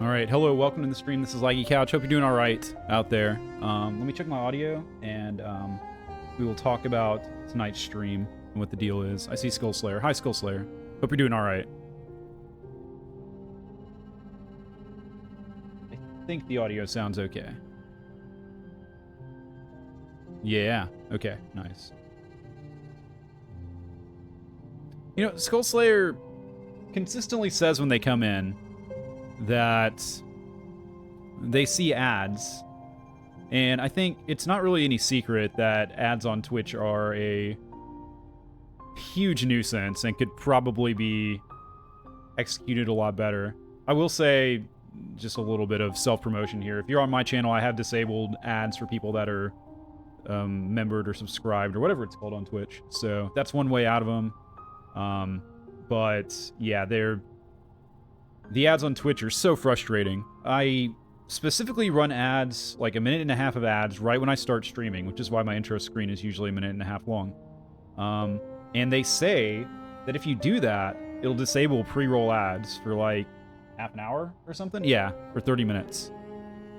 All right, hello, welcome to the stream. This is Laggie the Couch. Hope you're doing all right out there. Let me check my audio, and we will talk about tonight's stream and what the deal is. I see Skull Slayer. Hi, Skull Slayer. Hope you're doing all right. I think the audio sounds okay. Yeah, okay, nice. You know, Skull Slayer consistently says when they come in that they see ads, and I think it's not really any secret that ads on Twitch are a huge nuisance and could probably be executed a lot better. I will say, just a little bit of self-promotion here. If you're on my channel, I have disabled ads for people that are membered or subscribed or whatever it's called on Twitch. So that's one way out of them. But yeah, the ads on Twitch are so frustrating. I specifically run ads, like a minute and a half of ads, right when I start streaming, which is why my intro screen is usually a minute and a half long. And they say that if you do that, it'll disable pre-roll ads for like half an hour or something? Yeah, for 30 minutes.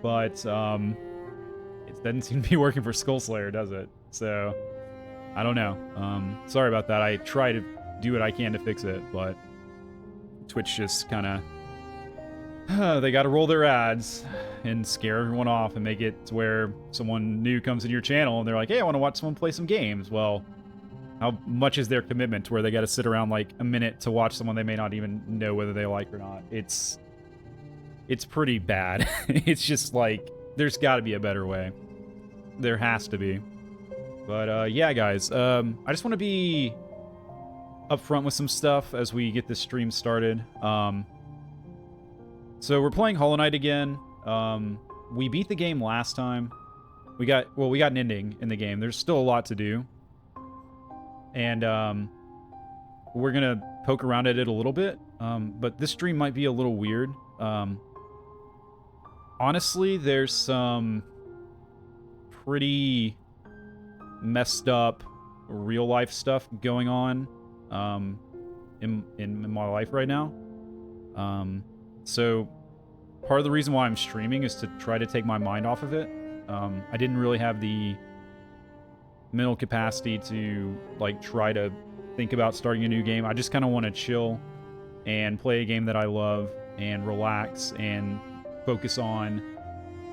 But it doesn't seem to be working for Skull Slayer, does it? So, I don't know. Sorry about that. I try to do what I can to fix it, but Twitch just kind of... they got to roll their ads and scare everyone off and make it to where someone new comes in your channel and they're like, hey, I want to watch someone play some games. Well, how much is their commitment to where they got to sit around like a minute to watch someone they may not even know whether they like or not? It's pretty bad. It's just like, there's got to be a better way. There has to be. But yeah, guys, I just want to be upfront with some stuff as we get this stream started. So we're playing Hollow Knight again. We beat the game last time. We got an ending in the game. There's still a lot to do. And we're going to poke around at it a little bit. But this stream might be a little weird. Honestly, there's some pretty messed up real life stuff going on in my life right now. So part of the reason why I'm streaming is to try to take my mind off of it. I didn't really have the mental capacity to like try to think about starting a new game. I just kind of want to chill and play a game that I love and relax and focus on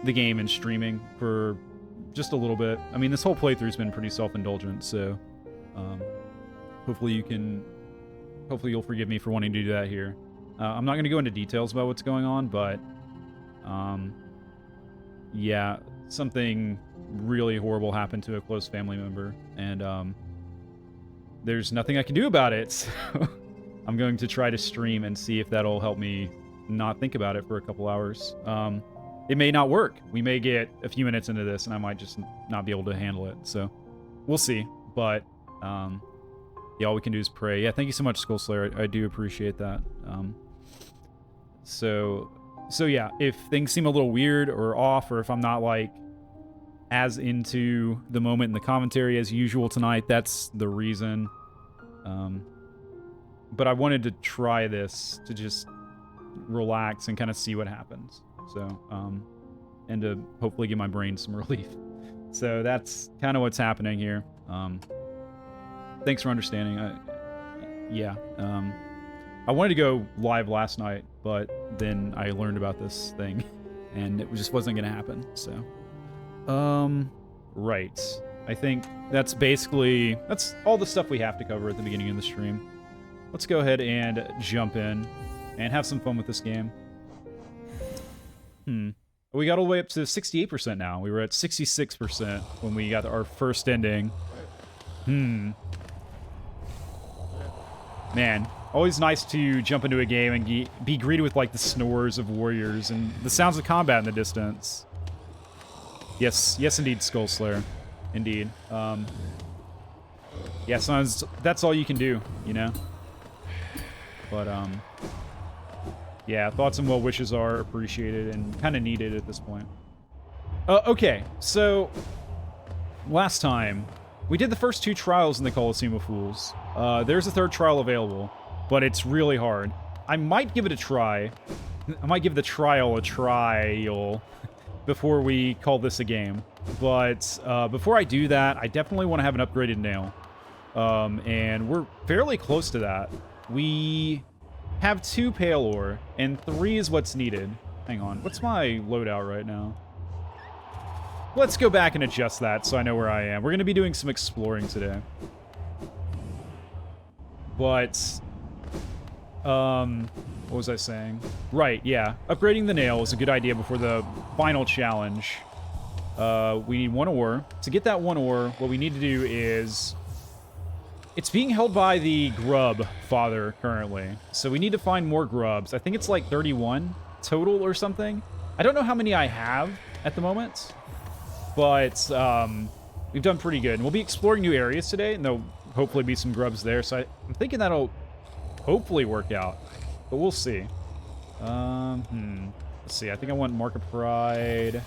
the game and streaming for just a little bit. I mean, this whole playthrough's been pretty self-indulgent, so hopefully you'll forgive me for wanting to do that here. I'm not going to go into details about what's going on, but yeah, something really horrible happened to a close family member, and there's nothing I can do about it, so I'm going to try to stream and see if that'll help me not think about it for a couple hours. It may not work. We may get a few minutes into this, and I might just not be able to handle it, so we'll see, but yeah, all we can do is pray. Yeah, thank you so much, Skull Slayer. I do appreciate that. So yeah, if things seem a little weird or off, or if I'm not like as into the moment in the commentary as usual tonight, that's the reason. But I wanted to try this to just relax and kind of see what happens. So, and to hopefully give my brain some relief. So that's kind of what's happening here. Thanks for understanding. Yeah. I wanted to go live last night, but then I learned about this thing, and it just wasn't going to happen, so. Right. I think that's all the stuff we have to cover at the beginning of the stream. Let's go ahead and jump in and have some fun with this game. We got all the way up to 68% now. We were at 66% when we got our first ending. Man, always nice to jump into a game and be greeted with like the snores of warriors and the sounds of combat in the distance. Yes, indeed, Skull Slayer. Indeed. Yeah, sometimes that's all you can do, you know? But, yeah, thoughts and well wishes are appreciated and kind of needed at this point. Okay, so last time we did the first 2 trials in the Coliseum of Fools. There's a 3rd trial available, but it's really hard. I might give it a try. I might give the trial a trial before we call this a game. But before I do that, I definitely want to have an upgraded nail. And we're fairly close to that. We have 2 pale ore, and 3 is what's needed. Hang on, what's my loadout right now? Let's go back and adjust that so I know where I am. We're going to be doing some exploring today. But, what was I saying? Right, yeah. Upgrading the nail is a good idea before the final challenge. We need 1 ore. To get that 1 ore, what we need to do is... It's being held by the grub father currently. So we need to find more grubs. I think it's like 31 total or something. I don't know how many I have at the moment. But we've done pretty good. And we'll be exploring new areas today. And there'll hopefully be some grubs there. So I'm thinking that'll hopefully work out. But we'll see. Let's see. I think I want Mark of Pride.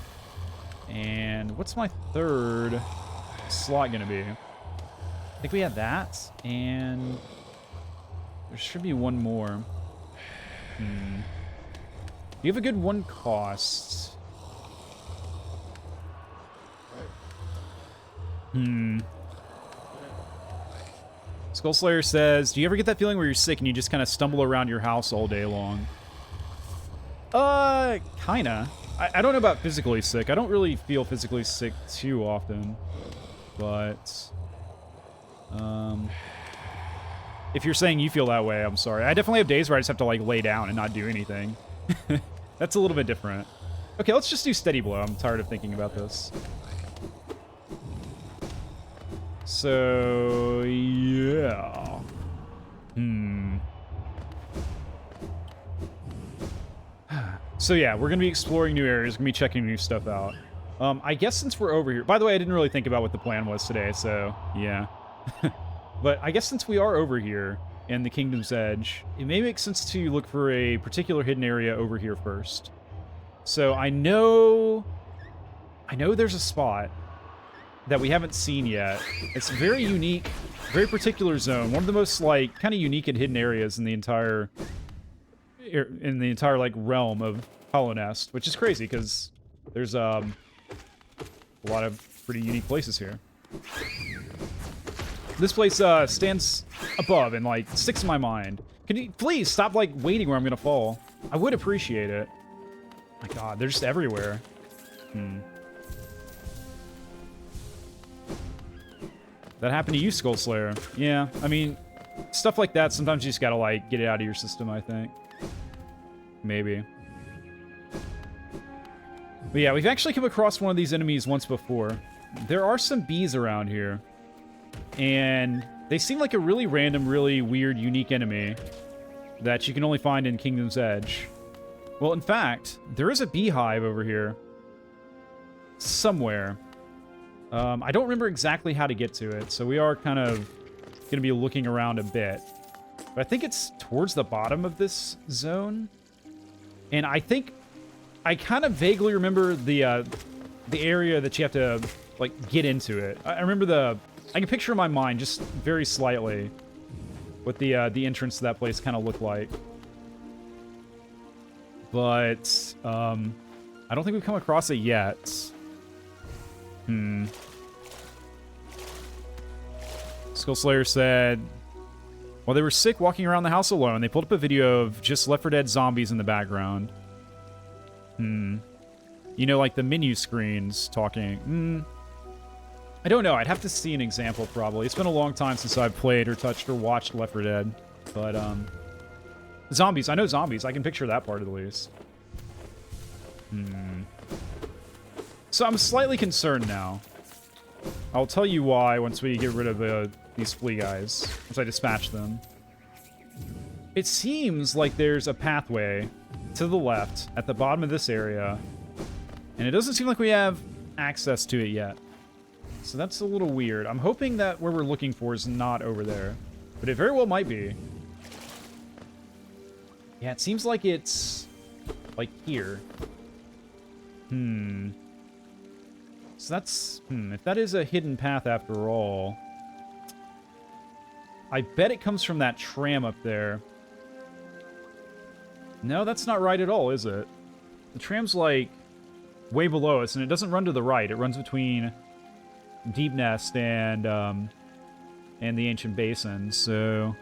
And what's my 3rd slot going to be? I think we had that, and there should be 1 more. Do you have a good 1 cost? Skullslayer says, do you ever get that feeling where you're sick and you just kind of stumble around your house all day long? Kinda. I don't know about physically sick. I don't really feel physically sick too often, but... if you're saying you feel that way, I'm sorry. I definitely have days where I just have to, like, lay down and not do anything. That's a little bit different. Okay, let's just do steady blow. I'm tired of thinking about this. So, yeah. So, yeah, we're going to be exploring new areas. We're going to be checking new stuff out. I guess since we're over here... By the way, I didn't really think about what the plan was today, so, yeah. But I guess since we are over here in the Kingdom's Edge, it may make sense to look for a particular hidden area over here first. So I know there's a spot that we haven't seen yet. It's a very unique, very particular zone. One of the most, like, kind of unique and hidden areas in the entire like realm of Hollow Nest, which is crazy because there's a lot of pretty unique places here. This place stands above and, like, sticks in my mind. Can you please stop, like, waiting where I'm gonna fall? I would appreciate it. My god, they're just everywhere. That happened to you, Skullslayer. Yeah, I mean, stuff like that, sometimes you just gotta, like, get it out of your system, I think. Maybe. But yeah, we've actually come across one of these enemies once before. There are some bees around here. And they seem like a really random, really weird, unique enemy that you can only find in Kingdom's Edge. Well, in fact, there is a beehive over here. Somewhere. I don't remember exactly how to get to it, so we are kind of going to be looking around a bit. But I think it's towards the bottom of this zone. And I think... I kind of vaguely remember the area that you have to, like, get into it. I remember the... I can picture in my mind, just very slightly, what the entrance to that place kind of looked like. But, I don't think we've come across it yet. Skullslayer said, while they were sick walking around the house alone, they pulled up a video of just Left 4 Dead zombies in the background. You know, like the menu screens talking. I don't know. I'd have to see an example, probably. It's been a long time since I've played or touched or watched Left 4 Dead. But, zombies. I know zombies. I can picture that part at least. So I'm slightly concerned now. I'll tell you why once we get rid of these flea guys. Once I dispatch them. It seems like there's a pathway to the left at the bottom of this area. And it doesn't seem like we have access to it yet. So that's a little weird. I'm hoping that where we're looking for is not over there. But it very well might be. Yeah, it seems like it's... like here. So that's... if that is a hidden path after all... I bet it comes from that tram up there. No, that's not right at all, is it? The tram's, like, way below us, and it doesn't run to the right. It runs between Deep Nest and the Ancient Basin, so...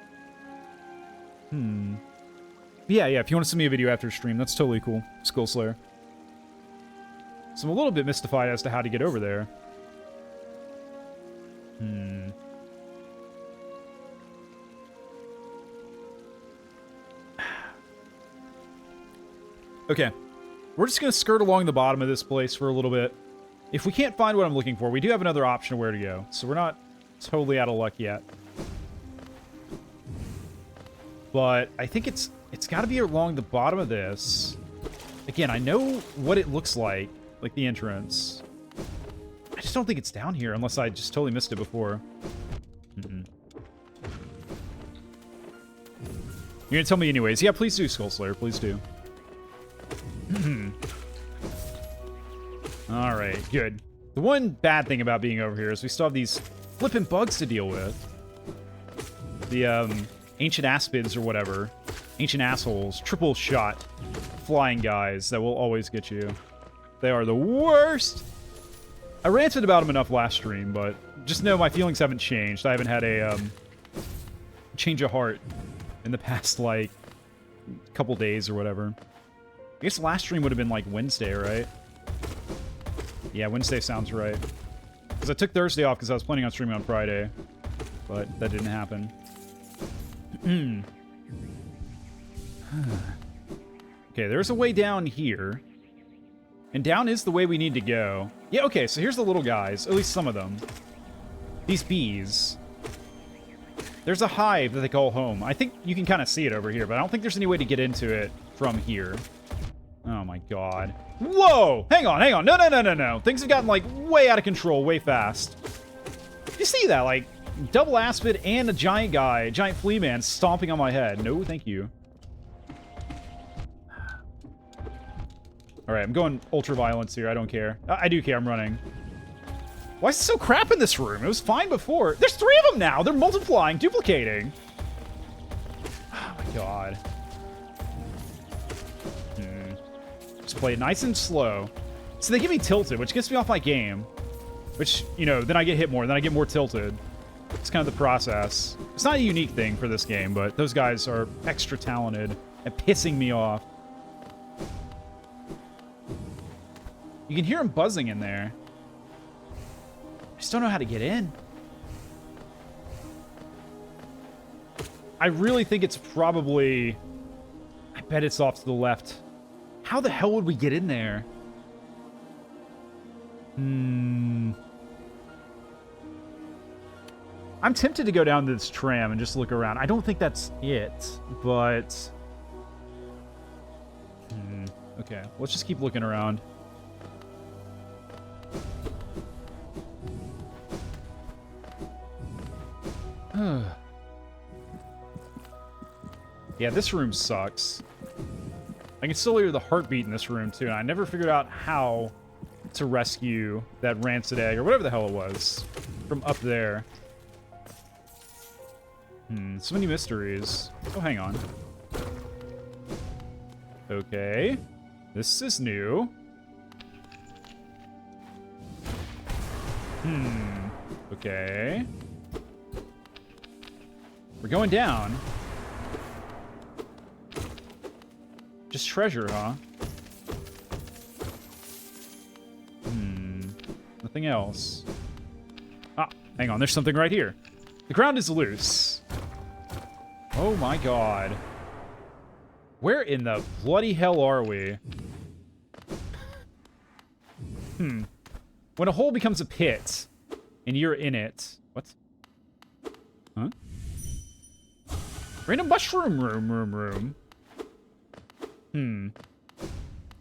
Yeah, if you want to send me a video after stream, that's totally cool. Skull Slayer. So I'm a little bit mystified as to how to get over there. Okay. We're just going to skirt along the bottom of this place for a little bit. If we can't find what I'm looking for, we do have another option of where to go. So we're not totally out of luck yet. But I think it's got to be along the bottom of this. Again, I know what it looks like the entrance. I just don't think it's down here, unless I just totally missed it before. You're gonna tell me anyways. Yeah, please do, Skull Slayer. Please do. Alright, good. The one bad thing about being over here is we still have these flippin' bugs to deal with. The, ancient aspids or whatever. Ancient assholes. Triple shot flying guys that will always get you. They are the worst! I ranted about them enough last stream, but just know my feelings haven't changed. I haven't had a, change of heart in the past, like, couple days or whatever. I guess last stream would have been, like, Wednesday, right? Yeah, Wednesday sounds right. Because I took Thursday off because I was planning on streaming on Friday. But that didn't happen. Okay, there's a way down here. And down is the way we need to go. Yeah, okay, so here's the little guys. At least some of them. These bees. There's a hive that they call home. I think you can kind of see it over here, but I don't think there's any way to get into it from here. Oh my god. Whoa! Hang on. No. Things have gotten, like, way out of control, way fast. You see that? Like, double aspid and a giant guy, a giant flea man stomping on my head. No, thank you. Alright, I'm going ultra violence here. I don't care. I do care. I'm running. Why is it so crap in this room? It was fine before. There's 3 of them now! They're multiplying, duplicating. Oh my god. Just play it nice and slow. So they get me tilted, which gets me off my game. Which, you know, then I get hit more, then I get more tilted. It's kind of the process. It's not a unique thing for this game, but those guys are extra talented at pissing me off. You can hear them buzzing in there. I just don't know how to get in. I really think it's probably... I bet it's off to the left. How the hell would we get in there? I'm tempted to go down to this tram and just look around. I don't think that's it, but... Okay, let's just keep looking around. Yeah, this room sucks. I can still hear the heartbeat in this room, too, and I never figured out how to rescue that rancid egg, or whatever the hell it was, from up there. So many mysteries. Oh, hang on. Okay. This is new. Okay. We're going down. Just treasure, huh? Nothing else. Ah, hang on. There's something right here. The ground is loose. Oh my god. Where in the bloody hell are we? When a hole becomes a pit, and you're in it... What? Huh? Random mushroom room. Do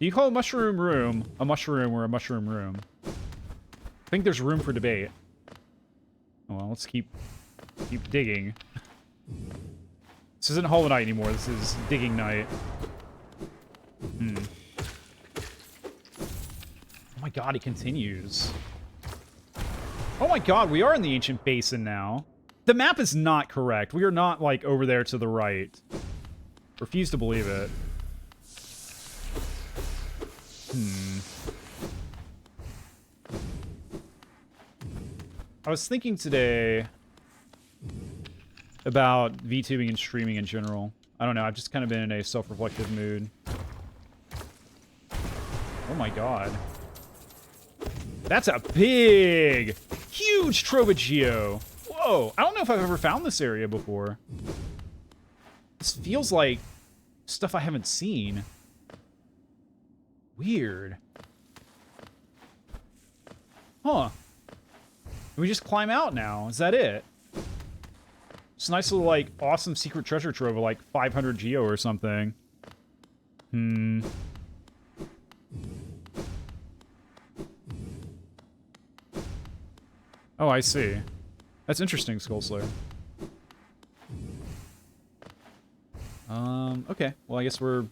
you call a mushroom room or a mushroom room? I think there's room for debate. Oh, well, let's keep digging. This isn't Hollow Knight anymore. This is Digging Night. Oh my god, it continues. Oh my god, we are in the Ancient Basin now. The map is not correct. We are not, like, over there to the right. Refuse to believe it. I was thinking today about VTubing and streaming in general. I don't know, I've just kind of been in a self-reflective mood. Oh my god. That's a big, huge Trovageo. Whoa, I don't know if I've ever found this area before. This feels like stuff I haven't seen. Weird. Huh. Can we just climb out now? Is that it? It's a nice little, like, awesome secret treasure trove of, like, 500 geo or something. Oh, I see. That's interesting, Skullslayer. Okay. Well, I guess we're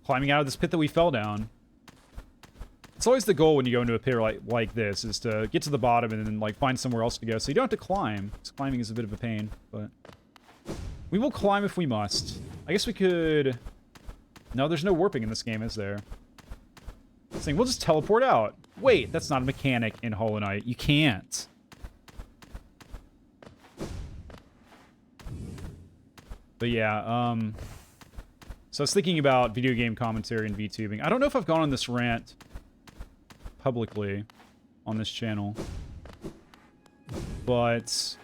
climbing out of this pit that we fell down. It's always the goal when you go into a pit like this, is to get to the bottom and then, like, find somewhere else to go. So you don't have to climb, because climbing is a bit of a pain, but... we will climb if we must. I guess we could... no, there's no warping in this game, is there? Saying we'll just teleport out. Wait, that's not a mechanic in Hollow Knight. You can't. But yeah, so I was thinking about video game commentary and VTubing. I don't know if I've gone on this rant publicly on this channel, but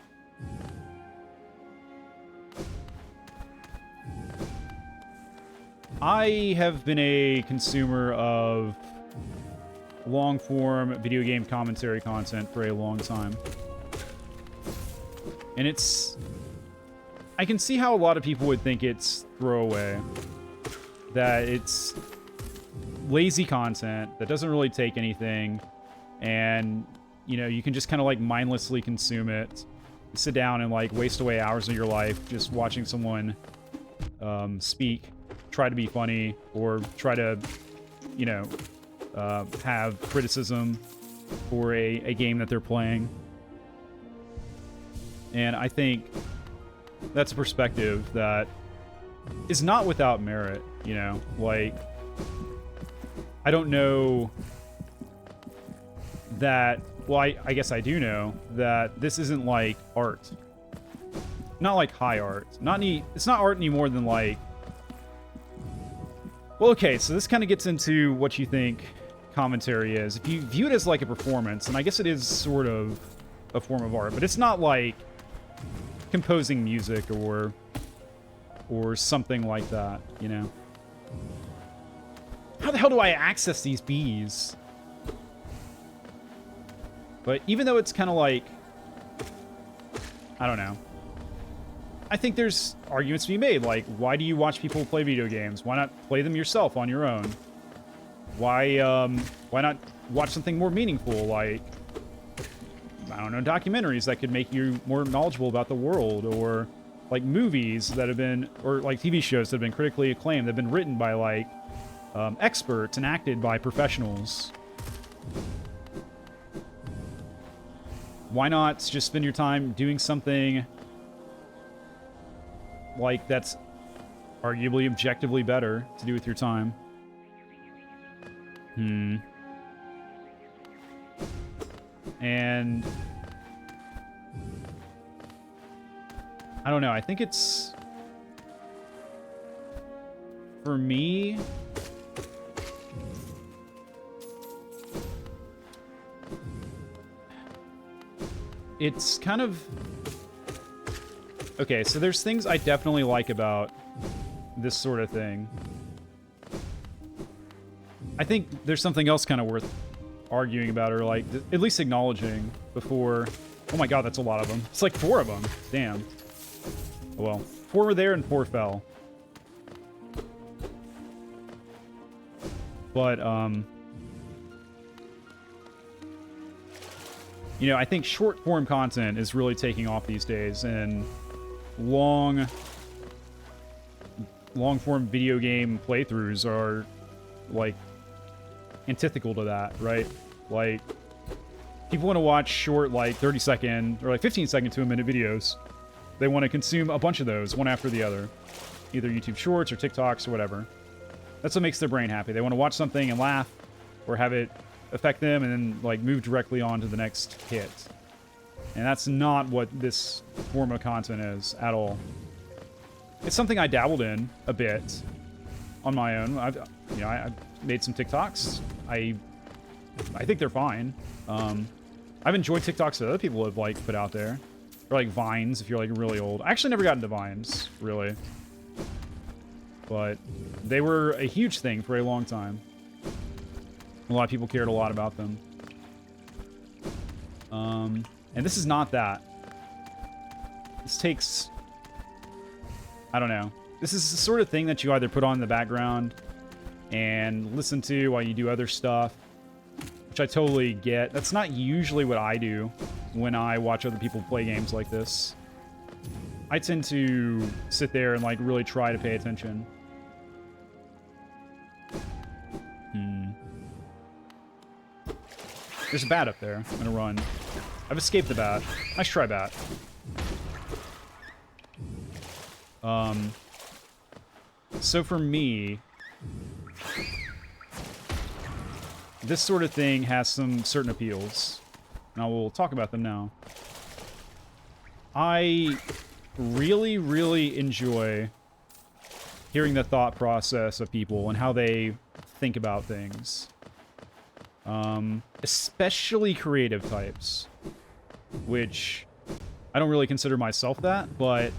I have been a consumer of long-form video game commentary content for a long time. And it's... I can see how a lot of people would think it's throwaway. That it's lazy content that doesn't really take anything. And, you know, you can just kind of, like, mindlessly consume it. Sit down and, like, waste away hours of your life just watching someone speak, try to be funny, or try to, you know, have criticism for a game that they're playing. And I think that's a perspective that is not without merit, you know? Like, I don't know that... well, I guess I do know that this isn't, like, art. Not, like, high art. It's not art any more than, like... well, okay, so this kind of gets into what you think commentary is. If you view it as, like, a performance, and I guess it is sort of a form of art, but it's not, like, composing music or something like that, you know? How the hell do I access these bees? But even though it's kind of like... I don't know. I think there's arguments to be made, like, why do you watch people play video games? Why not play them yourself on your own? Why not watch something more meaningful, like, I don't know, documentaries that could make you more knowledgeable about the world, or, like, movies that have been, or, like, TV shows that have been critically acclaimed, that have been written by, like, experts and acted by professionals. Why not just spend your time doing something, like, that's arguably objectively better to do with your time? And I don't know, I think it's, for me, it's kind of, okay, so there's things I definitely like about this sort of thing. I think there's something else kind of worth arguing about, or, like, at least acknowledging before... oh my god, that's a lot of them. It's like 4 of them. Damn. Oh well. 4 were there and 4 fell. But, you know, I think short-form content is really taking off these days, and long-form video game playthroughs are, like, antithetical to that, right? Like, people want to watch short, like, 30-second, or, like, 15-second to a minute videos. They want to consume a bunch of those, one after the other. Either YouTube Shorts or TikToks or whatever. That's what makes their brain happy. They want to watch something and laugh, or have it affect them and then like move directly on to the next hit. And that's not what this form of content is at all. It's something I dabbled in a bit on my own. I've made some TikToks. I think they're fine. I've enjoyed TikToks that other people have like put out there, or like Vines if you're like really old. I actually never got into Vines really, but they were a huge thing for a long time. A lot of people cared a lot about them. And this is not that. This takes, I don't know. This is the sort of thing that you either put on in the background and listen to while you do other stuff, which I totally get. That's not usually what I do when I watch other people play games like this. I tend to sit there and like really try to pay attention. There's a bat up there. I'm gonna run. I've escaped the bat. Nice try, bat. So for me, this sort of thing has some certain appeals, and I will talk about them now. I really, really enjoy hearing the thought process of people and how they think about things. Especially creative types, which I don't really consider myself that, but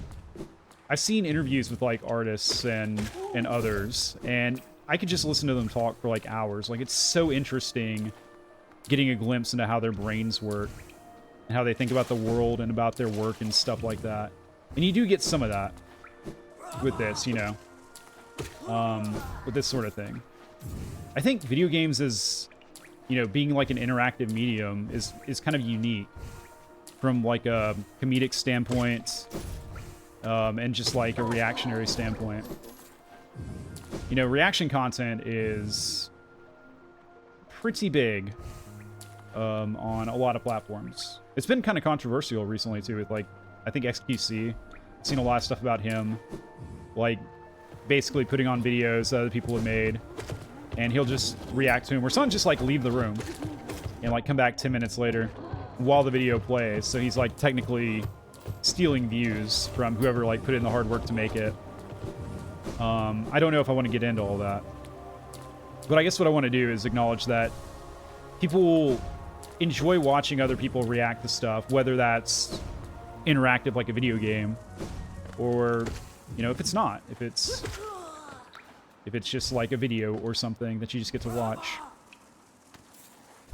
I've seen interviews with like artists and others, and I could just listen to them talk for like hours. Like, it's so interesting getting a glimpse into how their brains work and how they think about the world and about their work and stuff like that. And you do get some of that with this, you know, with this sort of thing. I think video games is, you know, being like an interactive medium is kind of unique from like a comedic standpoint, and just like a reactionary standpoint. You know, reaction content is pretty big on a lot of platforms. It's been kind of controversial recently too with like, I think XQC. I've seen a lot of stuff about him, like basically putting on videos that other people have made, and he'll just react to him, or someone just like leave the room and like come back 10 minutes later while the video plays. So he's like technically stealing views from whoever like put in the hard work to make it. I don't know if I want to get into all that, but I guess what I want to do is acknowledge that people enjoy watching other people react to stuff, whether that's interactive like a video game, or, you know, if it's not, if it's just like a video or something that you just get to watch.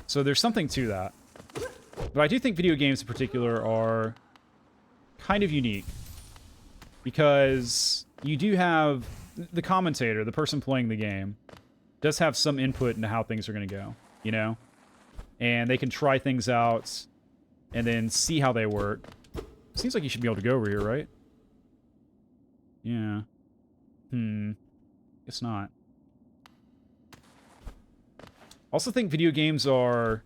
So there's something to that. But I do think video games in particular are kind of unique, because you do have the commentator, the person playing the game, does have some input into how things are going to go, you know? And they can try things out and then see how they work. Seems like you should be able to go over here, right? Yeah. Guess not. Also think video games are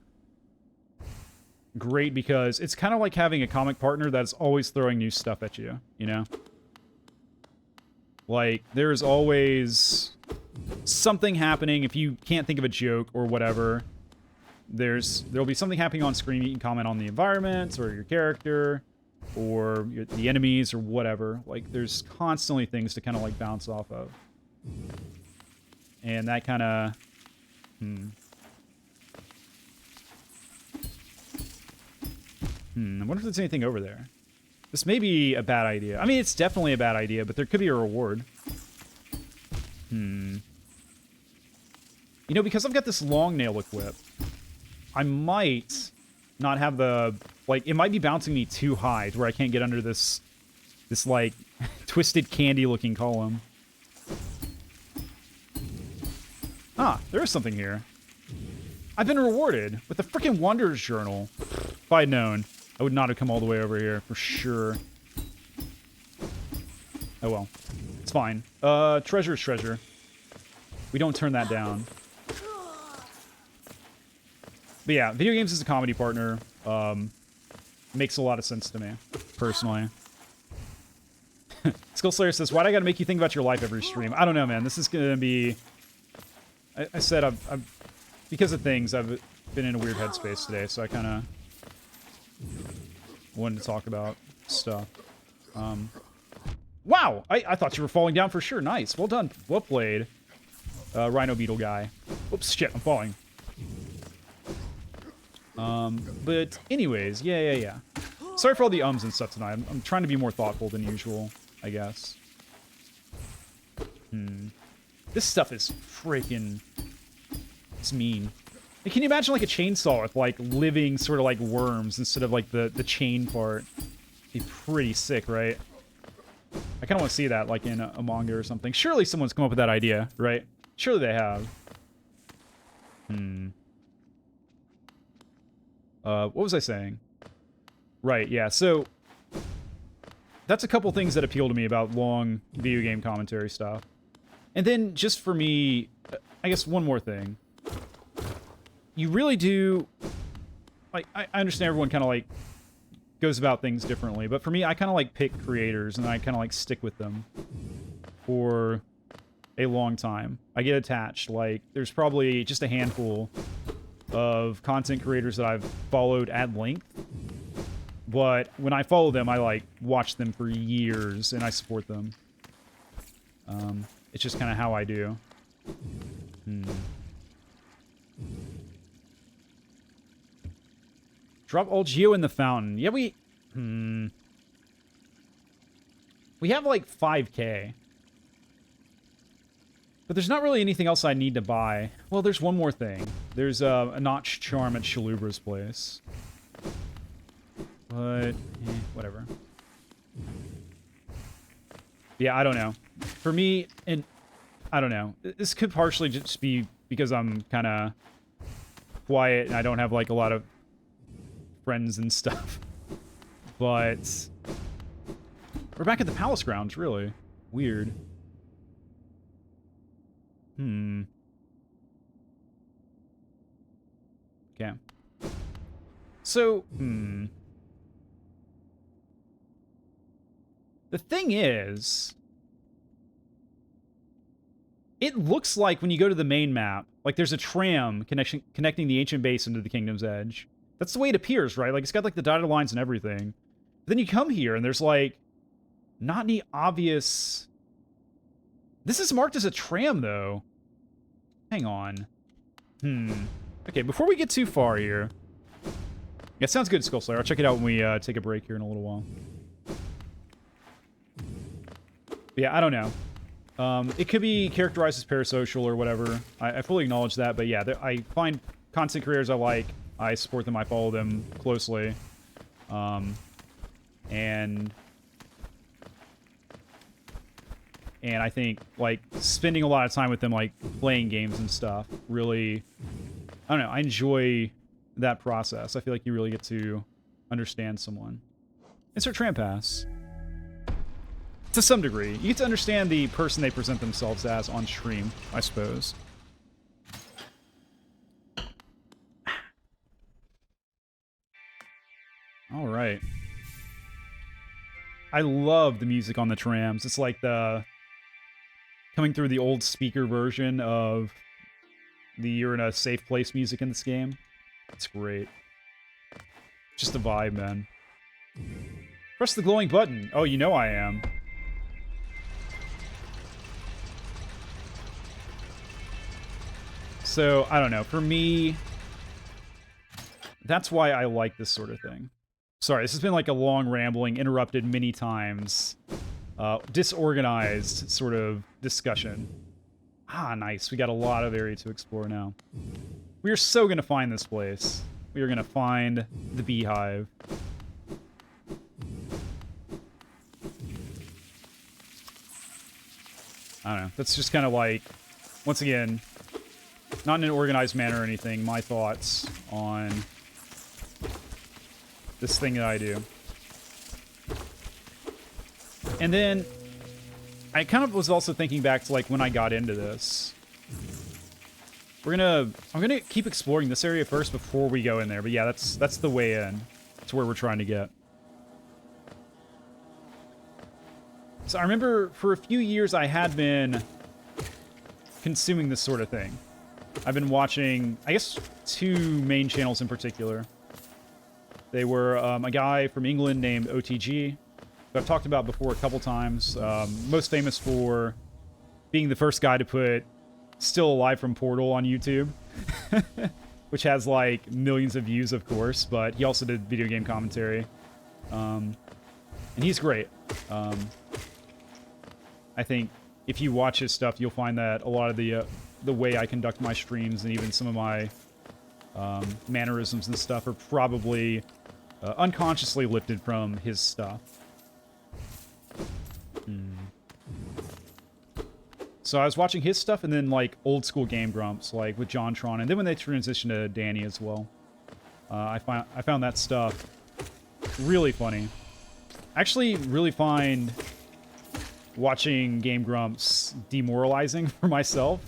great because it's kind of like having a comic partner that's always throwing new stuff at you, you know? Like, there's always something happening. If you can't think of a joke or whatever, there'll be something happening on screen. You can comment on the environment or your character or the enemies or whatever. Like, there's constantly things to kind of like bounce off of. And that kind of... I wonder if there's anything over there. This may be a bad idea. I mean, it's definitely a bad idea, but there could be a reward. You know, because I've got this long nail equip, I might not have the... Like, it might be bouncing me too high to where I can't get under this like, twisted candy-looking column. Ah, there is something here. I've been rewarded with the freaking Wonders Journal. If I'd known, I would not have come all the way over here, for sure. Oh well. It's fine. Treasure is treasure. We don't turn that down. But yeah, video games as a comedy partner, makes a lot of sense to me, personally. Skullslayer says, why'd I gotta make you think about your life every stream? I don't know, man. This is gonna be... I said because of things, I've been in a weird headspace today, so I kind of wanted to talk about stuff. Wow! I thought you were falling down for sure. Nice. Well done. Well played. Rhino Beetle guy. Oops, shit, I'm falling. But anyways, yeah. Sorry for all the ums and stuff tonight. I'm trying to be more thoughtful than usual, I guess. This stuff is freaking... It's mean. And can you imagine, like, a chainsaw with, like, living sort of, like, worms instead of, like, the chain part? Be pretty sick, right? I kind of want to see that, like, in a manga or something. Surely someone's come up with that idea, right? Surely they have. What was I saying? Right, yeah, so... That's a couple things that appeal to me about long video game commentary stuff. And then, just for me, I guess one more thing. You really do... Like, I understand everyone kind of, like, goes about things differently, but for me, I kind of, like, pick creators, and I kind of, like, stick with them for a long time. I get attached. Like, there's probably just a handful of content creators that I've followed at length, but when I follow them, I, like, watch them for years, and I support them. It's just kind of how I do. Drop old Geo in the fountain. Yeah, we have, like, 5K. But there's not really anything else I need to buy. Well, there's one more thing. There's a notch charm at Shalubra's place. But, whatever. Yeah, I don't know. For me, and I don't know. This could partially just be because I'm kind of quiet and I don't have, like, a lot of friends and stuff. But we're back at the palace grounds, really. Weird. Okay. So, the thing is, it looks like when you go to the main map, like there's a tram connecting the ancient basin to the Kingdom's Edge. That's the way it appears, right? Like, it's got, like, the dotted lines and everything. But then you come here, and there's, like, not any obvious... This is marked as a tram, though. Hang on. Okay, before we get too far here... Yeah, it sounds good, Skullslayer. I'll check it out when we take a break here in a little while. But yeah, I don't know. It could be characterized as parasocial or whatever. I fully acknowledge that, but yeah, I find content creators I like. I support them, I follow them closely. And I think, like, spending a lot of time with them, like, playing games and stuff, really, I don't know, I enjoy that process. I feel like you really get to understand someone. Insert tram pass. To some degree. You get to understand the person they present themselves as on stream, I suppose. All right. I love the music on the trams. It's like the... coming through the old speaker version of the "You're in a Safe Place" music in this game. It's great. Just a vibe, man. Press the glowing button. Oh, you know I am. So, I don't know. For me, that's why I like this sort of thing. Sorry, this has been like a long rambling, interrupted many times, disorganized sort of discussion. Ah, nice. We got a lot of area to explore now. We are so going to find this place. We are going to find the beehive. I don't know. That's just kind of like, once again, not in an organized manner or anything, my thoughts on this thing that I do. And then I kind of was also thinking back to, like, when I got into this. I'm gonna keep exploring this area first before we go in there. But yeah, that's the way in. That's where we're trying to get. So I remember for a few years I had been consuming this sort of thing. I've been watching, I guess, 2 main channels in particular. They were a guy from England named OTG, who I've talked about before a couple times. Most famous for being the first guy to put Still Alive from Portal on YouTube, which has like millions of views, of course, but he also did video game commentary. And he's great. I think if you watch his stuff, you'll find that a lot of the way I conduct my streams and even some of my mannerisms and stuff are probably unconsciously lifted from his stuff. So I was watching his stuff and then like old school Game Grumps, like with JonTron, and then when they transitioned to Danny as well, I found that stuff really funny. I actually really find watching Game Grumps demoralizing for myself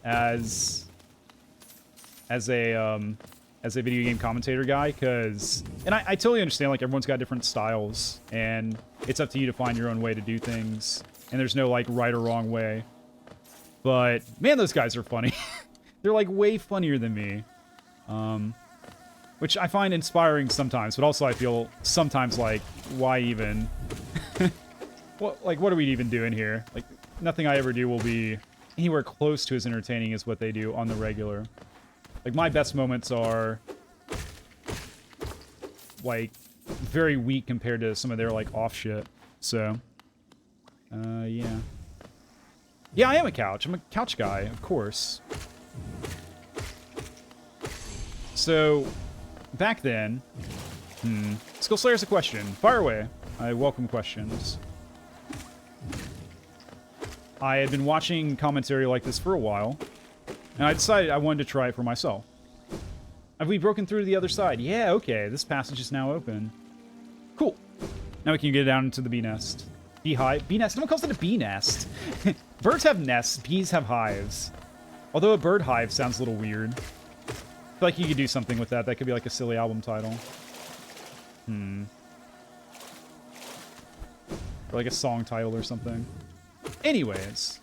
as a video game commentator guy, because, and I totally understand, like, everyone's got different styles, and it's up to you to find your own way to do things, and there's no, like, right or wrong way. But, man, those guys are funny. They're, like, way funnier than me. Which I find inspiring sometimes, but also I feel sometimes like, why even? What are we even doing here? Like, nothing I ever do will be anywhere close to as entertaining as what they do on the regular. Like, my best moments are, like, very weak compared to some of their, like, off shit. So, yeah. Yeah, I am a couch. I'm a couch guy, of course. So, back then... Skull Slayer's a question. Fire away. I welcome questions. I had been watching commentary like this for a while, and I decided I wanted to try it for myself. Have we broken through to the other side? Yeah, okay. This passage is now open. Cool. Now we can get down into the bee nest. Beehive? Bee nest? No one calls it a bee nest. Birds have nests. Bees have hives. Although a bird hive sounds a little weird. I feel like you could do something with that. That could be like a silly album title. Or like a song title or something. Anyways.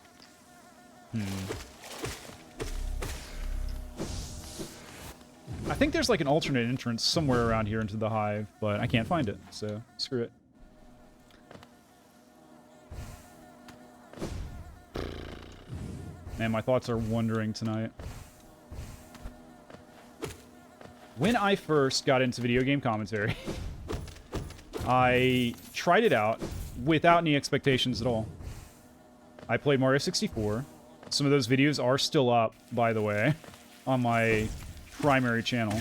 I think there's like an alternate entrance somewhere around here into the hive, but I can't find it, so screw it. Man, my thoughts are wandering tonight. When I first got into video game commentary, I tried it out without any expectations at all. I played Mario 64. Some of those videos are still up, by the way, on my primary channel.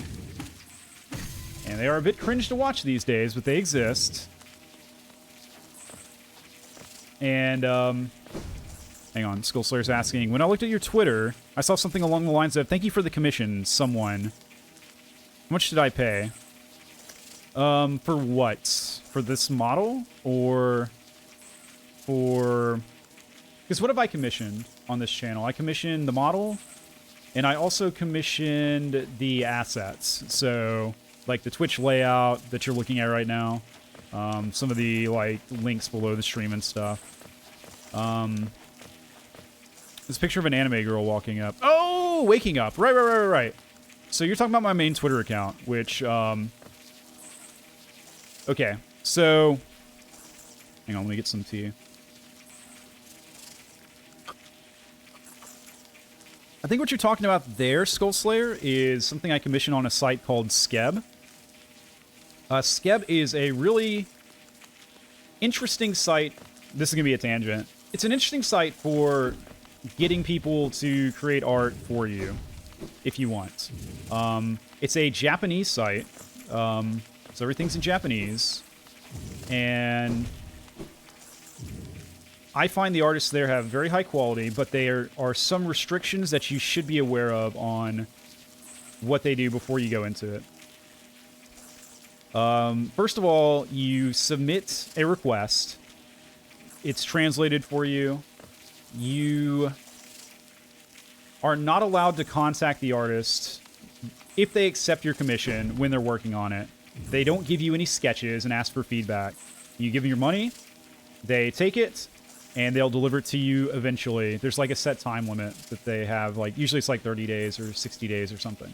And they are a bit cringe to watch these days, but they exist. And, hang on, Skull Slayer's asking, when I looked at your Twitter, I saw something along the lines of, thank you for the commission, someone. How much did I pay? For what? For this model? Or for... Because what have I commissioned on this channel? I commissioned the model, and I also commissioned the assets. So, like the Twitch layout that you're looking at right now. Some of the, like, links below the stream and stuff. This picture of an anime girl walking up. Oh, waking up. Right. So you're talking about my main Twitter account, which, okay, so... Hang on, let me get some tea. I think what you're talking about there, Skull Slayer, is something I commissioned on a site called Skeb. Skeb is a really interesting site. This is going to be a tangent. It's an interesting site for getting people to create art for you, if you want. It's a Japanese site, so everything's in Japanese, and I find the artists there have very high quality, but there are some restrictions that you should be aware of on what they do before you go into it. First of all, you submit a request. It's translated for you. You are not allowed to contact the artist if they accept your commission when they're working on it. They don't give you any sketches and ask for feedback. You give them your money, they take it, and they'll deliver it to you eventually. There's like a set time limit that they have. Like usually it's like 30 days or 60 days or something.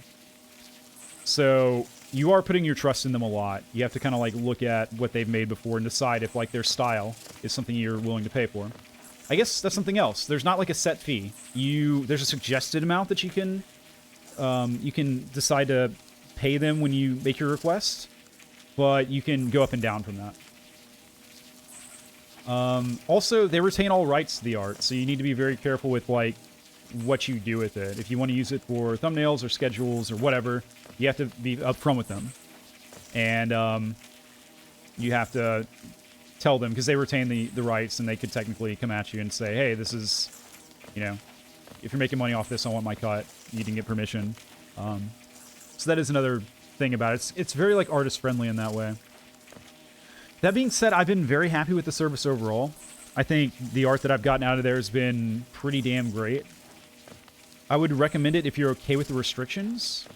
So you are putting your trust in them a lot. You have to kind of like look at what they've made before and decide if like their style is something you're willing to pay for. I guess that's something else. There's not like a set fee. There's a suggested amount that you can decide to pay them when you make your request, but you can go up and down from that. Also, they retain all rights to the art, so you need to be very careful with like what you do with it. If you want to use it for thumbnails or schedules or whatever, you have to be upfront with them, and you have to tell them, because they retain the rights, and they could technically come at you and say, hey, this is, you know, if you're making money off this, I want my cut. You didn't get permission. So that is another thing about it. It's very like artist friendly in that way. That being said, I've been very happy with the service overall. I think the art that I've gotten out of there has been pretty damn great. I would recommend it if you're okay with the restrictions.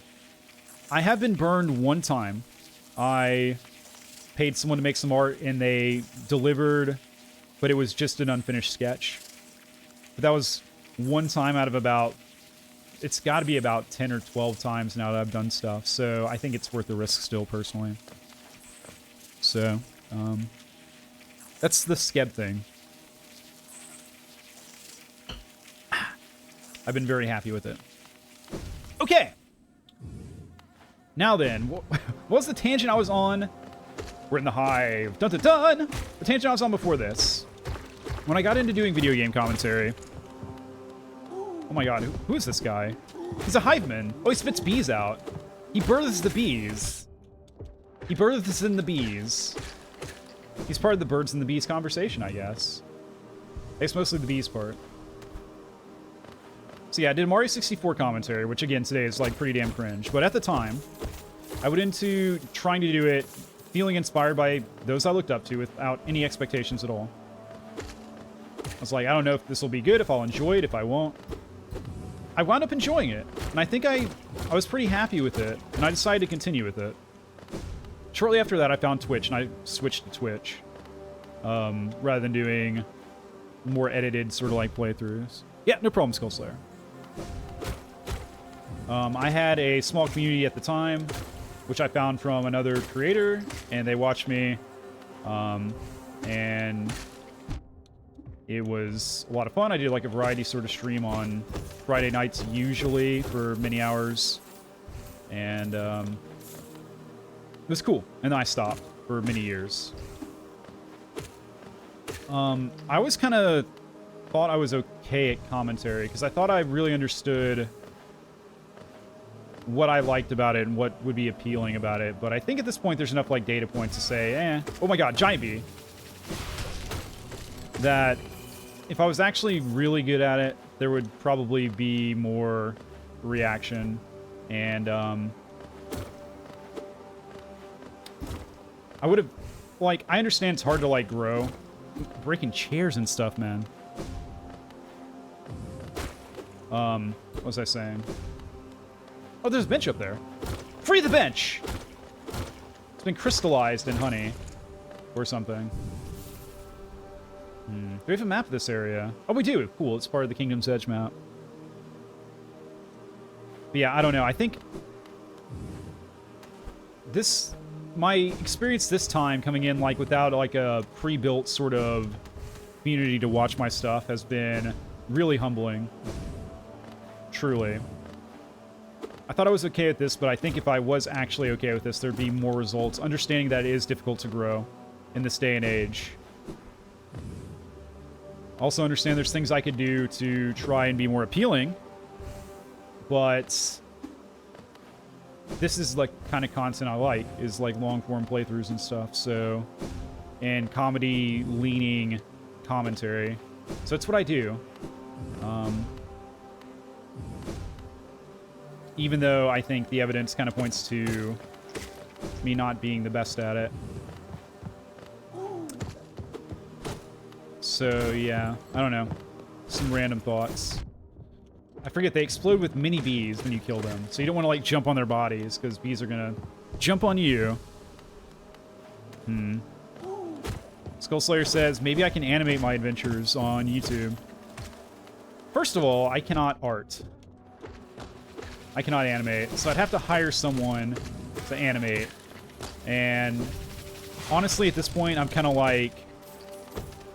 I have been burned one time. I paid someone to make some art, and they delivered, but it was just an unfinished sketch. But that was one time out of about, it's got to be about 10 or 12 times now that I've done stuff. So I think it's worth the risk still, personally. So, that's the Skeb thing. I've been very happy with it. Okay. Now then, what was the tangent I was on? We're in the hive. Dun dun dun! The tangent I was on before this. When I got into doing video game commentary. Oh my god, who is this guy? He's a hiveman. Oh, he spits bees out. He births the bees. He births in the bees. He's part of the birds and the bees conversation, I guess. It's mostly the bees part. So yeah, I did Mario 64 commentary, which again today is like pretty damn cringe. But at the time, I went into trying to do it feeling inspired by those I looked up to without any expectations at all. I was like, I don't know if this will be good, if I'll enjoy it, if I won't. I wound up enjoying it, and I think I was pretty happy with it, and I decided to continue with it. Shortly after that, I found Twitch, and I switched to Twitch, rather than doing more edited sort of like playthroughs. Yeah, no problem, Skullslayer. I had a small community at the time, which I found from another creator, and they watched me, and it was a lot of fun. I did like a variety sort of stream on Friday nights, usually for many hours, and it was cool. And then I stopped for many years. I always kind of thought I was okay at commentary, because I thought I really understood what I liked about it and what would be appealing about it. But I think at this point there's enough like data points to say, oh my god, giant bee, that if I was actually really good at it, there would probably be more reaction. And I would have, like, I understand it's hard to like grow. Breaking chairs and stuff, man. What was I saying? Oh, there's a bench up there. Free the bench! It's been crystallized in honey. Or something. Do we have a map of this area? Oh, we do. Cool. It's part of the Kingdom's Edge map. But yeah, I don't know. I think this, my experience this time coming in like without like a pre-built sort of community to watch my stuff has been really humbling. Truly. I thought I was okay with this, but I think if I was actually okay with this, there'd be more results. Understanding that it is difficult to grow in this day and age. Also understand there's things I could do to try and be more appealing, but this is like kind of content I like, is like long form playthroughs and stuff, so, and comedy leaning commentary. So that's what I do. Even though I think the evidence kind of points to me not being the best at it. So, yeah. I don't know. Some random thoughts. I forget, they explode with mini bees when you kill them. So you don't want to, like, jump on their bodies, because bees are going to jump on you. Skullslayer says, maybe I can animate my adventures on YouTube. First of all, I cannot art. I cannot animate, so I'd have to hire someone to animate. And honestly, at this point, I'm kind of like...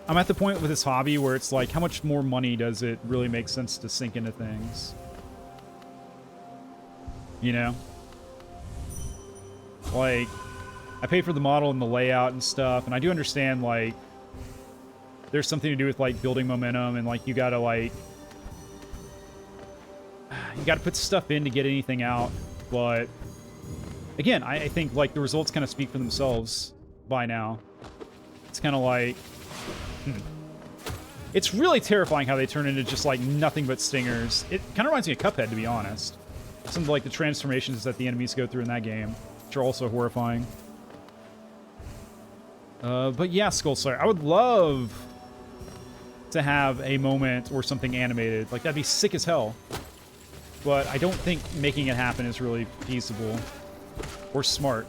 I'm at the point with this hobby where it's like, how much more money does it really make sense to sink into things? You know? Like, I pay for the model and the layout and stuff, and I do understand, like, there's something to do with, like, building momentum, and, like, you gotta, like... You gotta put stuff in to get anything out, but... Again, I think, like, the results kind of speak for themselves by now. It's kind of like... It's really terrifying how they turn into just, like, nothing but stingers. It kind of reminds me of Cuphead, to be honest. Some of, like, the transformations that the enemies go through in that game, which are also horrifying. But yeah, Skullslayer, I would love to have a moment or something animated. Like, that'd be sick as hell. But I don't think making it happen is really feasible or smart.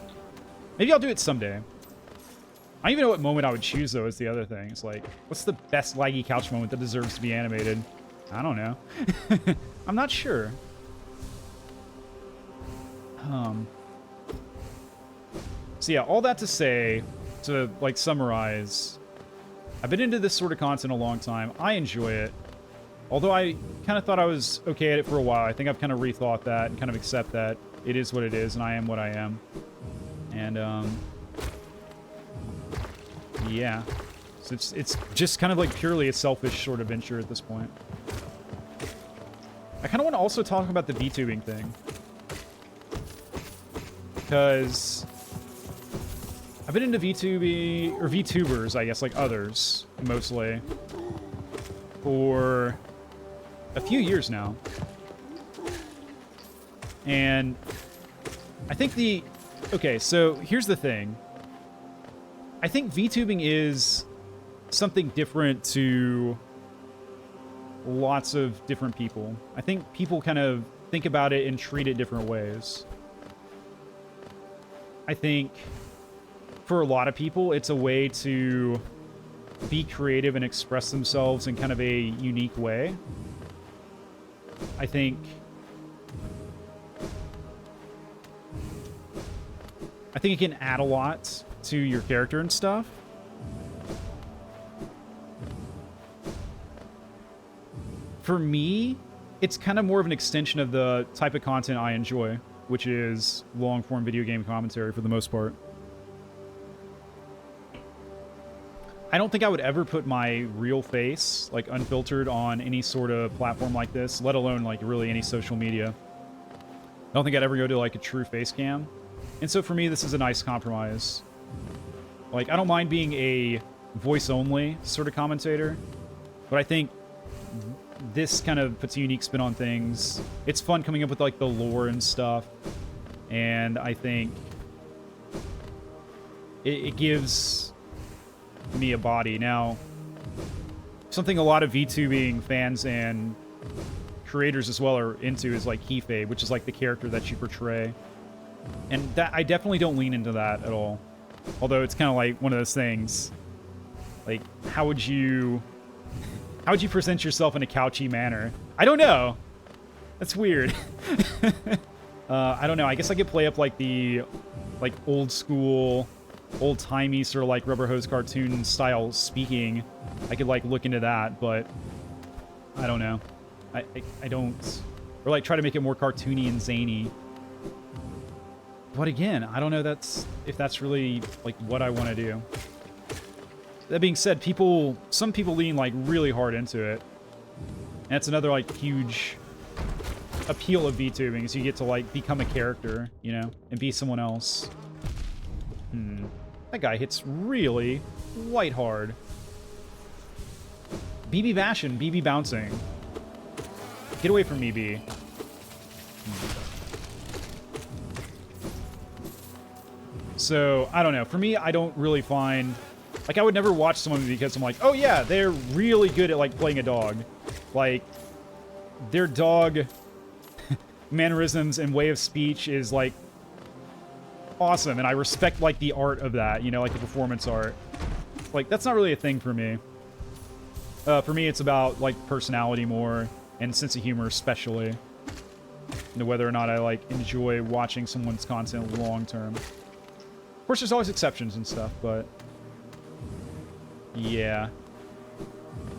Maybe I'll do it someday. I don't even know what moment I would choose, though, is the other thing. It's like, what's the best Laggie Couch moment that deserves to be animated? I don't know. I'm not sure. So yeah, all that to say, to, like, summarize, I've been into this sort of content a long time. I enjoy it. Although I kind of thought I was okay at it for a while, I think I've kind of rethought that and kind of accept that it is what it is and I am what I am. And, yeah. So it's just kind of like purely a selfish sort of venture at this point. I kind of want to also talk about the VTubing thing. Because I've been into VTubing, or VTubers, I guess, like others, mostly, for a few years now. And I think okay, so here's the thing. I think VTubing is something different to lots of different people. I think people kind of think about it and treat it different ways. I think for a lot of people, it's a way to be creative and express themselves in kind of a unique way. I think it can add a lot to your character and stuff. For me, it's kind of more of an extension of the type of content I enjoy, which is long-form video game commentary for the most part. I don't think I would ever put my real face, like, unfiltered on any sort of platform like this, let alone, like, really any social media. I don't think I'd ever go to, like, a true face cam. And so for me, this is a nice compromise. Like, I don't mind being a voice-only sort of commentator, but I think this kind of puts a unique spin on things. It's fun coming up with, like, the lore and stuff, and I think it gives me a body. Now, something a lot of VTubing fans and creators as well are into is, like, kayfabe, which is, like, the character that you portray. And that I definitely don't lean into that at all. Although it's kind of like one of those things. Like, how would you present yourself in a couchy manner? I don't know. That's weird. I don't know. I guess I could play up, like, the, like, old school, old-timey sort of, like, Rubber Hose cartoon style speaking. I could, like, look into that, but I don't know. I don't... Or, like, try to make it more cartoony and zany. But again, I don't know if that's really, like, what I want to do. That being said, some people lean, like, really hard into it. And that's another, like, huge appeal of VTubing, is you get to, like, become a character, you know, and be someone else. That guy hits really white hard. BB bashing, BB bouncing. Get away from me, B. So, I don't know. For me, I don't really find... Like, I would never watch someone because I'm like, oh yeah, they're really good at, like, playing a dog. Like, their dog mannerisms and way of speech is, like, awesome. And I respect, like, the art of that, you know, like the performance art. like, that's not really a thing for me. For me, it's about, like, personality more, and sense of humor especially. You know, whether or not I, like, enjoy watching someone's content long term. Of course, there's always exceptions and stuff, but... yeah.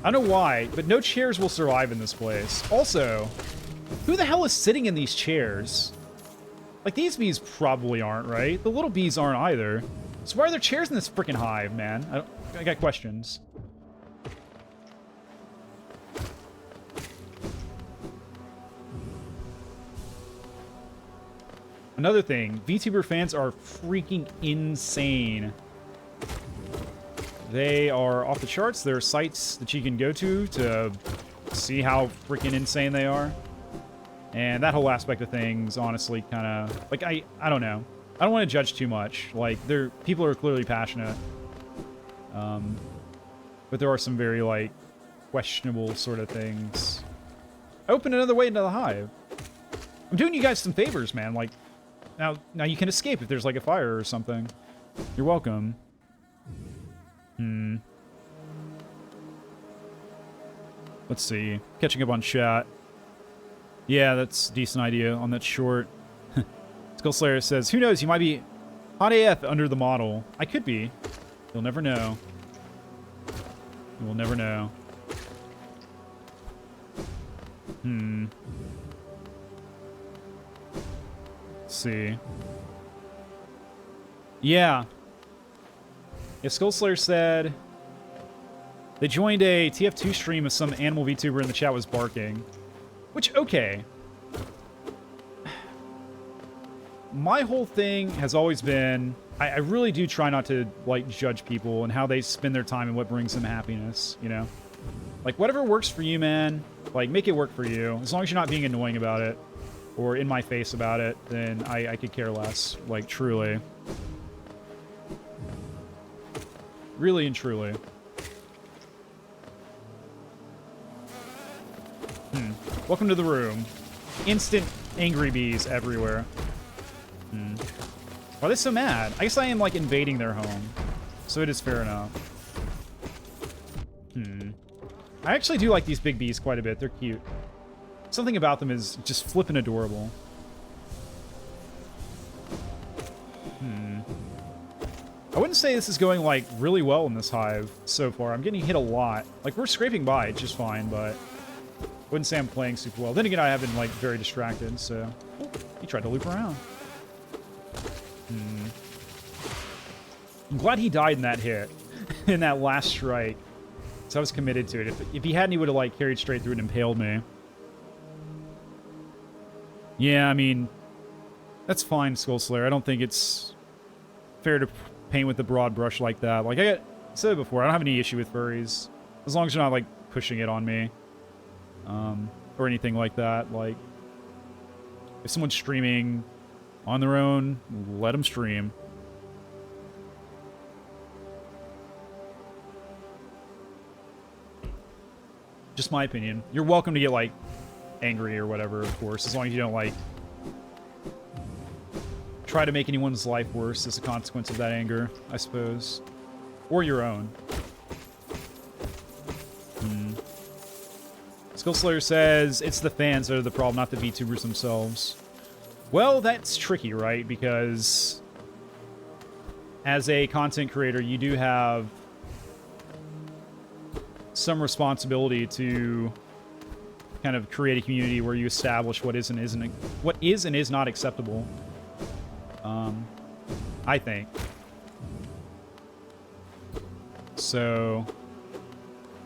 I don't know why, but no chairs will survive in this place. Also, who the hell is sitting in these chairs? Like, these bees probably aren't, right? The little bees aren't either. So why are there chairs in this freaking hive, man? I got questions. Another thing, VTuber fans are freaking insane. They are off the charts. There are sites that you can go to see how freaking insane they are. And that whole aspect of things, honestly, kind of... like, I don't know. I don't want to judge too much. Like, people are clearly passionate. But there are some very, like, questionable sort of things. I opened another way into the hive. I'm doing you guys some favors, man. Like, now you can escape if there's, like, a fire or something. You're welcome. Let's see. Catching up on chat. Yeah, that's a decent idea on that short. Skullslayer says, who knows, you might be hot AF under the model. I could be. You'll never know. You will never know. Let's see. Yeah. Yeah, Skullslayer said they joined a TF2 stream of some animal VTuber and the chat was barking. Which, okay. My whole thing has always been, I really do try not to, like, judge people and how they spend their time and what brings them happiness, you know? Like, whatever works for you, man, like, make it work for you. As long as you're not being annoying about it or in my face about it, then I could care less, like, truly. Really and truly. Welcome to the room. Instant angry bees everywhere. Why are they so mad? I guess I am, like, invading their home. So it is fair enough. I actually do like these big bees quite a bit. They're cute. Something about them is just flippin' adorable. I wouldn't say this is going, like, really well in this hive so far. I'm getting hit a lot. Like, we're scraping by just fine, but I wouldn't say I'm playing super well. Then again, I have been, like, very distracted, so... oh, he tried to loop around. I'm glad he died in that hit. In that last strike. So I was committed to it. If he hadn't, he would have, like, carried straight through and impaled me. Yeah, I mean... that's fine, Skullslayer. I don't think it's fair to paint with the broad brush like that. Like, I said it before, I don't have any issue with furries. As long as you're not, like, pushing it on me. Or anything like that. Like, if someone's streaming on their own, let them stream. Just my opinion. You're welcome to get, like, angry or whatever, of course, as long as you don't, like, try to make anyone's life worse as a consequence of that anger, I suppose. Or your own. Skullslayer says, it's the fans that are the problem, not the VTubers themselves. Well, that's tricky, right? Because as a content creator, you do have some responsibility to kind of create a community where you establish what is and is not acceptable. I think. So,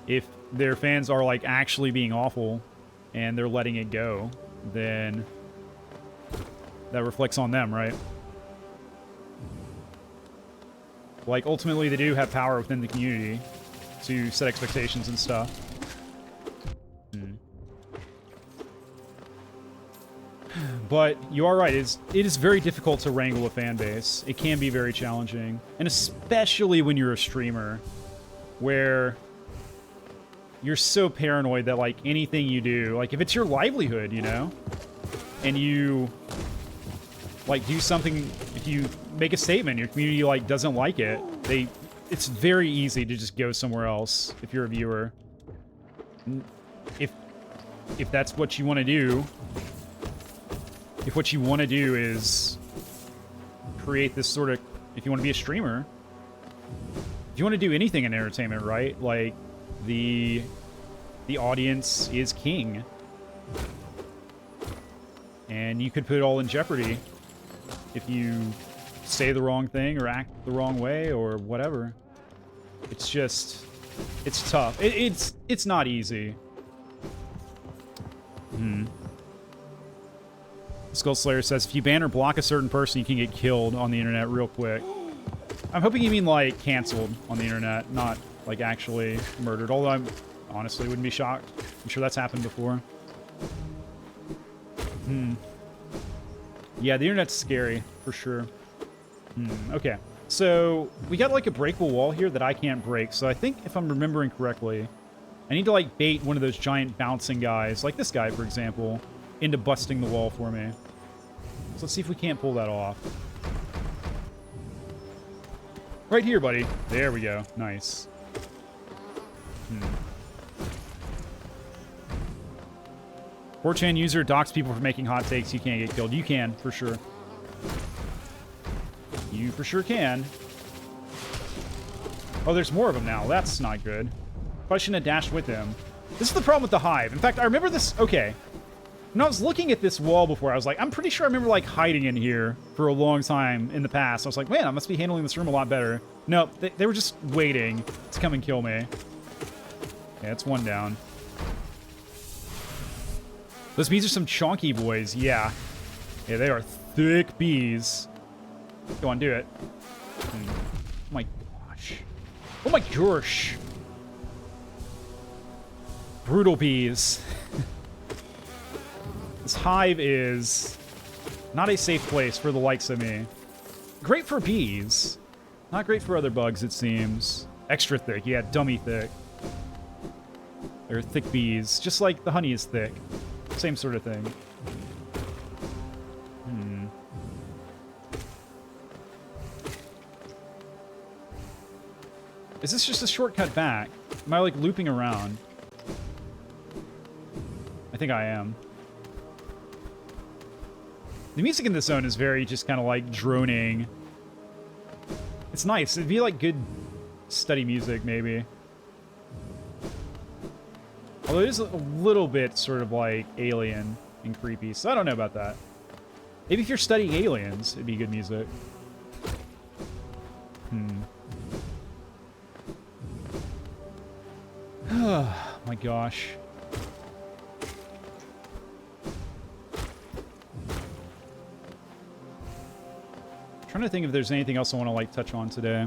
if their fans are, like, actually being awful and they're letting it go, then that reflects on them, right? Like, ultimately, they do have power within the community to set expectations and stuff. But you are right, it is very difficult to wrangle a fan base. It can be very challenging. And especially when you're a streamer, where you're so paranoid that, like, anything you do, like, if it's your livelihood, you know? And you, like, do something, if you make a statement, your community, like, doesn't like it, they it's very easy to just go somewhere else if you're a viewer. If that's what you want to do, if what you want to do is create this sort of, if you want to be a streamer, if you want to do anything in entertainment, right? Like, the audience is king. And you could put it all in jeopardy if you say the wrong thing or act the wrong way or whatever. It's just, it's tough. It's not easy. Skull Slayer says, if you ban or block a certain person, you can get killed on the internet real quick. I'm hoping you mean, like, canceled on the internet, not, like, actually murdered. Although I honestly wouldn't be shocked. I'm sure that's happened before. Yeah, the internet's scary, for sure. Okay. So, we got, like, a breakable wall here that I can't break. So I think, if I'm remembering correctly, I need to, like, bait one of those giant bouncing guys, like this guy, for example, into busting the wall for me. So let's see if we can't pull that off. Right here, buddy. There we go. Nice. 4chan user docks people for making hot takes. You can't get killed. You can, for sure. You for sure can. Oh, there's more of them now. That's not good. Probably shouldn't have dashed with him. This is the problem with the hive. In fact, I remember this... Okay. When I was looking at this wall before, I was like, I'm pretty sure I remember, like, hiding in here for a long time in the past. I was like, man, I must be handling this room a lot better. Nope, they were just waiting to come and kill me. Yeah, it's one down. Those bees are some chonky boys, yeah. Yeah, they are thick bees. Go on, do it. Oh my gosh. Oh my gosh. Brutal bees. This hive is not a safe place for the likes of me. Great for bees. Not great for other bugs, it seems. Extra thick, yeah, dummy thick. They're thick bees, just like the honey is thick. Same sort of thing. Is this just a shortcut back? Am I, like, looping around? I think I am. The music in this zone is very just kind of, like, droning. It's nice. It'd be, like, good study music, maybe. Although it is a little bit sort of, like, alien and creepy, so I don't know about that. Maybe if you're studying aliens, it'd be good music. Oh my gosh. I'm trying to think if there's anything else I want to, like, touch on today.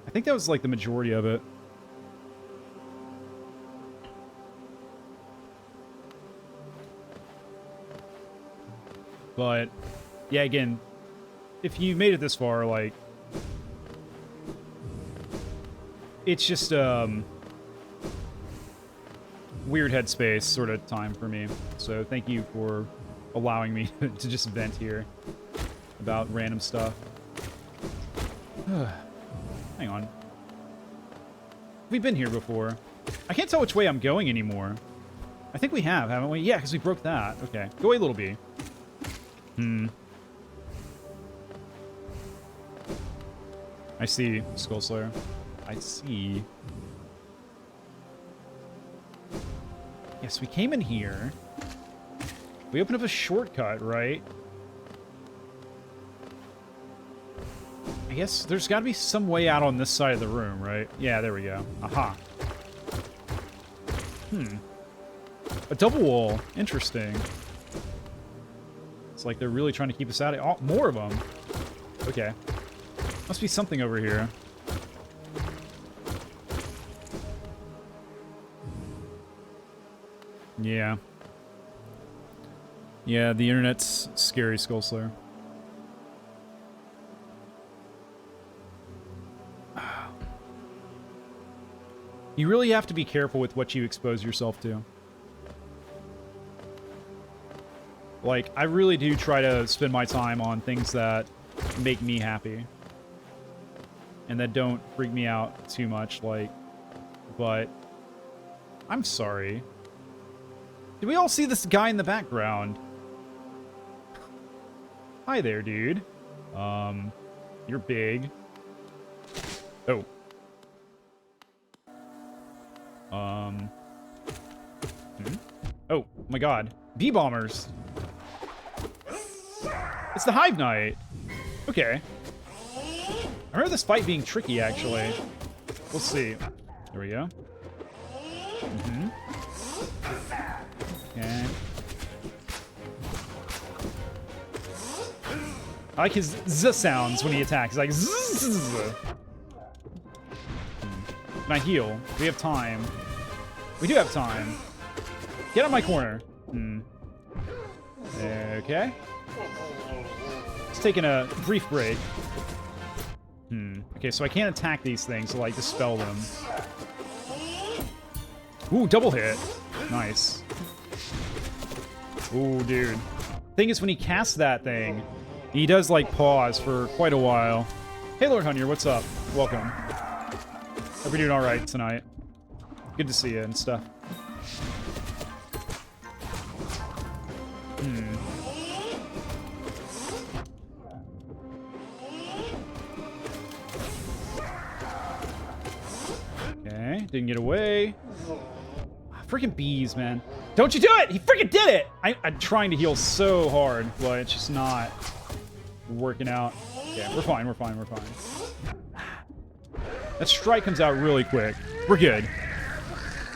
I think that was, like, the majority of it. But, yeah, again, if you made it this far, like, it's just, weird headspace sort of time for me. So thank you for allowing me to just vent here about random stuff. Hang on. We've been here before. I can't tell which way I'm going anymore. I think we have, haven't we? Yeah, because we broke that. Okay. Go away, little bee. I see, Skull Slayer. I see. Yes, we came in here. We opened up a shortcut, right? I guess there's got to be some way out on this side of the room, right? Yeah, there we go. Aha. A double wall. Interesting. It's like they're really trying to keep us out of... Oh, more of them. Okay. Must be something over here. Yeah. Yeah, the internet's scary, Skull Slayer. You really have to be careful with what you expose yourself to. Like, I really do try to spend my time on things that make me happy. and that don't freak me out too much, like, but I'm sorry. Did we all see this guy in the background? Hi there, dude. You're big. Oh. Oh, my God. Bee bombers. It's the Hive Knight. Okay. I remember this fight being tricky, actually. We'll see. There we go. Okay. I like his z sounds when he attacks. He's like zzz. Can I heal? We have time. We do have time. Get on my corner. Okay. Just taking a brief break. Okay, so I can't attack these things to, like, dispel them. Ooh, double hit. Nice. Ooh, dude. Thing is, when he casts that thing, he does, like, pause for quite a while. Hey, Lord Hunter, what's up? Welcome. Hope you're doing alright tonight. Good to see you and stuff. Okay, didn't get away. Freaking bees, man. Don't you do it! He freaking did it! I'm trying to heal so hard, but it's just not working out. Yeah, we're fine, we're fine, we're fine. That strike comes out really quick. We're good.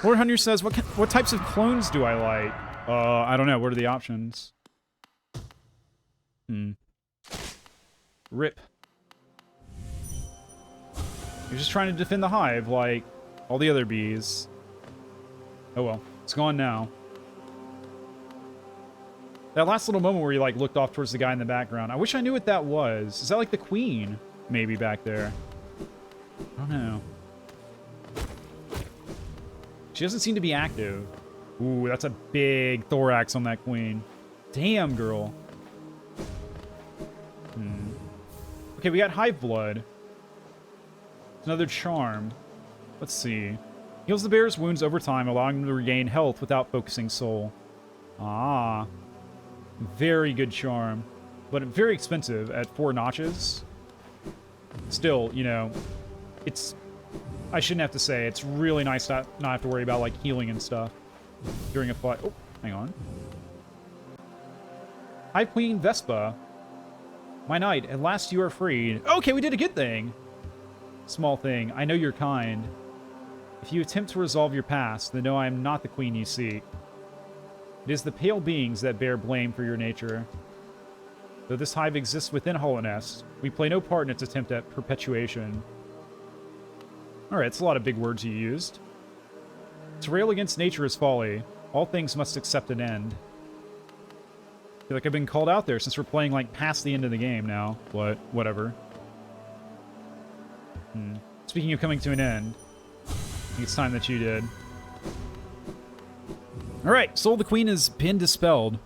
Lord Hunter says, what types of clones do I like? I don't know. What are the options? Rip. You're just trying to defend the hive like all the other bees. Oh well. It's gone now. That last little moment where he, like, looked off towards the guy in the background. I wish I knew what that was. Is that, like, the queen? Maybe back there. I don't know. She doesn't seem to be active. Ooh, that's a big thorax on that queen. Damn, girl. Okay, we got hive blood. Another charm. Let's see. Heals the bear's wounds over time, allowing him to regain health without focusing soul. Ah. Very good charm. But very expensive at 4 notches. Still, you know, it's... I shouldn't have to say, it's really nice to not have to worry about, like, healing and stuff during a fight. Oh, hang on. Hive Queen Vespa. My knight, at last you are freed. Okay, we did a good thing. Small thing. I know you're kind. If you attempt to resolve your past, then know I am not the queen you seek. It is the pale beings that bear blame for your nature. Though this hive exists within Hollownest, we play no part in its attempt at perpetuation. Alright, it's a lot of big words you used. To rail against nature is folly. All things must accept an end. I feel like I've been called out there since we're playing, like, past the end of the game now. But, whatever. Speaking of coming to an end, I think it's time that you did. Alright, Soul of the Queen has been dispelled.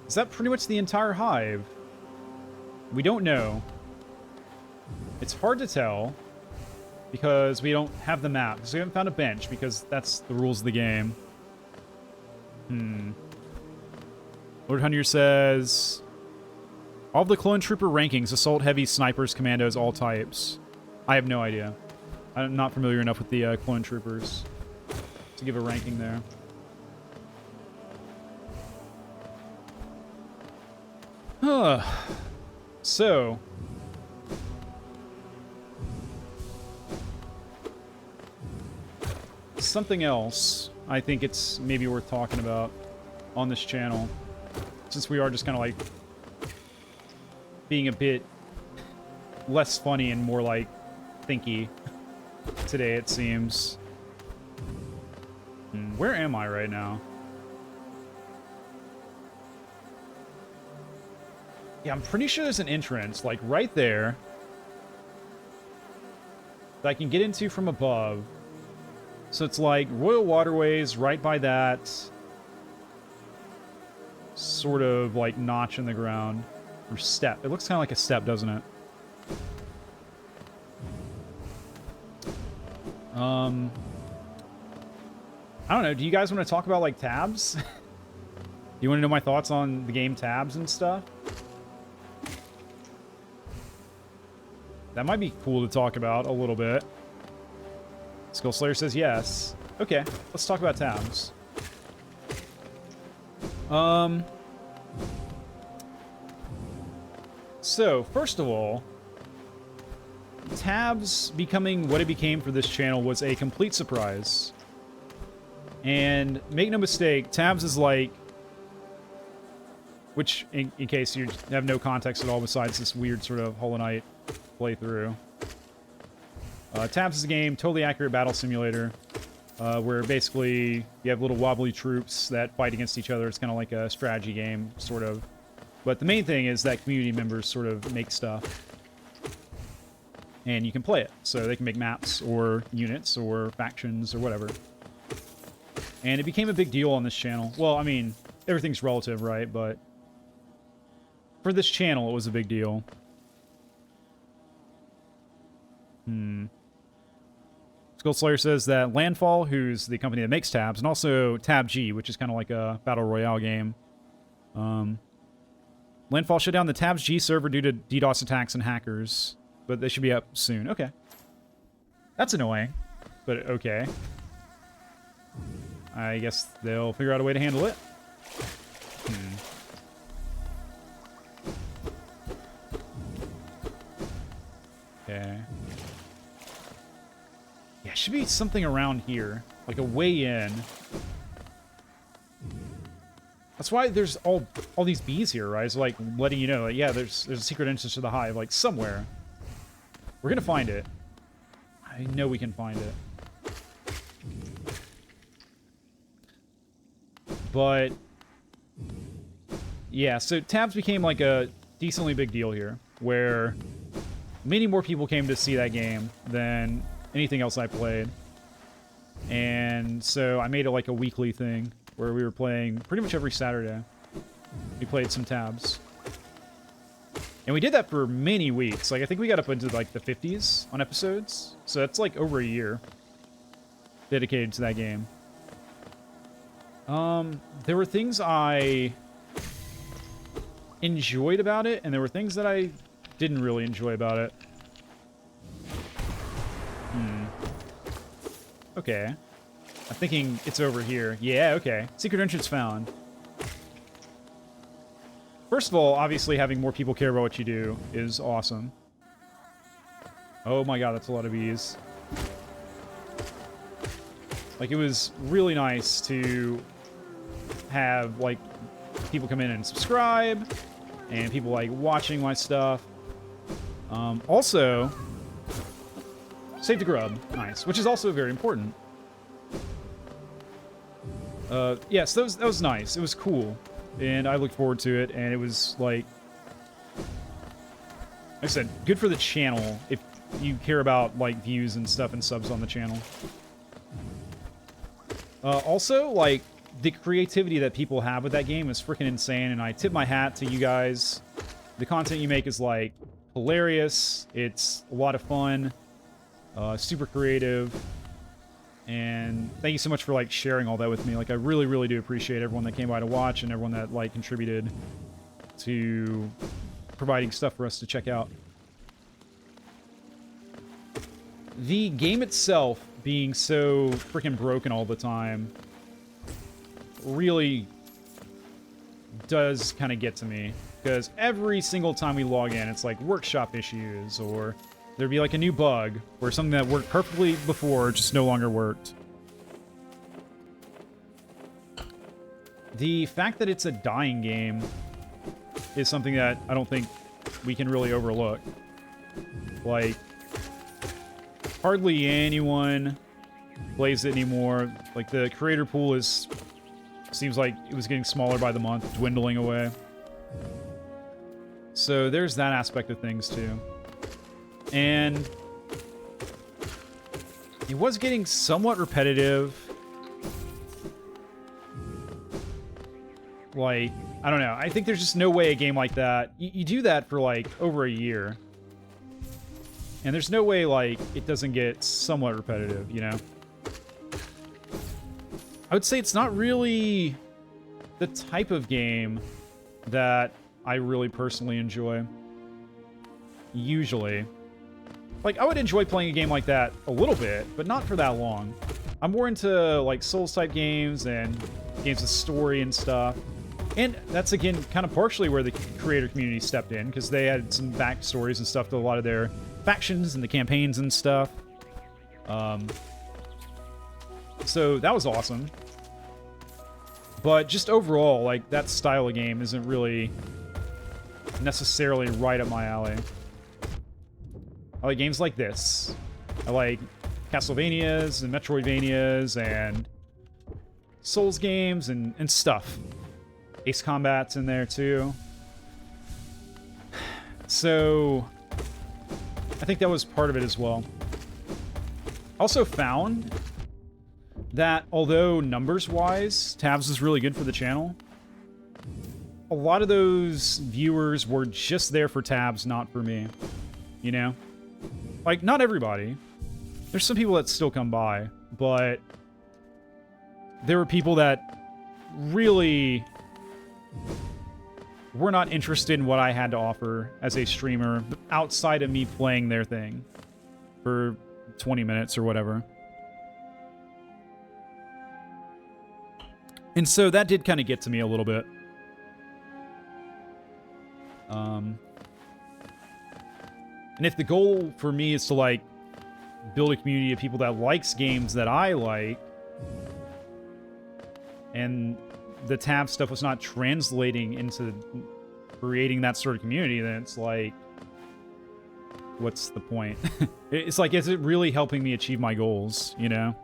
Is that pretty much the entire hive? We don't know. It's hard to tell because we don't have the map. Because we haven't found a bench because that's the rules of the game. Lord Hunter says... All of the clone trooper rankings, assault, heavy, snipers, commandos, all types. I have no idea. I'm not familiar enough with the clone troopers to give a ranking there. So... something else I think it's maybe worth talking about on this channel, since we are just kind of like being a bit less funny and more like thinky today, it seems. Where am I right now? Yeah, I'm pretty sure there's an entrance, like right there. that I can get into from above. So it's like Royal Waterways right by that sort of like notch in the ground. Or step. It looks kind of like a step, doesn't it? I don't know. Do you guys want to talk about, like, tabs? Do you want to know my thoughts on the game tabs and stuff? That might be cool to talk about a little bit. Skull Slayer says yes. Okay, let's talk about tabs. So, first of all, tabs becoming what it became for this channel was a complete surprise. And make no mistake, tabs is like... Which, in case you have no context at all besides this weird sort of Hollow Knight playthrough. Tabs is a game, totally accurate battle simulator, where basically you have little wobbly troops that fight against each other. It's kind of like a strategy game, sort of. But the main thing is that community members sort of make stuff. And you can play it. So they can make maps, or units, or factions, or whatever. And it became a big deal on this channel. Well, I mean, everything's relative, right? But for this channel, it was a big deal. Skull Slayer says that Landfall, who's the company that makes tabs, and also Tab G, which is kind of like a battle royale game. Landfall shut down the Tabs G server due to DDoS attacks and hackers, but they should be up soon. Okay. That's annoying, but okay. I guess they'll figure out a way to handle it. Okay. Yeah, it should be something around here. Like a way in. That's why there's all these bees here, right? It's like letting you know, like, yeah, there's a secret entrance to the hive, like somewhere. We're gonna find it. I know we can find it. But yeah, so tabs became like a decently big deal here, where many more people came to see that game than anything else I played. And so I made it like a weekly thing where we were playing pretty much every Saturday. We played some tabs. And we did that for many weeks. Like, I think we got up into like the 50s on episodes. So that's like over a year dedicated to that game. There were things I enjoyed about it, and there were things that I didn't really enjoy about it. Okay. I'm thinking it's over here. Yeah, okay. Secret entrance found. First of all, obviously having more people care about what you do is awesome. Oh my god, that's a lot of bees. Like, it was really nice to have, like, people come in and subscribe, and people, like, watching my stuff. Also, save the grub. Nice. Which is also very important. Yes, that was nice. It was cool. And I looked forward to it, and it was, like I said, good for the channel if you care about, like, views and stuff and subs on the channel. Also, like, the creativity that people have with that game is freaking insane, and I tip my hat to you guys. The content you make is, like, hilarious. It's a lot of fun. Super creative. And thank you so much for, like, sharing all that with me. Like, I really, really do appreciate everyone that came by to watch and everyone that, like, contributed to providing stuff for us to check out. The game itself being so freaking broken all the time really does kind of get to me. Because every single time we log in, it's like workshop issues, or there'd be like a new bug, or something that worked perfectly before just no longer worked. The fact that it's a dying game is something that I don't think we can really overlook. Like, hardly anyone plays it anymore. Like, the creator pool seems like it was getting smaller by the month, dwindling away. So there's that aspect of things too. And It was getting somewhat repetitive. Like, I don't know. I think there's just no way a game like that... You do that for, like, over a year. And there's no way, like, it doesn't get somewhat repetitive, you know? I would say it's not really the type of game that I really personally enjoy. Usually. Like, I would enjoy playing a game like that a little bit, but not for that long. I'm more into, like, Souls-type games and games with story and stuff. And that's, again, kind of partially where the creator community stepped in, because they had some backstories and stuff to a lot of their factions and the campaigns and stuff. So that was awesome. But just overall, like, that style of game isn't really necessarily right up my alley. I like games like this. I like Castlevanias and Metroidvanias and Souls games and stuff. Ace Combat's in there too. So I think that was part of it as well. Also found that although numbers-wise, Tabs is really good for the channel, a lot of those viewers were just there for Tabs, not for me. You know? Like, not everybody. There's some people that still come by, but there were people that really were not interested in what I had to offer as a streamer outside of me playing their thing for 20 minutes or whatever. And so that did kind of get to me a little bit. And if the goal for me is to, like, build a community of people that likes games that I like, and the Tab stuff was not translating into creating that sort of community, then it's like, what's the point? It's like, is it really helping me achieve my goals, you know?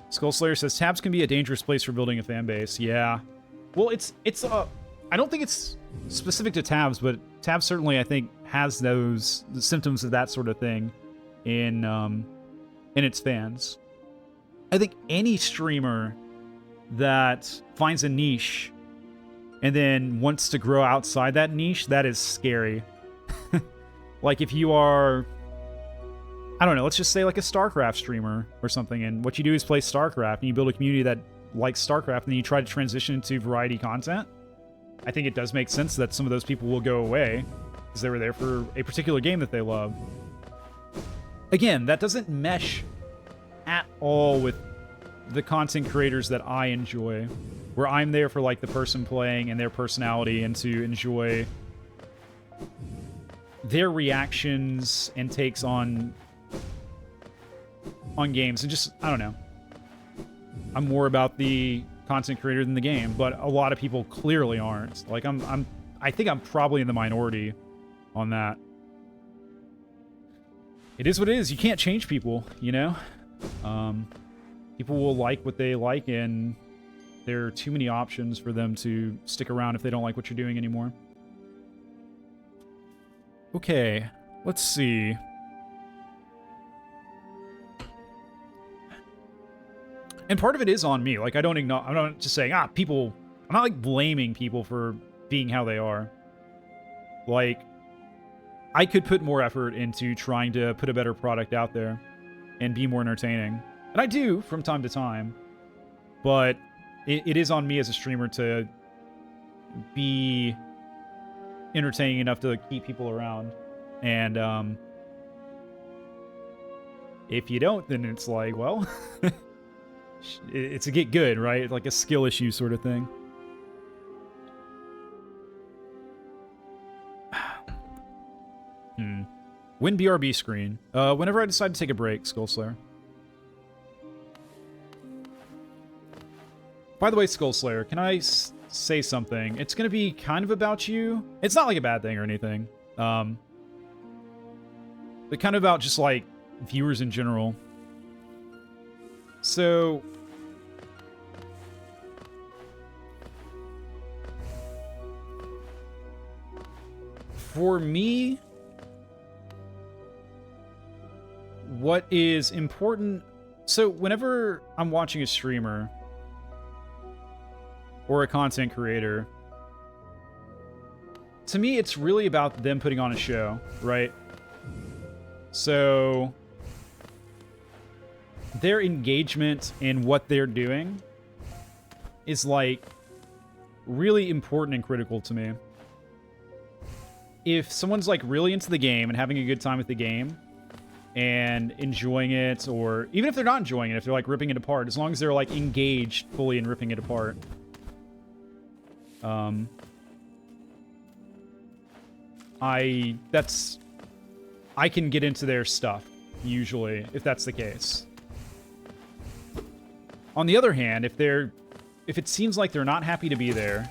Skullslayer says, Tabs can be a dangerous place for building a fan base. Yeah. Well, it's I don't think it's specific to Tabs, but Tabs certainly, I think, has the symptoms of that sort of thing in its fans. I think any streamer that finds a niche and then wants to grow outside that niche, that is scary. Like, if you are, I don't know, let's just say like a StarCraft streamer or something, and what you do is play StarCraft, and you build a community that likes StarCraft, and then you try to transition into variety content, I think it does make sense that some of those people will go away, because they were there for a particular game that they love. Again, that doesn't mesh at all with the content creators that I enjoy, where I'm there for, like, the person playing and their personality, and to enjoy their reactions and takes on games, and just, I don't know. I'm more about the content creator than the game, but a lot of people clearly aren't. Like, I think I'm probably in the minority on that. It is what it is. You can't change people, you know? People will like what they like, and there are too many options for them to stick around if they don't like what you're doing anymore. Okay, let's see. And part of it is on me. Like, I'm not just saying, people... I'm not, like, blaming people for being how they are. Like, I could put more effort into trying to put a better product out there and be more entertaining. And I do from time to time. But it is on me as a streamer to be entertaining enough to keep people around. And if you don't, then it's like, well... It's a get good, right? Like a skill issue sort of thing. Win BRB screen. Whenever I decide to take a break, Skullslayer. By the way, Skullslayer, can I say something? It's going to be kind of about you. It's not like a bad thing or anything. But kind of about just, like, viewers in general. So, for me, what is important... So whenever I'm watching a streamer or a content creator, to me, it's really about them putting on a show, right? So their engagement in what they're doing is, like, really important and critical to me. If someone's, like, really into the game and having a good time with the game and enjoying it, or even if they're not enjoying it, if they're, like, ripping it apart, as long as they're, like, engaged fully in ripping it apart, I can get into their stuff, usually, if that's the case. On the other hand, if it seems like they're not happy to be there,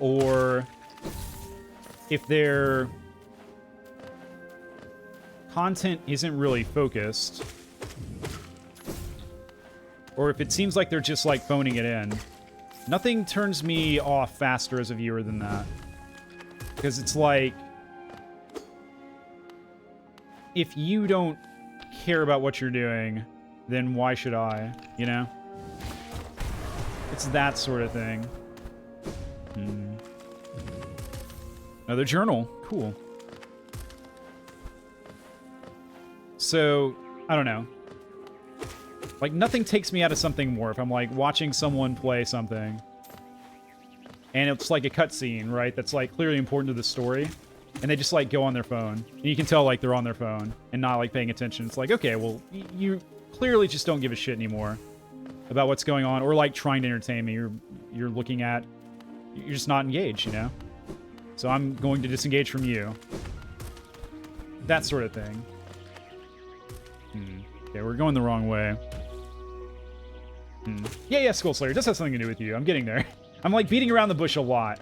or if their content isn't really focused, or if it seems like they're just, like, phoning it in, nothing turns me off faster as a viewer than that. Because it's like, if you don't care about what you're doing, then why should I, you know? It's that sort of thing. Another journal. Cool. So, I don't know. Like, nothing takes me out of something more if I'm, like, watching someone play something, and it's, like, a cutscene, right? That's, like, clearly important to the story, and they just, like, go on their phone. And you can tell, like, they're on their phone and not, like, paying attention. It's like, okay, well, you clearly just don't give a shit anymore about what's going on, or, like, trying to entertain me. You're looking at... You're just not engaged, you know? So I'm going to disengage from you. That sort of thing. Okay, we're going the wrong way. Yeah, Skull Slayer. It does have something to do with you. I'm getting there. I'm, like, beating around the bush a lot.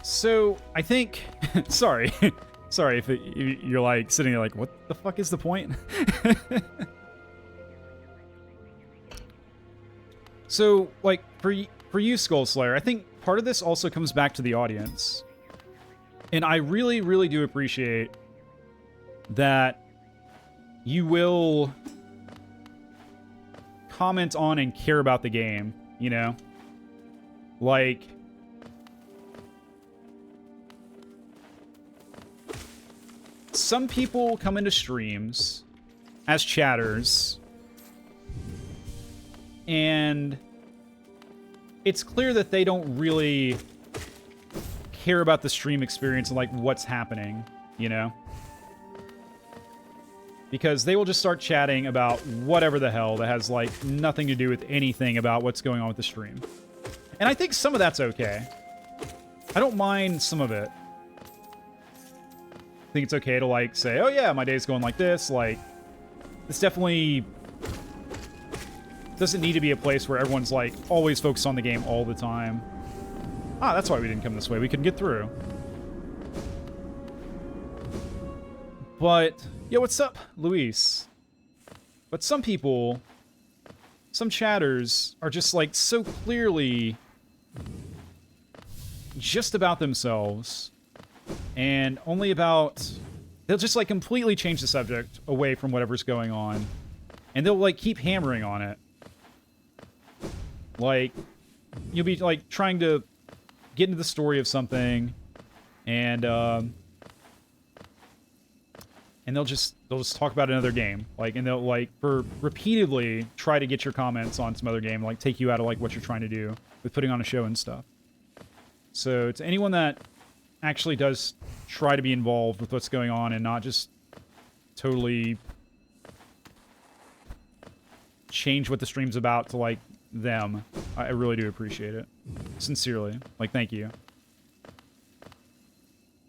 So, I think... Sorry. Sorry if you're, like, sitting there like, what the fuck is the point? So, like, for you, Skull Slayer, I think part of this also comes back to the audience. And I really, really do appreciate that you will comment on and care about the game, you know? Like, some people come into streams as chatters, and it's clear that they don't really care about the stream experience and, like, what's happening, you know? Because they will just start chatting about whatever the hell that has, like, nothing to do with anything about what's going on with the stream. And I think some of that's okay. I don't mind some of it. I think it's okay to, like, say, oh yeah, my day's going like this. Like, this definitely doesn't need to be a place where everyone's, like, always focused on the game all the time. Ah, that's why we didn't come this way. We couldn't get through. But, yo, what's up, Luis? But some people, some chatters, are just, like, so clearly just about themselves, and only about... They'll just, like, completely change the subject away from whatever's going on, and they'll, like, keep hammering on it. Like, you'll be, like, trying to get into the story of something, and they'll just talk about another game, like, and they'll, like, repeatedly try to get your comments on some other game, like, take you out of, like, what you're trying to do with putting on a show and stuff. So to anyone that actually does try to be involved with what's going on and not just totally change what the stream's about to, like, them, I really do appreciate it. Sincerely. Like, thank you.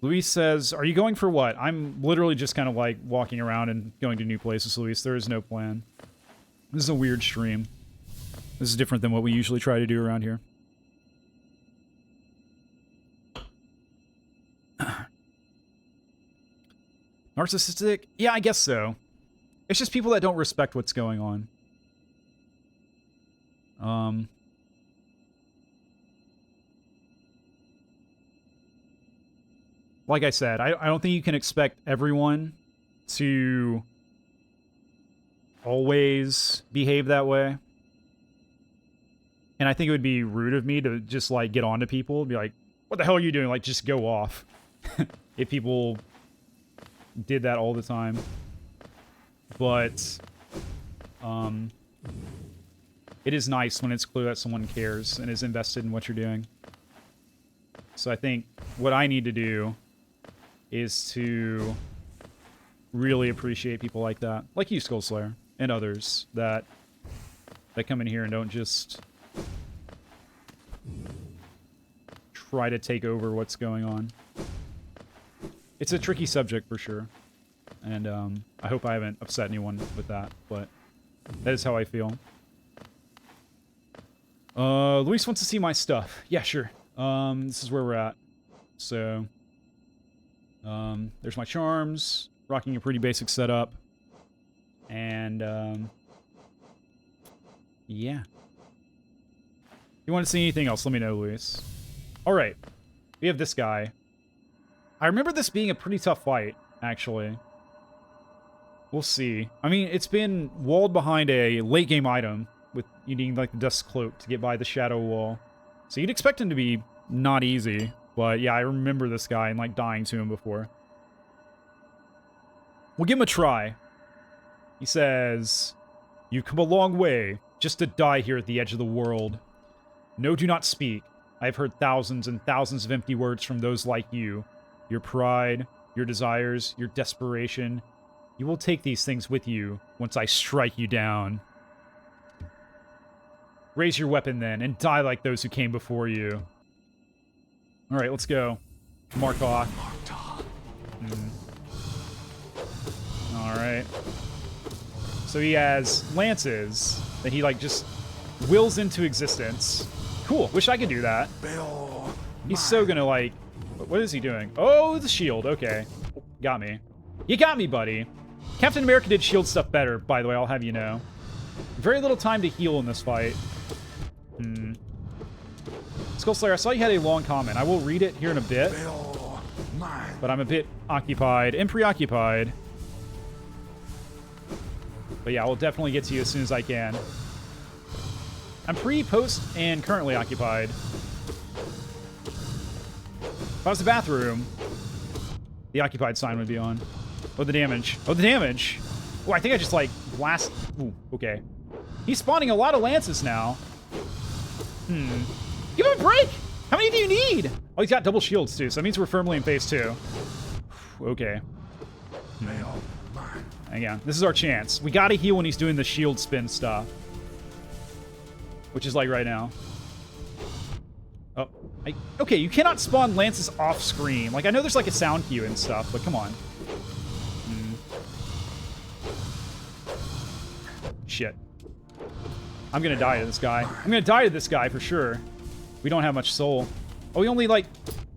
Luis says, are you going for what? I'm literally just kind of, like, walking around and going to new places, Luis. There is no plan. This is a weird stream. This is different than what we usually try to do around here. Narcissistic? Yeah, I guess so. It's just people that don't respect what's going on. like I said, I don't think you can expect everyone to always behave that way. And I think it would be rude of me to just, like, get on to people and be like, what the hell are you doing? Like, just go off. If people did that all the time. But, it is nice when it's clear that someone cares and is invested in what you're doing. So I think what I need to do is to really appreciate people like that. Like you, Skullslayer, and others that come in here and don't just try to take over what's going on. It's a tricky subject for sure. And I hope I haven't upset anyone with that, but that is how I feel. Luis wants to see my stuff. Yeah, sure. This is where we're at. So, there's my charms. Rocking a pretty basic setup. And, yeah. If you want to see anything else, let me know, Luis. Alright. We have this guy. I remember this being a pretty tough fight, actually. We'll see. I mean, it's been walled behind a late game item with you needing, like, the Dust Cloak to get by the Shadow Wall. So you'd expect him to be not easy. But, yeah, I remember this guy and, like, dying to him before. We'll give him a try. He says, "You've come a long way just to die here at the edge of the world. No, do not speak. I have heard thousands and thousands of empty words from those like you. Your pride, your desires, your desperation. You will take these things with you once I strike you down. Raise your weapon then, and die like those who came before you." Alright, let's go. Markoth. Alright. So he has lances that he, like, just wills into existence. Cool. Wish I could do that. He's so gonna, like... What is he doing? Oh, the shield. Okay. Got me. You got me, buddy. Captain America did shield stuff better, by the way, I'll have you know. Very little time to heal in this fight. Skullslayer, I saw you had a long comment. I will read it here in a bit. But I'm a bit occupied and preoccupied. But yeah, I will definitely get to you as soon as I can. I'm pre, post, and currently occupied. If I was the bathroom, the occupied sign would be on. Oh, the damage. Oh, the damage. Oh, I think I just, like, blast... Ooh, okay. He's spawning a lot of lances now. Give him a break! How many do you need? Oh, he's got double shields, too, so that means we're firmly in phase 2. Okay. Hang on. This is our chance. We gotta heal when he's doing the shield spin stuff. Which is, like, right now. Oh. Okay, you cannot spawn lances off-screen. Like, I know there's, like, a sound cue and stuff, but come on. Shit. I'm gonna die to this guy. I'm gonna die to this guy for sure. We don't have much soul. Oh, we only, like...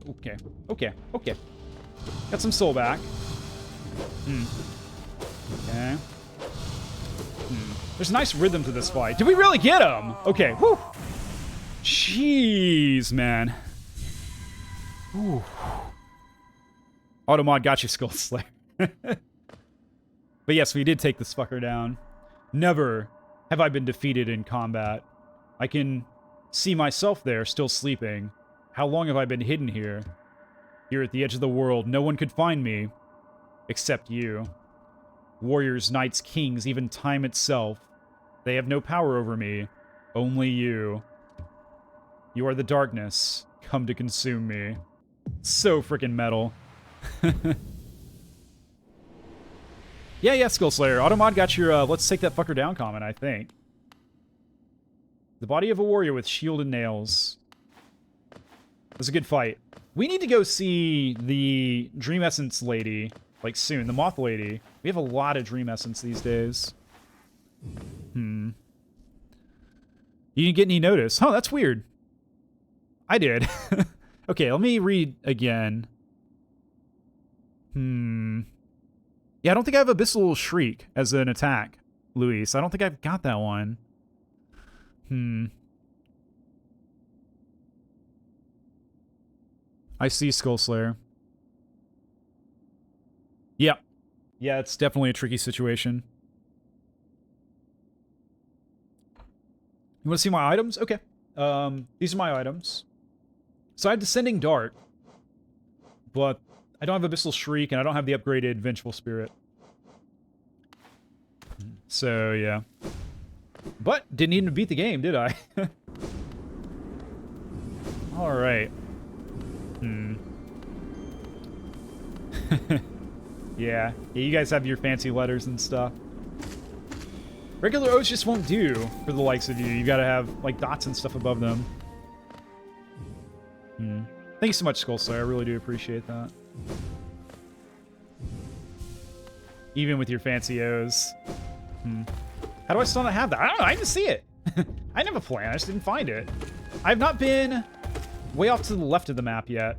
Okay. Okay. Okay. Got some soul back. Okay. There's a nice rhythm to this fight. Did we really get him? Okay. Whew. Jeez, man. Whew. Automod got you, Skullslayer. But yes, we did take this fucker down. Never have I been defeated in combat. I can see myself there, still sleeping. How long have I been hidden here? Here at the edge of the world, no one could find me. Except you. Warriors, knights, kings, even time itself. They have no power over me. Only you. You are the darkness, come to consume me. So freaking metal. Yeah, Skullslayer. Automod got your, let's take that fucker down comment, I think. The body of a warrior with shield and nails. It was a good fight. We need to go see the Dream Essence lady, like, soon. The Moth lady. We have a lot of Dream Essence these days. You didn't get any notice. Huh, that's weird. I did. Okay, let me read again. Yeah, I don't think I have Abyssal Shriek as an attack, Luis. I don't think I've got that one. I see, Skullslayer. Yeah. Yeah, it's definitely a tricky situation. You want to see my items? Okay. These are my items. So I have Descending Dart, but I don't have Abyssal Shriek, and I don't have the upgraded Vengeful Spirit. So, yeah. But didn't even beat the game, did I? Alright. Yeah, you guys have your fancy letters and stuff. Regular O's just won't do for the likes of you. You gotta have, like, dots and stuff above them. Thank you so much, Skullslayer. I really do appreciate that. Even with your fancy O's. How do I still not have that? I don't know. I didn't see it. I didn't have a plan. I just didn't find it. I've not been way off to the left of the map yet.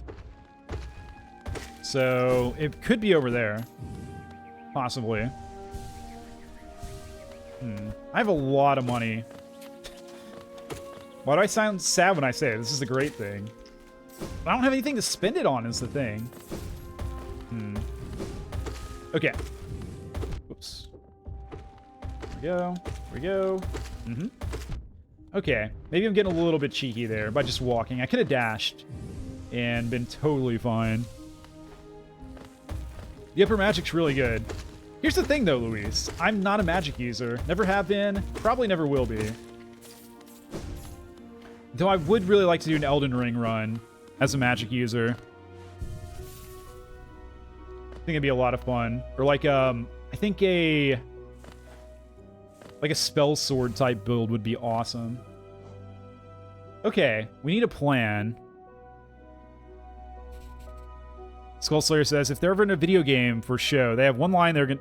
So it could be over there. Possibly. I have a lot of money. Why do I sound sad when I say it? This is a great thing. I don't have anything to spend it on is the thing. Okay. Whoops. There we go. Okay. Maybe I'm getting a little bit cheeky there by just walking. I could have dashed and been totally fine. The upper magic's really good. Here's the thing, though, Luis. I'm not a magic user. Never have been. Probably never will be. Though I would really like to do an Elden Ring run as a magic user. I think it'd be a lot of fun. Or like, I think like a spell sword type build would be awesome. Okay, we need a plan. Skullslayer says, if they're ever in a video game for show, they have one line they're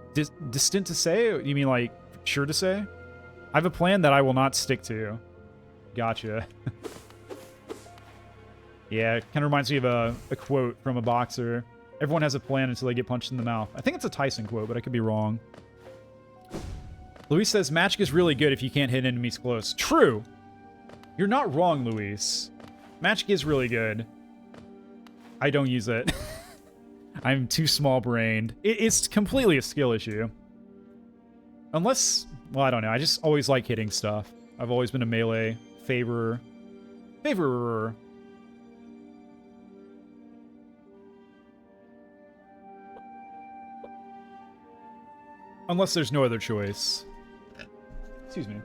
distant to say? You mean like sure to say? I have a plan that I will not stick to. Gotcha. Yeah, it kind of reminds me of a quote from a boxer. Everyone has a plan until they get punched in the mouth. I think it's a Tyson quote, but I could be wrong. Luis says, magic is really good if you can't hit enemies close. True! You're not wrong, Luis. Magic is really good. I don't use it. I'm too small-brained. It's completely a skill issue. Unless, well, I don't know. I just always like hitting stuff. I've always been a melee favorer. Unless there's no other choice. Excuse me.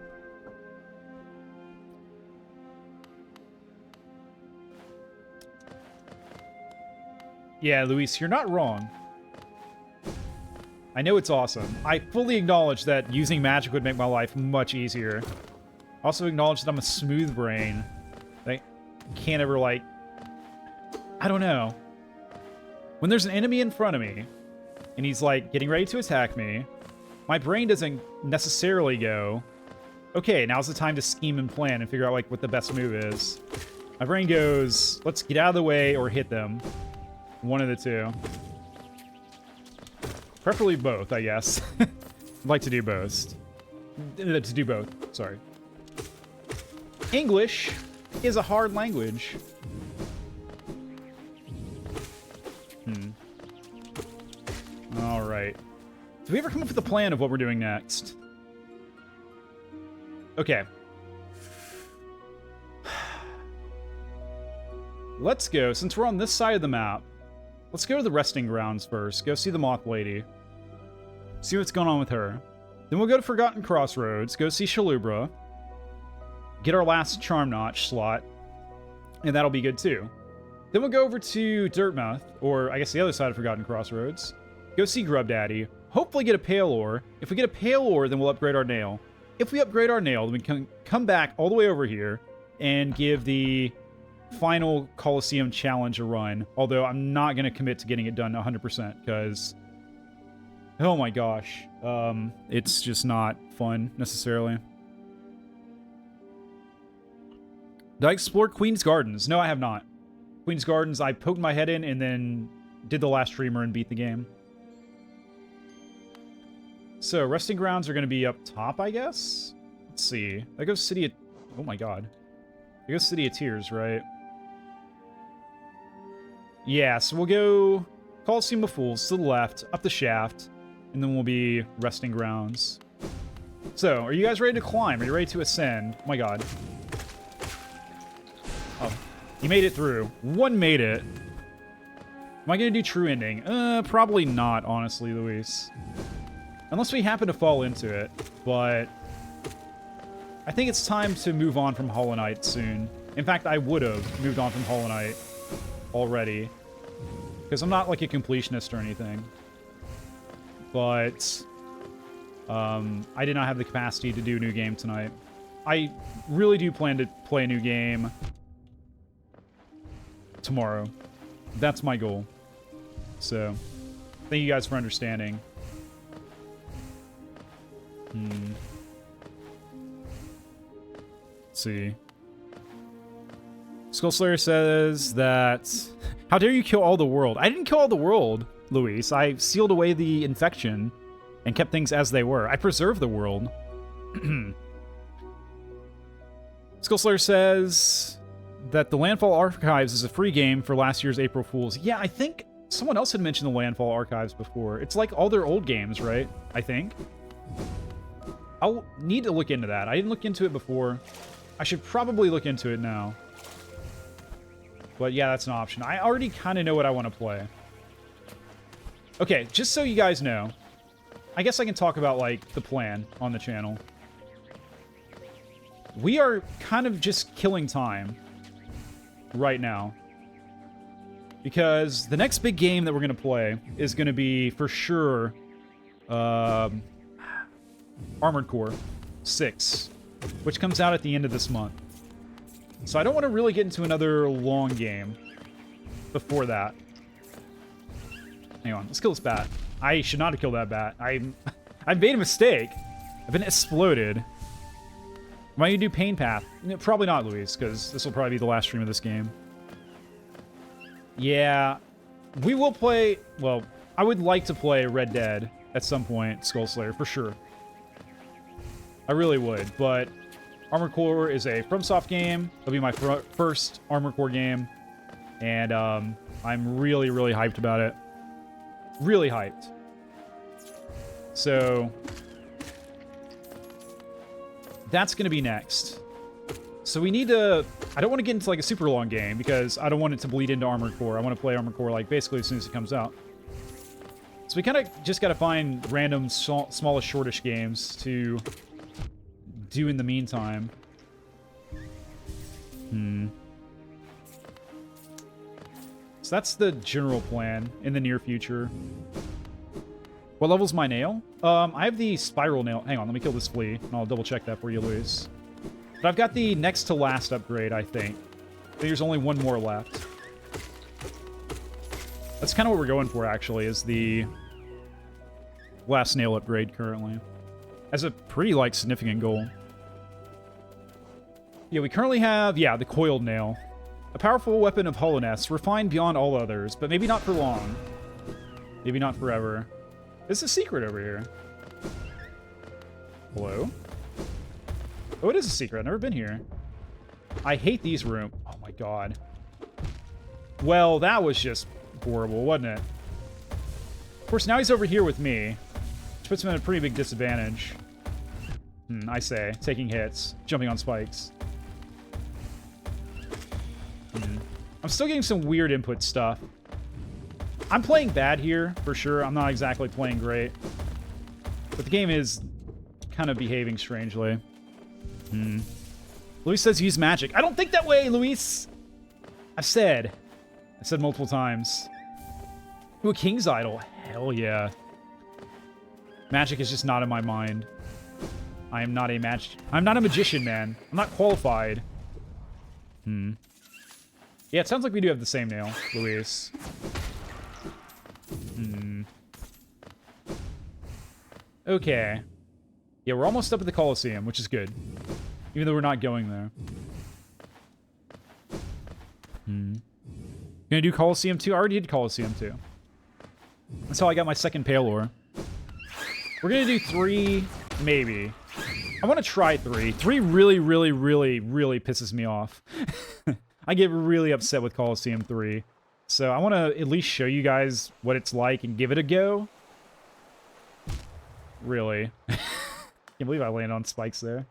Yeah, Luis, you're not wrong. I know it's awesome. I fully acknowledge that using magic would make my life much easier. Also acknowledge that I'm a smooth brain. I can't ever, like... I don't know. When there's an enemy in front of me, and he's, like, getting ready to attack me, my brain doesn't necessarily go, okay, now's the time to scheme and plan and figure out, like, what the best move is. My brain goes, let's get out of the way or hit them. One of the two. Preferably both, I guess. I'd like to do both. Sorry. English is a hard language. Alright. Did we ever come up with a plan of what we're doing next? Okay. Let's go, since we're on this side of the map, let's go to the resting grounds first. Go see the Moth Lady. See what's going on with her. Then we'll go to Forgotten Crossroads, go see Shalubra, get our last Charm Notch slot, and that'll be good too. Then we'll go over to Dirtmouth, or I guess the other side of Forgotten Crossroads, go see Grub Daddy, hopefully get a Pale Ore. If we get a Pale Ore, then we'll upgrade our Nail. If we upgrade our Nail, then we can come back all the way over here and give the final Coliseum Challenge a run. Although I'm not going to commit to getting it done 100% because... oh my gosh. It's just not fun, necessarily. Did I explore Queen's Gardens? No, I have not. Queen's Gardens, I poked my head in and then did the last streamer and beat the game. So, resting grounds are going to be up top, I guess? Let's see. That goes City of... oh my god. That goes City of Tears, right? Yeah, so we'll go Coliseum of Fools to the left, up the shaft, and then we'll be resting grounds. So, are you guys ready to climb? Are you ready to ascend? Oh my god. Oh, he made it through. One made it. Am I going to do true ending? Probably not, honestly, Luis. Unless we happen to fall into it, but I think it's time to move on from Hollow Knight soon. In fact, I would have moved on from Hollow Knight already, because I'm not like a completionist or anything. But I did not have the capacity to do a new game tonight. I really do plan to play a new game tomorrow. That's my goal. So, thank you guys for understanding. Let's see. Skullslayer says that... How dare you kill all the world? I didn't kill all the world, Luis. I sealed away the infection and kept things as they were. I preserved the world. Skullslayer says that the Landfall Archives is a free game for last year's April Fools. Yeah, I think someone else had mentioned the Landfall Archives before. It's like all their old games, right? I think. I'll need to look into that. I didn't look into it before. I should probably look into it now. But yeah, that's an option. I already kind of know what I want to play. Okay, just so you guys know, I guess I can talk about, like, the plan on the channel. We are kind of just killing time right now. Because the next big game that we're going to play is going to be, for sure, Armored Core 6, which comes out at the end of this month. So I don't want to really get into another long game before that. Hang on, let's kill this bat. I should not have killed that bat. I made a mistake. I've been exploded. Am I going to do Pain Path? Probably not, Luis, because this will probably be the last stream of this game. Yeah, we will play... Well, I would like to play Red Dead at some point, Skullslayer, for sure. I really would, but Armored Core is a FromSoft game. It'll be my first Armored Core game, and I'm really, really hyped about it. Really hyped. So, that's going to be next. So we need to... I don't want to get into like a super long game, because I don't want it to bleed into Armored Core. I want to play Armored Core like basically as soon as it comes out. So we kind of just got to find random, smallest, shortish games to do in the meantime. So that's the general plan in the near future. What level's my nail? I have the spiral nail. Hang on, let me kill this flea, and I'll double check that for you, Luis. But I've got the next to last upgrade, I think. I think there's only one more left. That's kind of what we're going for, actually, is the last nail upgrade currently. As a pretty, like, significant goal. Yeah, we currently have, yeah, the coiled nail. A powerful weapon of hollowness, refined beyond all others, but maybe not for long. Maybe not forever. There's a secret over here. Hello? Oh, it is a secret. I've never been here. I hate these rooms. Oh my god. Well, that was just horrible, wasn't it? Of course, now he's over here with me, which puts him at a pretty big disadvantage. I say. Taking hits. Jumping on spikes. I'm still getting some weird input stuff. I'm playing bad here, for sure. I'm not exactly playing great. But the game is kind of behaving strangely. Luis says use magic. I don't think that way, Luis! I've said multiple times. Ooh, a King's Idol. Hell yeah. Magic is just not in my mind. I'm not a magician, man. I'm not qualified. Yeah, it sounds like we do have the same nail, Luis. Okay. Yeah, we're almost up at the Coliseum, which is good. Even though we're not going there. Gonna do Coliseum 2? I already did Coliseum 2. That's how I got my second Pale Ore. We're gonna do 3, maybe. I want to try 3. 3 really, really pisses me off. I get really upset with Coliseum 3. So I want to at least show you guys what it's like and give it a go. Really. Can't believe I landed on spikes there.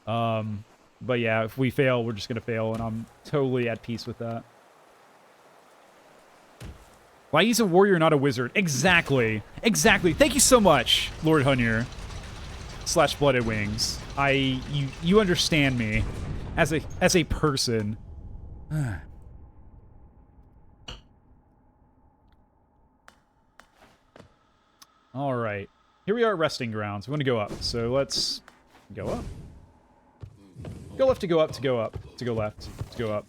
But yeah, if we fail, we're just going to fail, and I'm totally at peace with that. Why he's a warrior, not a wizard? Exactly. Exactly. Thank you so much, Lord Hunyer / Blooded Wings. You understand me as a person. All right. Here we are at resting grounds. We want to go up. So let's go up. Go left to go up, to go up, to go left, to go up.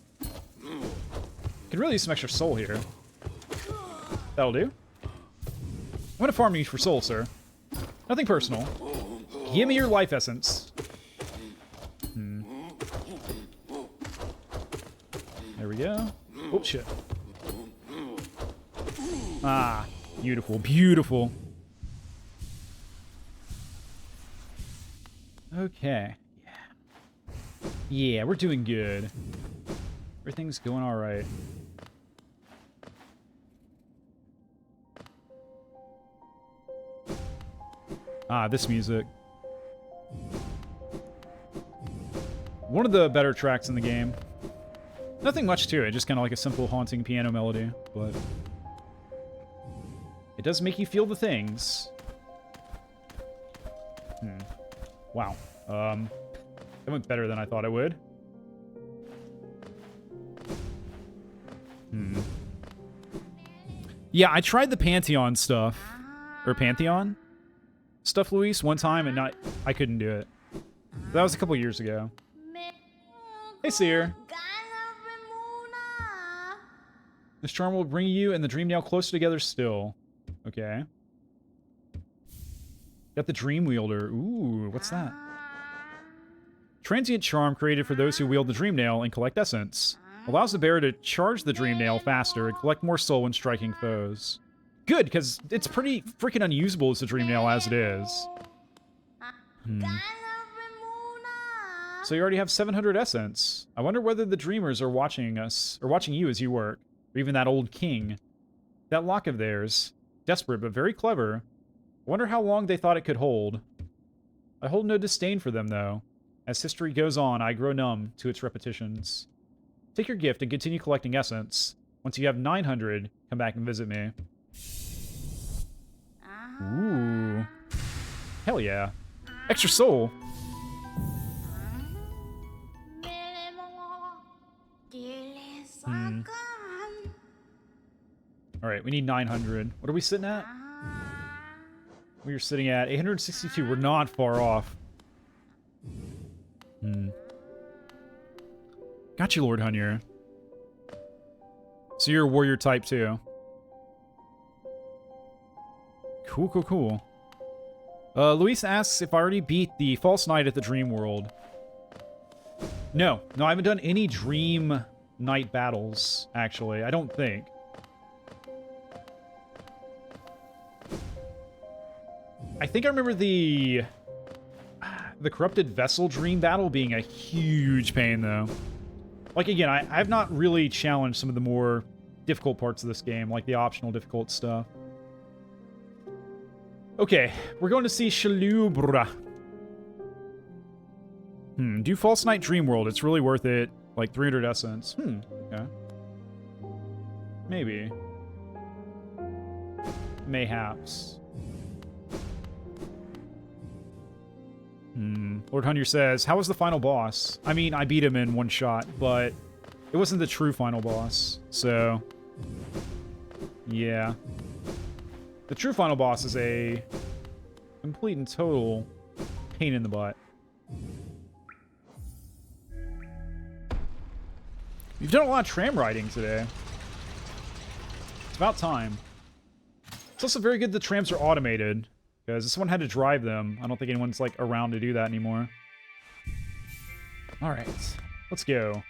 Could really use some extra soul here. That'll do. I'm going to farm you for soul, sir. Nothing personal. Give me your life essence. There we go. Oh, shit. Ah, beautiful, beautiful. Okay. Yeah, we're doing good. Everything's going all right. Ah, this music. One of the better tracks in the game. Nothing much to it, just kind of like a simple haunting piano melody, but it does make you feel the things. Wow. That went better than I thought it would. Yeah, I tried the Pantheon stuff. Or Pantheon stuff, Luis, one time, and I couldn't do it. That was a couple years ago. Hey, Seer. This charm will bring you and the Dream Nail closer together still. Okay. Got the Dream Wielder. Ooh, what's that? Transient charm created for those who wield the Dream Nail and collect essence. Allows the bearer to charge the Dream Nail faster and collect more soul when striking foes. Good, because it's pretty freaking unusable as a Dream Nail as it is. So you already have 700 essence. I wonder whether the Dreamers are watching us, or watching you as you work. Or even that old king. That lock of theirs. Desperate, but very clever. I wonder how long they thought it could hold. I hold no disdain for them, though. As history goes on, I grow numb to its repetitions. Take your gift and continue collecting essence. Once you have 900, come back and visit me. Ooh. Hell yeah. Extra soul. Alright, we need 900. What are we sitting at? We are sitting at 862. We're not far off. Got you, Lord Hunyer. So you're a warrior type, too. Cool, cool, cool. Luis asks if I already beat the False Knight at the Dream World. No. No, I haven't done any Dream Knight battles, actually. I don't think. I think I remember the Corrupted Vessel Dream battle being a huge pain, though. Like, again, I have not really challenged some of the more difficult parts of this game, like the optional difficult stuff. Okay, we're going to see Shalubra. Do False Knight Dream World. It's really worth it. Like 300 essence. Okay. Maybe. Mayhaps. Lord Hunyer says, how was the final boss? I mean, I beat him in one shot, but it wasn't the true final boss, so yeah. The true final boss is a complete and total pain in the butt. We've done a lot of tram riding today. It's about time. It's also very good the trams are automated, because this one had to drive them. I don't think anyone's, like, around to do that anymore. Alright, let's go.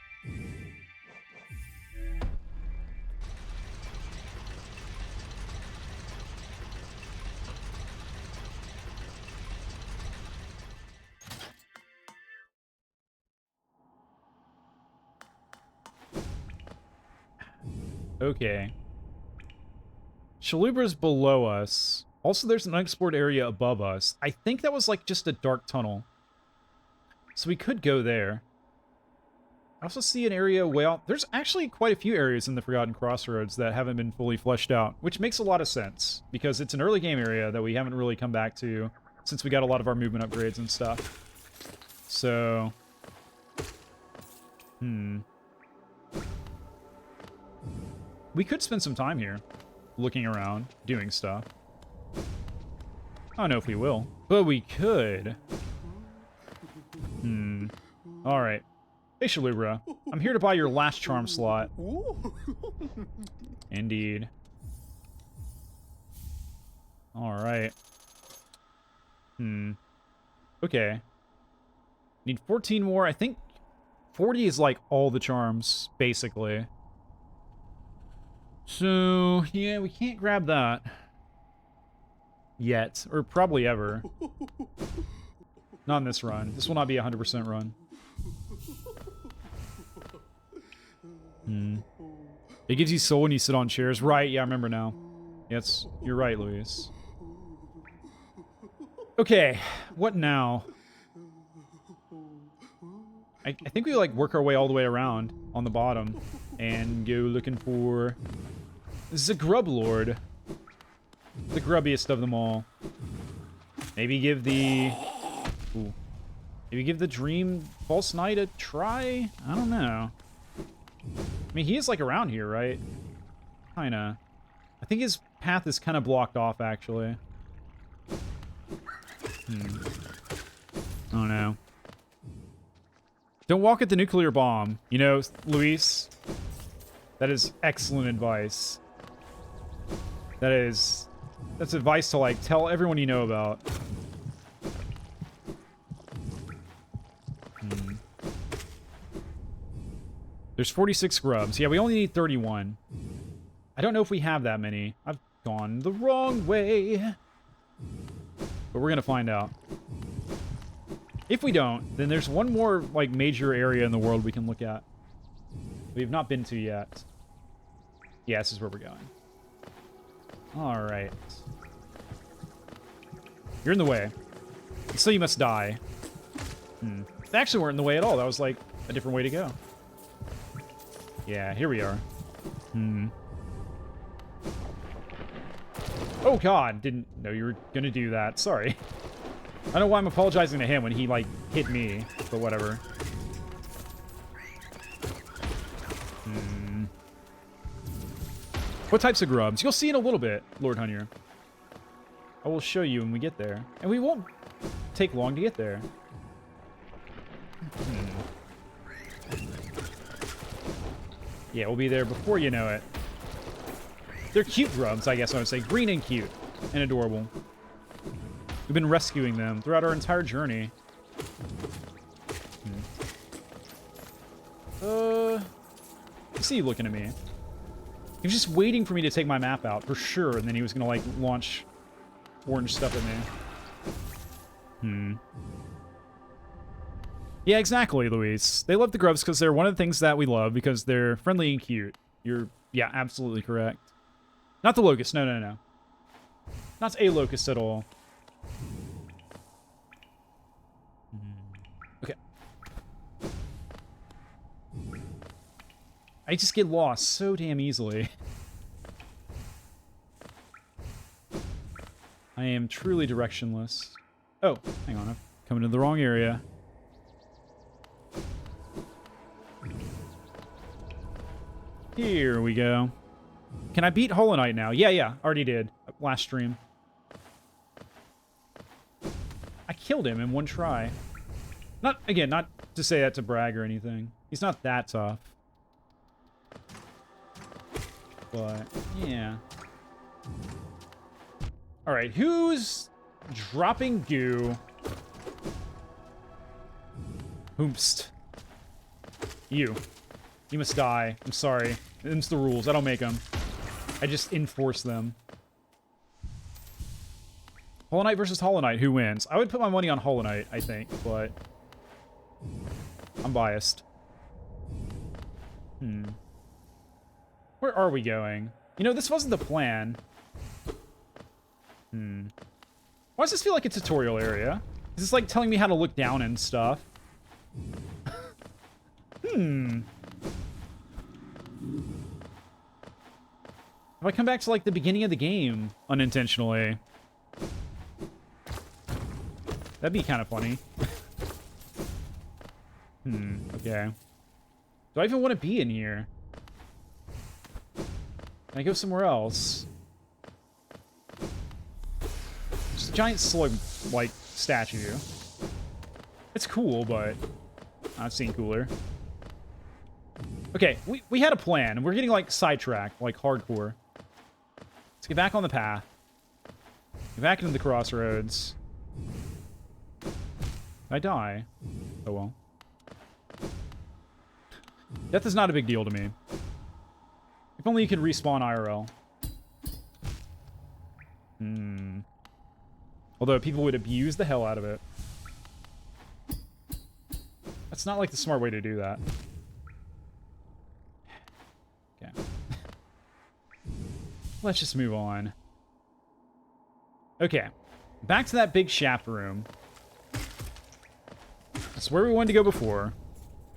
Okay. Shalubra's below us. Also, there's an unexplored area above us. I think that was like just a dark tunnel. So we could go there. I also see an area way out. There's actually quite a few areas in the Forgotten Crossroads that haven't been fully fleshed out, which makes a lot of sense, because it's an early game area that we haven't really come back to since we got a lot of our movement upgrades and stuff. So... we could spend some time here, looking around, doing stuff. I don't know if we will, but we could. Alright. Hey, Shalubra. I'm here to buy your last charm slot. Indeed. Alright. Okay. Need 14 more. I think 40 is like all the charms, basically. So, yeah, we can't grab that. Yet. Or probably ever. Not in this run. This will not be a 100% run. It gives you soul when you sit on chairs. Right, yeah, I remember now. Yes, you're right, Luis. Okay, what now? I think we, like, work our way all the way around on the bottom and go looking for... This is a grub lord. The grubbiest of them all. Maybe give the... Ooh. Maybe give the Dream False Knight a try? I don't know. I mean, he is, like, around here, right? Kinda. I think his path is kind of blocked off, actually. Oh, no. Don't walk at the nuclear bomb. You know, Luis, that is excellent advice. That's advice to, like, tell everyone you know about. There's 46 grubs. Yeah, we only need 31. I don't know if we have that many. I've gone the wrong way. But we're gonna find out. If we don't, then there's one more, like, major area in the world we can look at. We've not been to yet. Yeah, this is where we're going. Alright. You're in the way. So you must die. They actually weren't in the way at all. That was, like, a different way to go. Yeah, here we are. Oh, God. Didn't know you were gonna do that. Sorry. I don't know why I'm apologizing to him when he, like, hit me, but whatever. What types of grubs? You'll see in a little bit, Lord Hunter. I will show you when we get there. And we won't take long to get there. Yeah, we'll be there before you know it. They're cute grubs, I guess I would say. Green and cute. And adorable. We've been rescuing them throughout our entire journey. I see you looking at me. He was just waiting for me to take my map out, for sure, and then he was gonna, like, launch orange stuff at me. Yeah, exactly, Luis. They love the grubs because they're one of the things that we love, because they're friendly and cute. You're, yeah, absolutely correct. Not the locust, no, no, no. Not a locust at all. Okay. I just get lost so damn easily. I am truly directionless. Oh, hang on, I've come into the wrong area. Here we go. Can I beat Hollow Knight now? Yeah, already did. Last stream. I killed him in one try. Not, again, not to say that to brag or anything. He's not that tough. But, yeah. Alright, who's dropping goo? Hoomst. You. You must die. I'm sorry. Them's the rules. I don't make them. I just enforce them. Hollow Knight versus Hollow Knight. Who wins? I would put my money on Hollow Knight, I think, but... I'm biased. Where are we going? You know, this wasn't the plan. Why does this feel like a tutorial area? Is this like telling me how to look down and stuff? If I come back to like the beginning of the game unintentionally, that'd be kind of funny. Okay. Do I even want to be in here? Can I go somewhere else? Just a giant slug, like, statue. It's cool, but I've seen cooler. Okay, we had a plan. We're getting, like, sidetracked, like, hardcore. Let's get back on the path. Get back into the crossroads. Did I die? Oh, well. Death is not a big deal to me. If only you could respawn IRL. Although people would abuse the hell out of it. That's not like the smart way to do that. Okay. Let's just move on. Okay. Back to that big shaft room. That's where we wanted to go before.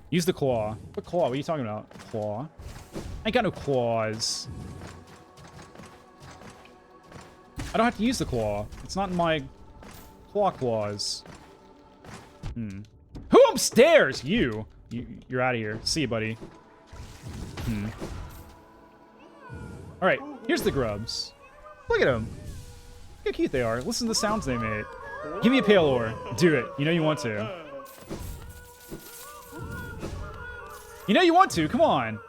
Use the claw. What claw? What are you talking about? Claw? I ain't got no claws. I don't have to use the claw. It's not in my claws. Who upstairs? You. You're out of here. See you, buddy. Alright, here's the grubs. Look at them. Look how cute they are. Listen to the sounds they make. Give me a pale ore. Do it. You know you want to. You know you want to. Come on.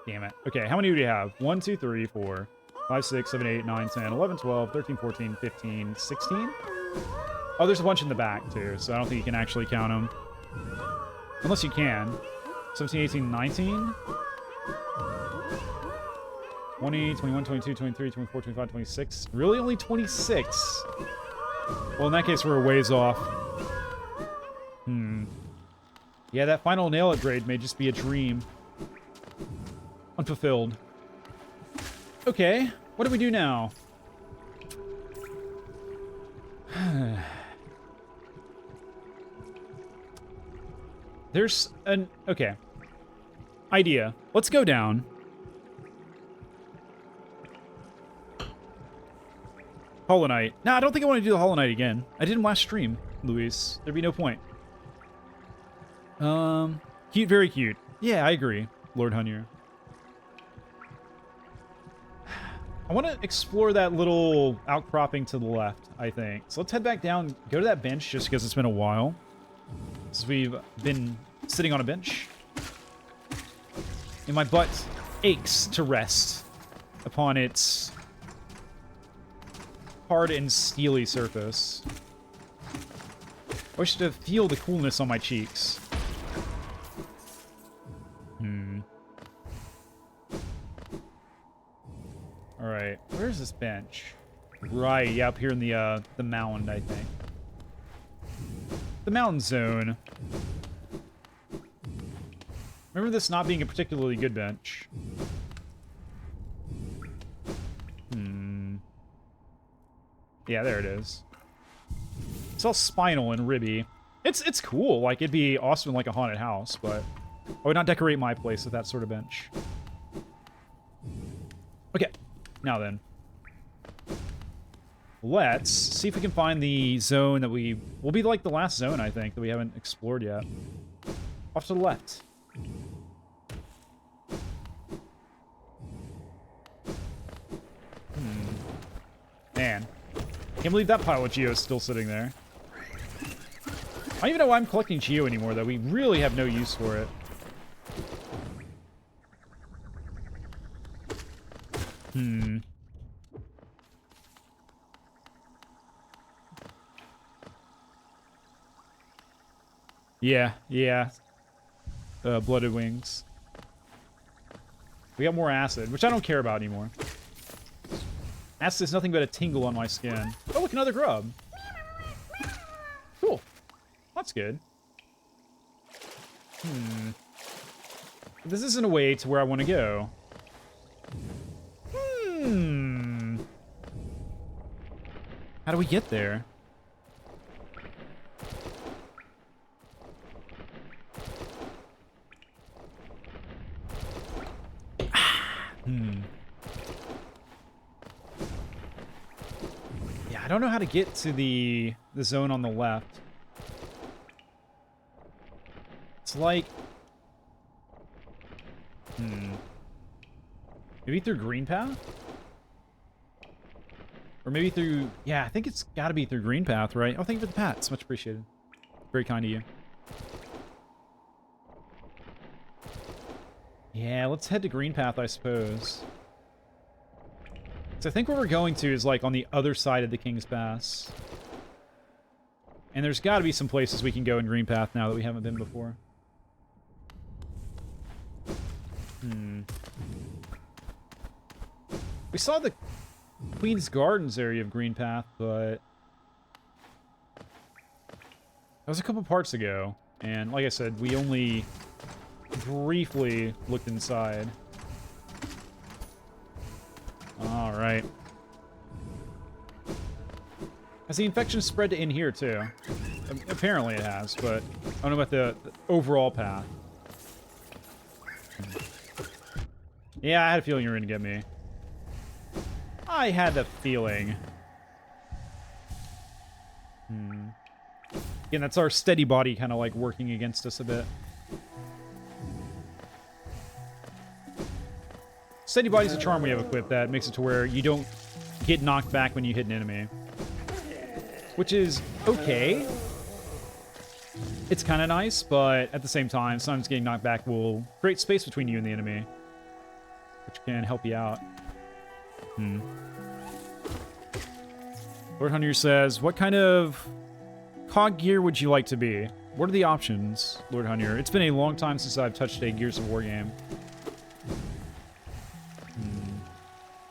Damn it. Okay, how many do we have? 1, 2, 3, 4, 5, 6, 7, 8, 9, 10, 11, 12, 13, 14, 15, 16? Oh, there's a bunch in the back, too, so I don't think you can actually count them. Unless you can. 17, 18, 19? 20, 21, 22, 23, 24, 25, 26. Really? Only 26? Well, in that case, we're a ways off. Yeah, that final nail upgrade may just be a dream. Unfulfilled. Okay, what do we do now? There's an... Okay. Idea. Let's go down. Hollow Knight. Nah, I don't think I want to do the Hollow Knight again. I didn't last stream, Luis. There'd be no point. Cute, very cute. Yeah, I agree, Lord Hunyer. I want to explore that little outcropping to the left, I think. So let's head back down, go to that bench, just because it's been a while since we've been sitting on a bench. And my butt aches to rest upon its hard and steely surface. I wish to feel the coolness on my cheeks. Alright, where's this bench? Right, yeah, up here in the mound, I think. The mountain zone. Remember this not being a particularly good bench. Yeah, there it is. It's all spinal and ribby. It's cool. Like, it'd be awesome in, like, a haunted house, but I would not decorate my place with that sort of bench. Okay, now then. Let's see if we can find the zone that will be, like, the last zone, I think, that we haven't explored yet. Off to the left. Man. Can't believe that pile of Geo is still sitting there. I don't even know why I'm collecting Geo anymore, though. We really have no use for it. Yeah. Blooded wings. We got more acid, which I don't care about anymore. Acid is nothing but a tingle on my skin. Oh, look, another grub. Cool. That's good. This isn't a way to where I want to go. How do we get there? Yeah, I don't know how to get to the zone on the left. It's like... Maybe through Green Path? Or maybe through... Yeah, I think it's got to be through Green Path, right? Oh, thank you for the pats. Much appreciated. Very kind of you. Yeah, let's head to Green Path, I suppose. So I think where we're going to is, like, on the other side of the King's Pass. And there's got to be some places we can go in Green Path now that we haven't been before. We saw the Queen's Gardens area of Green Path, but... that was a couple parts ago. And like I said, we only briefly looked inside. Alright. Has the infection spread to in here, too? Apparently it has, but I don't know about the overall path. Yeah, I had a feeling you were going to get me. I had a feeling. Again, that's our steady body kind of like working against us a bit. Steady body's a charm we have equipped that makes it to where you don't get knocked back when you hit an enemy. Which is okay. It's kind of nice, but at the same time, sometimes getting knocked back will create space between you and the enemy. Which can help you out. Lord Hunter says, what kind of cog gear would you like to be? What are the options, Lord Hunter? It's been a long time since I've touched a Gears of War game.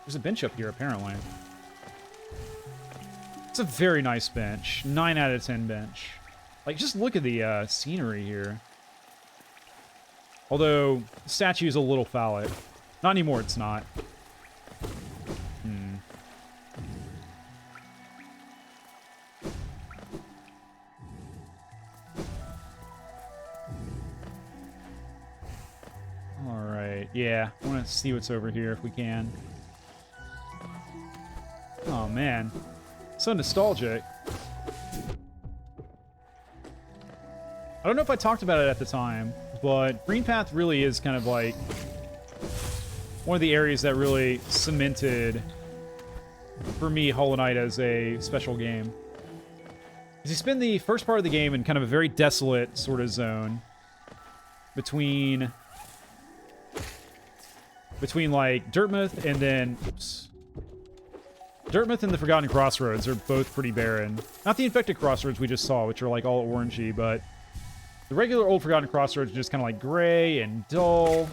There's a bench up here, apparently. It's a very nice bench. 9 out of 10 bench. Like, just look at the scenery here. Although, the statue is a little phallic. Not anymore, it's not. Alright, yeah. I want to see what's over here if we can. Oh, man. So nostalgic. I don't know if I talked about it at the time, but Green Path really is kind of like one of the areas that really cemented, for me, Hollow Knight as a special game. Because you spend the first part of the game in kind of a very desolate sort of zone between like Dirtmouth and then... Oops. Dirtmouth and the Forgotten Crossroads are both pretty barren. Not the Infected Crossroads we just saw, which are like all orangey, but the regular old Forgotten Crossroads are just kind of like gray and dull.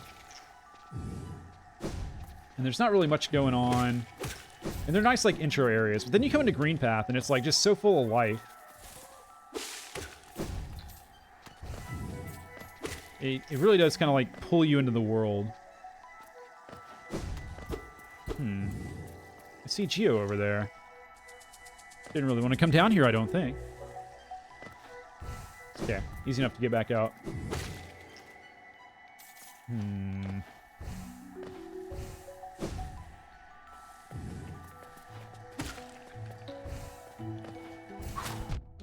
And there's not really much going on. And they're nice like intro areas. But then you come into Green Path and it's like just so full of life. It really does kind of like pull you into the world. I see Geo over there. Didn't really want to come down here, I don't think. Okay, easy enough to get back out.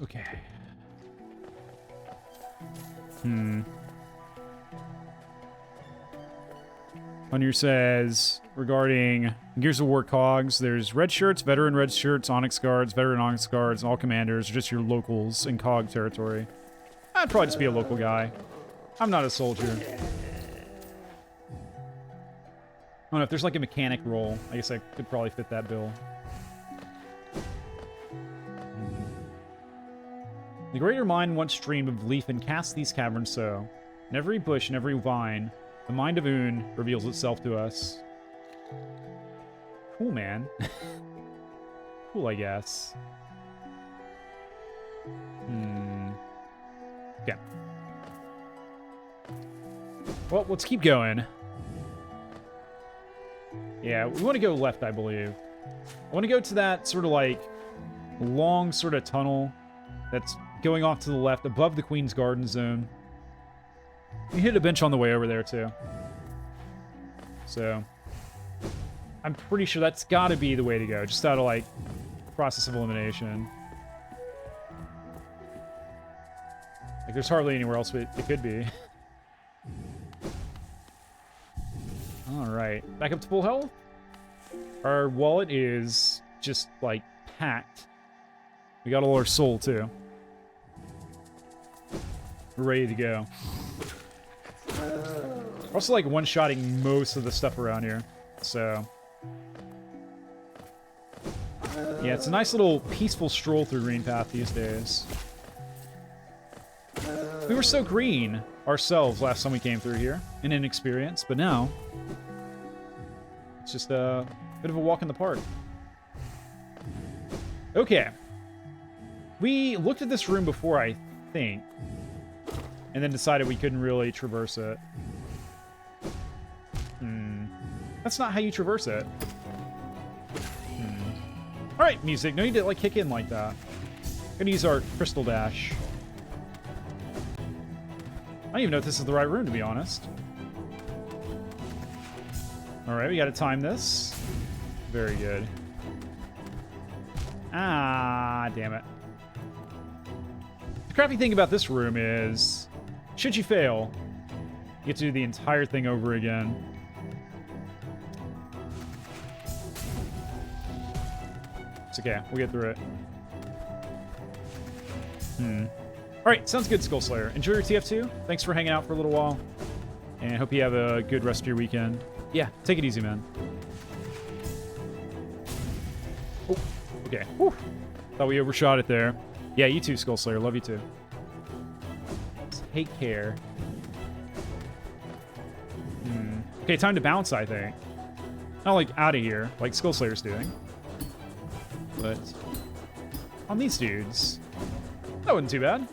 Okay. Hunter says, regarding Gears of War cogs, there's red shirts, veteran red shirts, onyx guards, veteran onyx guards, and all commanders are just your locals in cog territory. I'd probably just be a local guy. I'm not a soldier. I don't know, if there's like a mechanic role, I guess I could probably fit that bill. The greater mind once dreamed of leaf and cast these caverns so. In every bush and every vine, the mind of Un reveals itself to us. Cool, man. Cool, I guess. Okay. Well, let's keep going. Yeah, we want to go left, I believe. I want to go to that sort of like long sort of tunnel that's going off to the left above the Queen's Garden Zone. We hit a bench on the way over there, too. So, I'm pretty sure that's got to be the way to go, just out of, like, process of elimination. Like, there's hardly anywhere else it could be. Alright, back up to full health. Our wallet is just, like, packed. We got all our soul, too. We're ready to go. We're also, like, one-shotting most of the stuff around here. So... yeah, it's a nice little peaceful stroll through Green Path these days. We were so green ourselves last time we came through here, and inexperienced, but now... it's just a bit of a walk in the park. Okay. We looked at this room before, I think, and then decided we couldn't really traverse it. That's not how you traverse it. Alright, music. No need to, like, kick in like that. Gonna use our Crystal Dash. I don't even know if this is the right room, to be honest. Alright, we gotta time this. Very good. Ah, damn it. The crappy thing about this room is, should you fail, you get to do the entire thing over again. It's okay, we'll get through it. Alright, sounds good, Skull Slayer. Enjoy your TF2. Thanks for hanging out for a little while. And hope you have a good rest of your weekend. Yeah, take it easy, man. Oh, okay. Whew. Thought we overshot it there. Yeah, you too, Skull Slayer. Love you too. Take care. Okay, time to bounce, I think. Not like out of here, like Skull Slayer's doing. But on these dudes, that wasn't too bad.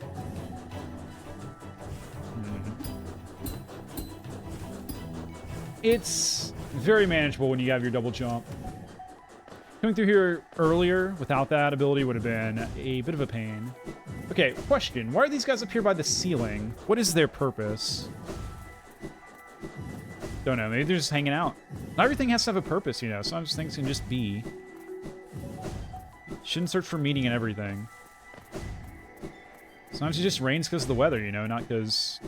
It's very manageable when you have your double jump. Coming through here earlier without that ability would have been a bit of a pain. Okay, question. Why are these guys up here by the ceiling? What is their purpose? Don't know. Maybe they're just hanging out. Not everything has to have a purpose, you know. Sometimes things can just be. Shouldn't search for meaning in everything. Sometimes it just rains because of the weather, you know, not because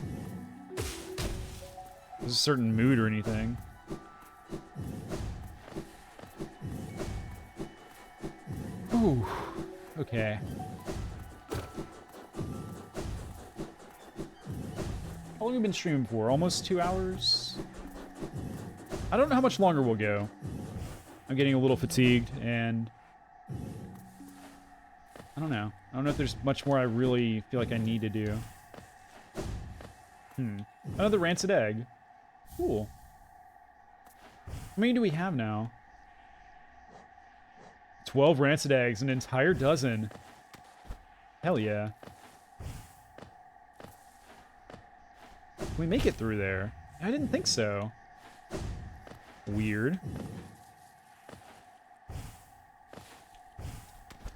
there's a certain mood or anything. Ooh, okay. How long have we been streaming for? Almost 2 hours? I don't know how much longer we'll go. I'm getting a little fatigued, and I don't know. I don't know if there's much more I really feel like I need to do. Another rancid egg. Cool. How many do we have now? 12 rancid eggs, an entire dozen. Hell yeah. Can we make it through there? I didn't think so. Weird.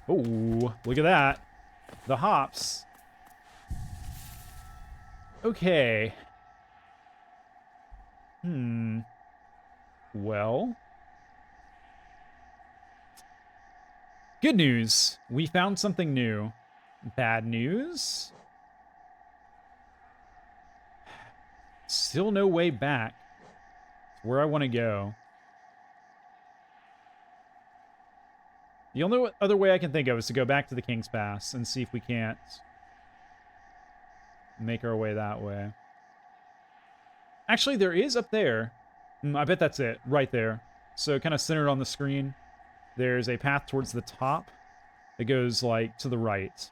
Oh, look at that. The hops. Okay. Well. Good news. We found something new. Bad news? Still no way back. It's where I want to go. The only other way I can think of is to go back to the King's Pass and see if we can't make our way that way. Actually, there is up there. I bet that's it, right there. So kind of centered on the screen, there's a path towards the top that goes, like, to the right.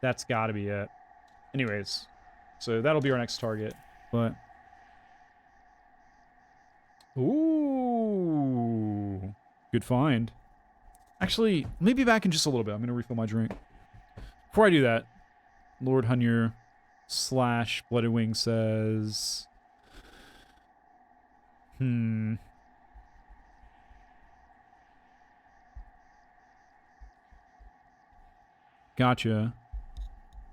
That's got to be it. Anyways, so that'll be our next target. But ooh, good find. Actually, let me be back in just a little bit. I'm going to refill my drink. Before I do that, Lord Hunyer / Blooded Wing says... Gotcha.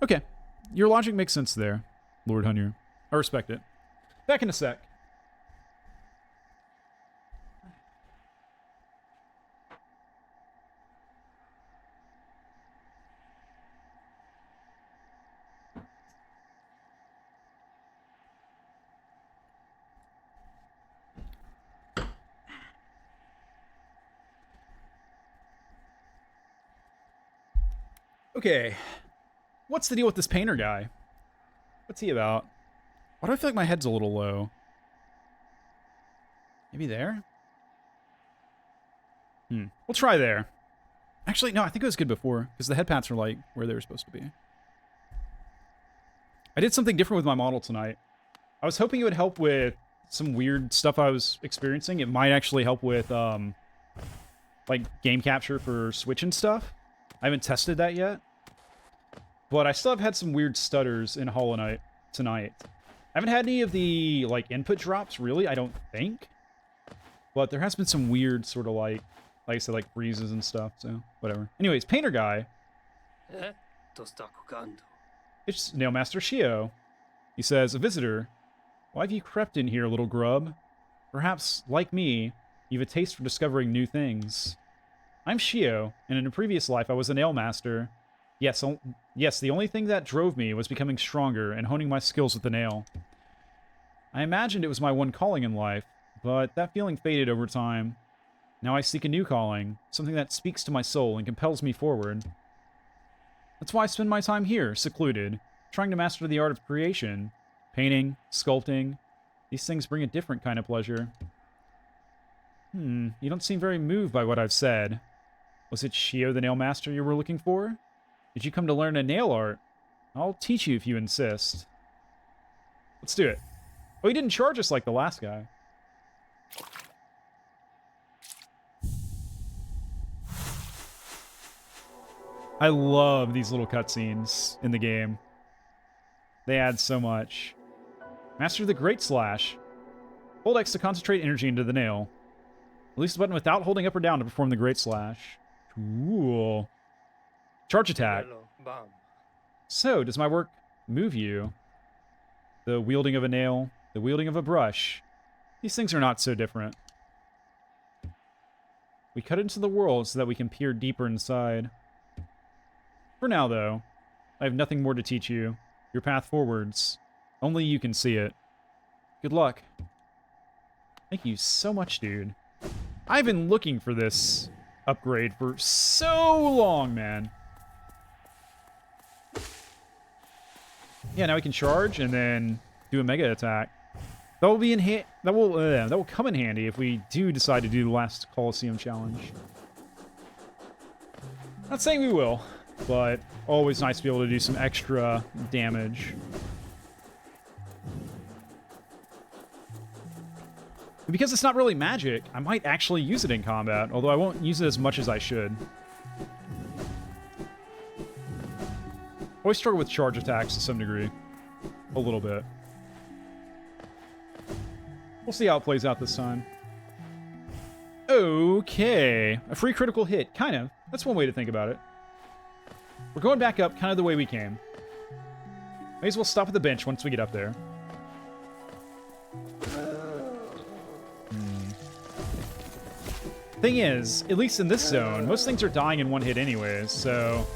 Okay. Your logic makes sense there, Lord Hunter. I respect it. Back in a sec. Okay. What's the deal with this painter guy? What's he about? Why do I feel like my head's a little low? Maybe there? We'll try there. Actually, no, I think it was good before, because the head pats are like where they were supposed to be. I did something different with my model tonight. I was hoping it would help with some weird stuff I was experiencing. It might actually help with, like, game capture for Switch and stuff. I haven't tested that yet. But I still have had some weird stutters in Hollow Knight tonight. I haven't had any of the, like, input drops, really, I don't think. But there has been some weird sort of, like I said, like, freezes and stuff, so whatever. Anyways, painter guy. It's Nailmaster Shio. He says, a visitor. Why have you crept in here, little grub? Perhaps, like me, you've a taste for discovering new things. I'm Shio, and in a previous life I was a nailmaster. Yes, the only thing that drove me was becoming stronger and honing my skills with the nail. I imagined it was my one calling in life, but that feeling faded over time. Now I seek a new calling, something that speaks to my soul and compels me forward. That's why I spend my time here, secluded, trying to master the art of creation. Painting, sculpting, these things bring a different kind of pleasure. You don't seem very moved by what I've said. Was it Shio the Nailmaster you were looking for? Did you come to learn a nail art? I'll teach you if you insist. Let's do it. Oh, he didn't charge us like the last guy. I love these little cutscenes in the game. They add so much. Master the Great Slash. Hold X to concentrate energy into the nail. Release the button without holding up or down to perform the Great Slash. Cool. Charge attack. So, does my work move you? The wielding of a nail, the wielding of a brush. These things are not so different. We cut into the world so that we can peer deeper inside. For now, though, I have nothing more to teach you. Your path forwards. Only you can see it. Good luck. Thank you so much, dude. I've been looking for this upgrade for so long, man. Yeah, now we can charge and then do a mega attack. That will be that will come in handy if we do decide to do the last Colosseum challenge. Not saying we will, but always nice to be able to do some extra damage. Because it's not really magic, I might actually use it in combat, although I won't use it as much as I should. Always struggle with charge attacks to some degree. A little bit. We'll see how it plays out this time. Okay. A free critical hit. Kind of. That's one way to think about it. We're going back up kind of the way we came. May as well stop at the bench once we get up there. Thing is, at least in this zone, most things are dying in one hit anyways, so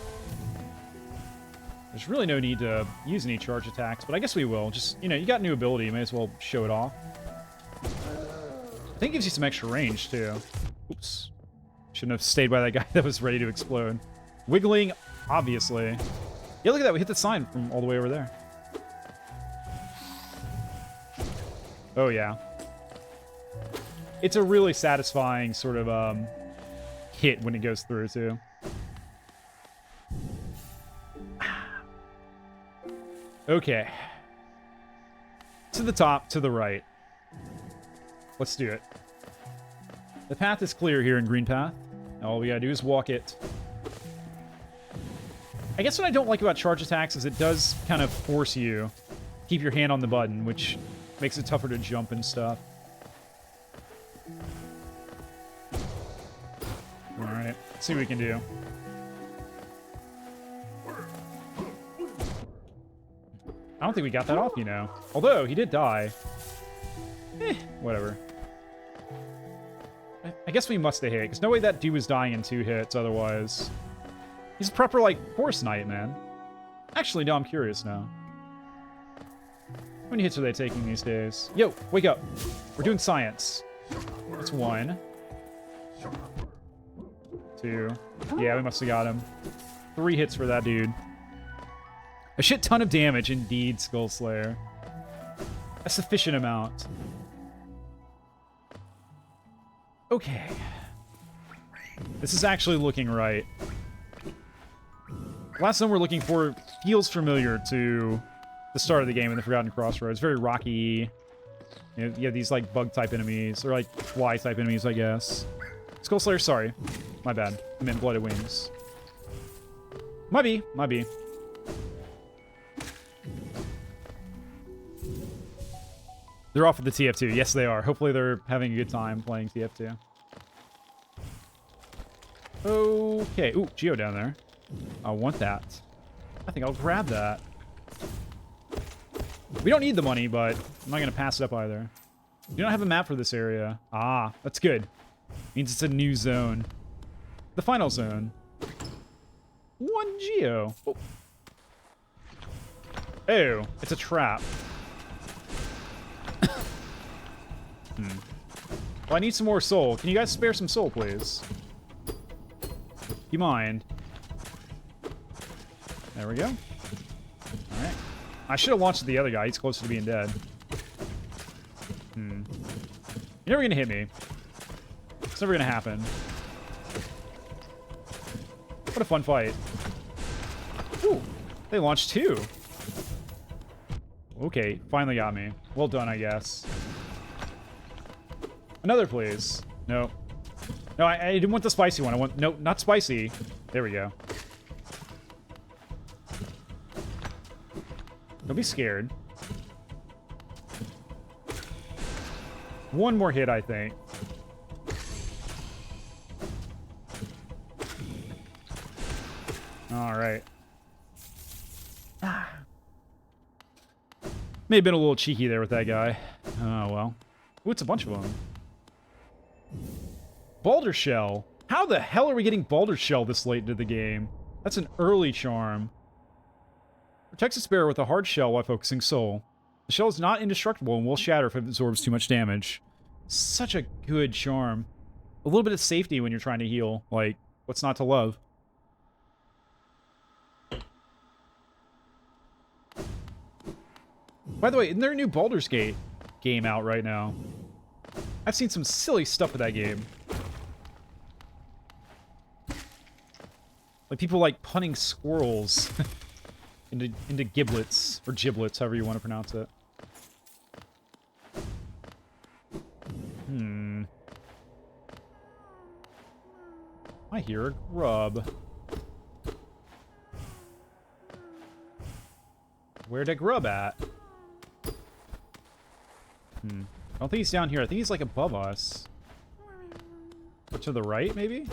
there's really no need to use any charge attacks, but I guess we will. Just, you know, you got new ability, you may as well show it off. I think it gives you some extra range, too. Oops. Shouldn't have stayed by that guy that was ready to explode. Wiggling, obviously. Yeah, look at that, we hit the sign from all the way over there. Oh, yeah. It's a really satisfying sort of hit when it goes through, too. Okay. To the top, to the right. Let's do it. The path is clear here in Green Path. All we gotta do is walk it. I guess what I don't like about charge attacks is it does kind of force you to keep your hand on the button, which makes it tougher to jump and stuff. Alright, let's see what we can do. I don't think we got that off, you know. Although, he did die. Whatever. I guess we must have hit, because no way that dude was dying in 2 hits otherwise. He's a proper, like, Force Knight, man. Actually, no, I'm curious now. How many hits are they taking these days? Yo, wake up. We're doing science. That's 1. 2. Yeah, we must have got him. 3 hits for that dude. A shit ton of damage, indeed, Skull Slayer. A sufficient amount. Okay. This is actually looking right. Last one we're looking for feels familiar to the start of the game in the Forgotten Crossroads. Very rocky. You have these, like, bug-type enemies. Or, like, fly-type enemies, I guess. Skull Slayer, sorry. My bad. I meant Blooded Wings. Might be. Might be. They're off with the TF2. Yes, they are. Hopefully they're having a good time playing TF2. Okay. Ooh, Geo down there. I want that. I think I'll grab that. We don't need the money, but I'm not going to pass it up either. You don't have a map for this area. Ah, that's good. Means it's a new zone. The final zone. 1 Geo. Oh. Oh, it's a trap. Well, I need some more soul. Can you guys spare some soul, please? You mind? There we go. Alright. I should have launched at the other guy. He's closer to being dead. You're never gonna hit me. It's never gonna happen. What a fun fight. Ooh, they launched 2. Okay, finally got me. Well done, I guess. Another, please. No. No, I didn't want the spicy one. I want... No, not spicy. There we go. Don't be scared. 1 more hit, I think. Alright. May have been a little cheeky there with that guy. Oh, well. Ooh, it's a bunch of them. Boulder Shell. How the hell are we getting Boulder Shell this late into the game? That's an early charm. Protects its bearer with a hard shell while focusing soul. The shell is not indestructible and will shatter if it absorbs too much damage. Such a good charm. A little bit of safety when you're trying to heal. Like, what's not to love? By the way, isn't there a new Baldur's Gate game out right now? I've seen some silly stuff with that game. Like people like punning squirrels into giblets, or giblets, however you want to pronounce it. I hear a grub. Where'd a grub at? I don't think he's down here. I think he's like above us. Or to the right, maybe?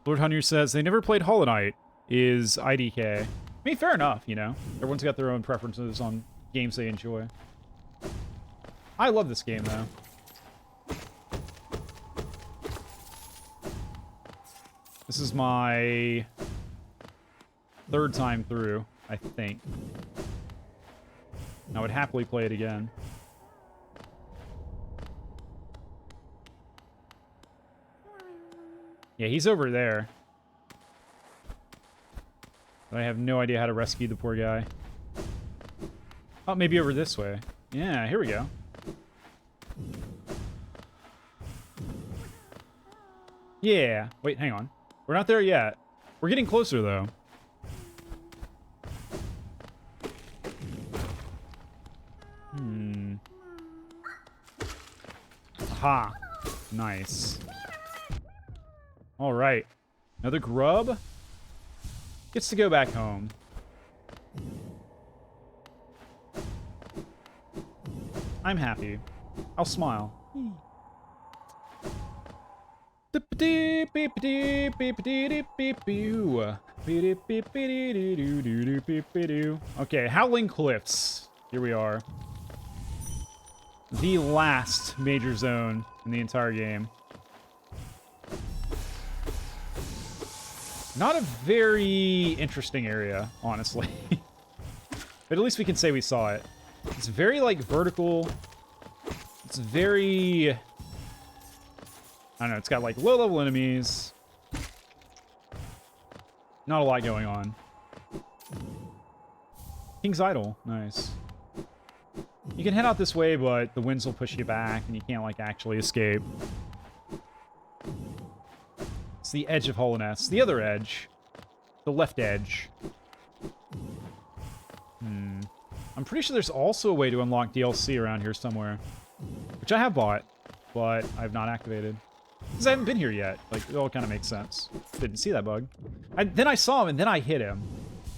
Lord Hunter says, they never played Hollow Knight. Is IDK. I mean, fair enough, you know? Everyone's got their own preferences on games they enjoy. I love this game, though. This is my 3rd time through, I think. I would happily play it again. Yeah, he's over there. But I have no idea how to rescue the poor guy. Oh, maybe over this way. Yeah, here we go. Yeah. Wait, hang on. We're not there yet. We're getting closer, though. Aha. Nice. Alright. Another grub? Gets to go back home. I'm happy. I'll smile. Okay, Howling Cliffs. Here we are. The last major zone in the entire game. Not a very interesting area, honestly. But at least we can say we saw it. It's very, like, vertical. It's very... I don't know, it's got, like, low-level enemies. Not a lot going on. King's Idol. Nice. You can head out this way, but the winds will push you back, and you can't, like, actually escape. It's the edge of Hollowness. The other edge. The left edge. I'm pretty sure there's also a way to unlock DLC around here somewhere. Which I have bought, but I've not activated. Because I haven't been here yet. Like, it all kind of makes sense. Didn't see that bug. Then I saw him, and then I hit him.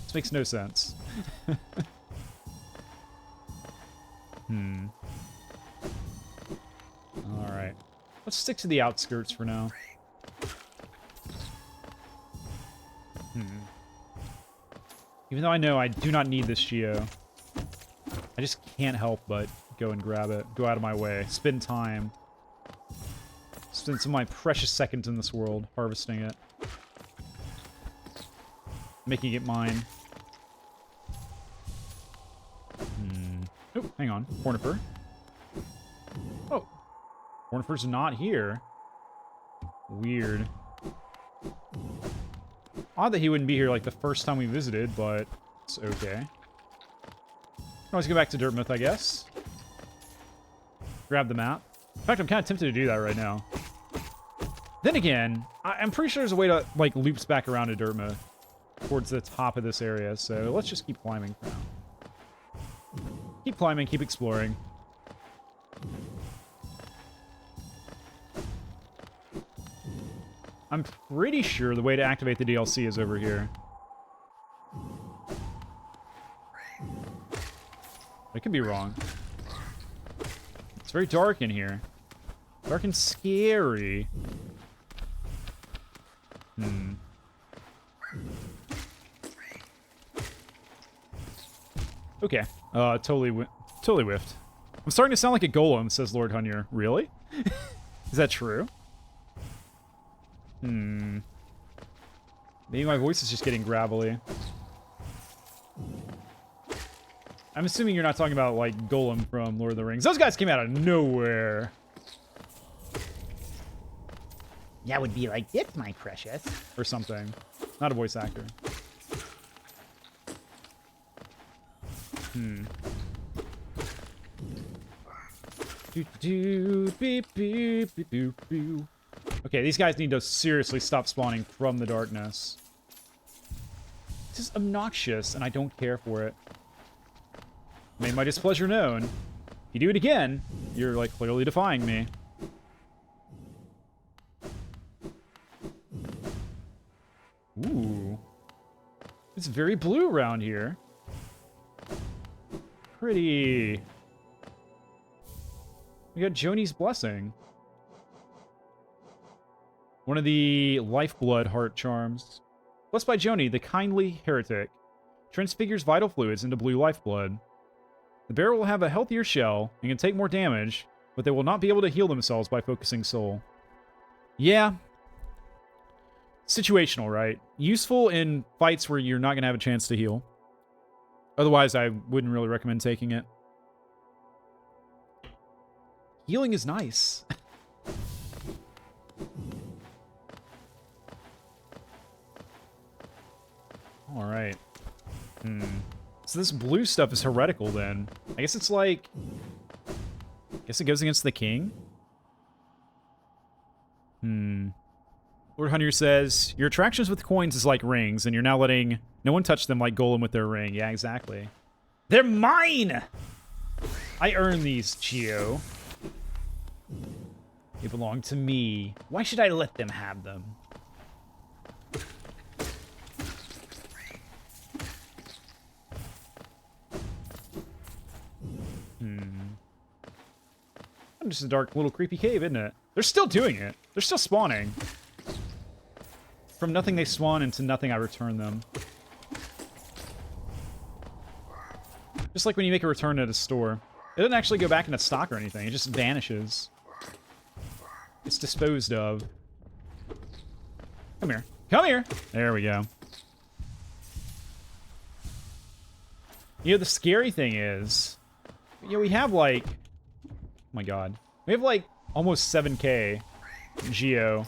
This makes no sense. Alright. Let's stick to the outskirts for now. Even though I know I do not need this Geo. I just can't help but go and grab it. Go out of my way. Spend time. Spend some of my precious seconds in this world harvesting it. Making it mine. Oh, hang on. Hornifer. Oh. Hornifer's not here. Weird. Odd that he wouldn't be here like the first time we visited, but it's okay. Always go back to Dirtmouth, I guess. Grab the map. In fact, I'm kind of tempted to do that right now. Then again, I'm pretty sure there's a way to, like, loops back around to Dirtmouth towards the top of this area, so let's just keep climbing for now. Keep climbing, keep exploring. I'm pretty sure the way to activate the DLC is over here. I could be wrong. It's very dark in here. Dark and scary. Okay. Totally whiffed. I'm starting to sound like a golem, says Lord Hunyer. Really? Is that true? Maybe my voice is just getting gravelly. I'm assuming you're not talking about, like, Golem from Lord of the Rings. Those guys came out of nowhere. That would be like this, my precious. Or something. Not a voice actor. Okay, these guys need to seriously stop spawning from the darkness. It's just obnoxious, and I don't care for it. Made my displeasure known. If you do it again, you're, like, clearly defying me. Ooh. It's very blue around here. Pretty. We got Joni's Blessing. One of the Lifeblood heart charms. Blessed by Joni, the kindly heretic. Transfigures vital fluids into blue lifeblood. The bearer will have a healthier shell and can take more damage, but they will not be able to heal themselves by focusing soul. Yeah. Situational, right? Useful in fights where you're not going to have a chance to heal. Otherwise, I wouldn't really recommend taking it. Healing is nice. Alright. So this blue stuff is heretical then. I guess it's like... I guess it goes against the king? Lord Hunter says, your attractions with coins is like rings, and you're now letting no one touch them like Golem with their ring. Yeah, exactly. They're mine! I earned these, Geo. They belong to me. Why should I let them have them? Just a dark little creepy cave, isn't it? They're still doing it. They're still spawning. From nothing they spawn, into nothing I return them. Just like when you make a return at a store. It doesn't actually go back into stock or anything. It just vanishes. It's disposed of. Come here. Come here! There we go. You know, the scary thing is... You know, we have like... Oh my god. We have like almost 7k Geo.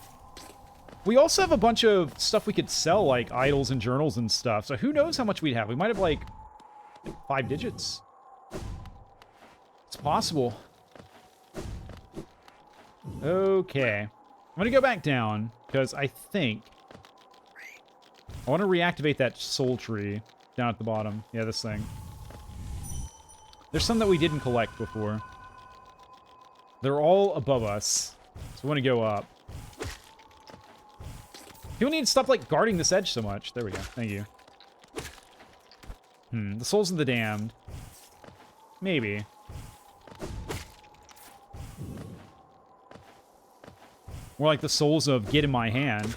We also have a bunch of stuff we could sell, like idols and journals and stuff. So who knows how much we'd have. We might have like 5 digits. It's possible. Okay. I'm gonna go back down, because I think... I want to reactivate that soul tree down at the bottom. Yeah, this thing. There's some that we didn't collect before. They're all above us. So we want to go up. People need to stop, like, guarding this edge so much. There we go. Thank you. The souls of the damned. Maybe. More like the souls of get in my hand.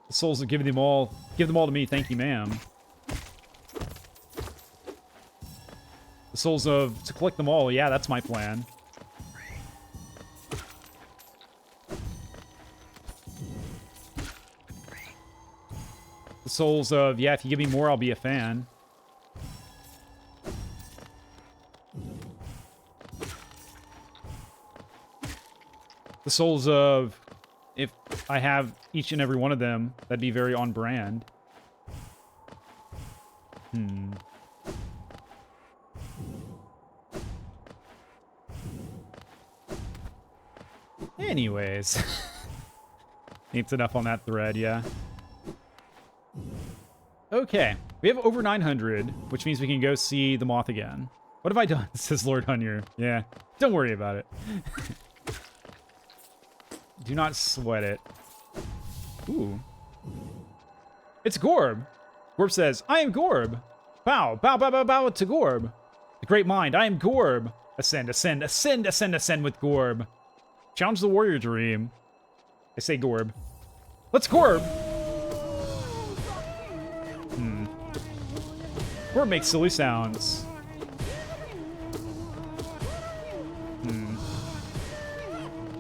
The souls of give them all to me, thank you, ma'am. The souls of to collect them all, yeah, that's my plan. The souls of, yeah, if you give me more, I'll be a fan. The souls of, if I have each and every one of them, that'd be very on brand. Anyways. It's enough on that thread, yeah. Okay. We have over 900, which means we can go see the moth again. What have I done? Says Lord Hunyer. Yeah. Don't worry about it. Do not sweat it. Ooh. It's Gorb. Gorb says, I am Gorb. Bow, bow, bow, bow, bow to Gorb. The great mind, I am Gorb. Ascend, ascend, ascend, ascend, ascend with Gorb. Challenge the warrior dream. I say Gorb. Let's Gorb. Gorb makes silly sounds.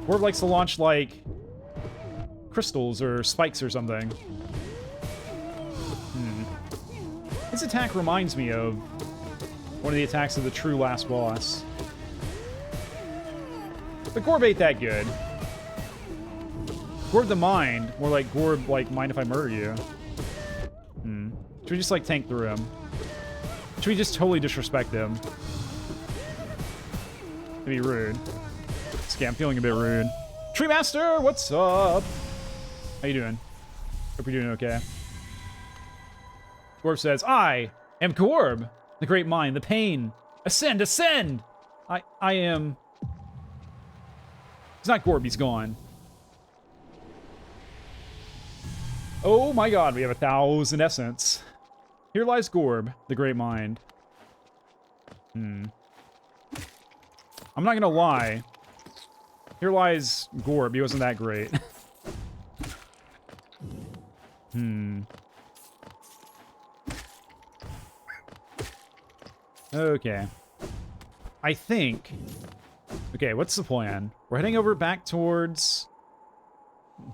Gorb likes to launch, like, crystals or spikes or something. His attack reminds me of one of the attacks of the true last boss. But Gorb ain't that good. Gorb the mind, more like Gorb, like, mind if I murder you. Should we just, like, tank through him? Should we just totally disrespect him? That'd be rude. Okay, I'm feeling a bit rude. Tree Master, what's up? How you doing? Hope you're doing okay. Gorb says, I am Gorb, the great mind, the pain. Ascend, ascend! I am... He's not Gorb, he's gone. Oh my god, we have 1,000 essence. Here lies Gorb, the great mind. I'm not gonna lie. Here lies Gorb, he wasn't that great. Okay. I think... Okay, what's the plan? We're heading over back towards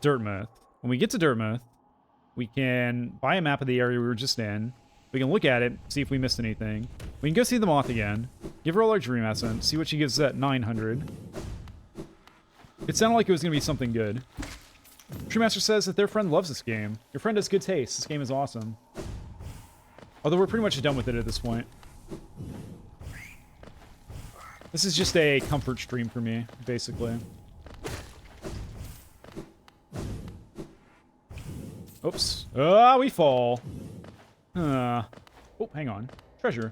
Dirtmouth. When we get to Dirtmouth, we can buy a map of the area we were just in. We can look at it, see if we missed anything. We can go see the moth again. Give her all our dream essence, see what she gives at 900. It sounded like it was going to be something good. True Master says that their friend loves this game. Your friend has good taste. This game is awesome. Although we're pretty much done with it at this point. This is just a comfort stream for me, basically. Oops. Ah, we fall. Oh, hang on. Treasure.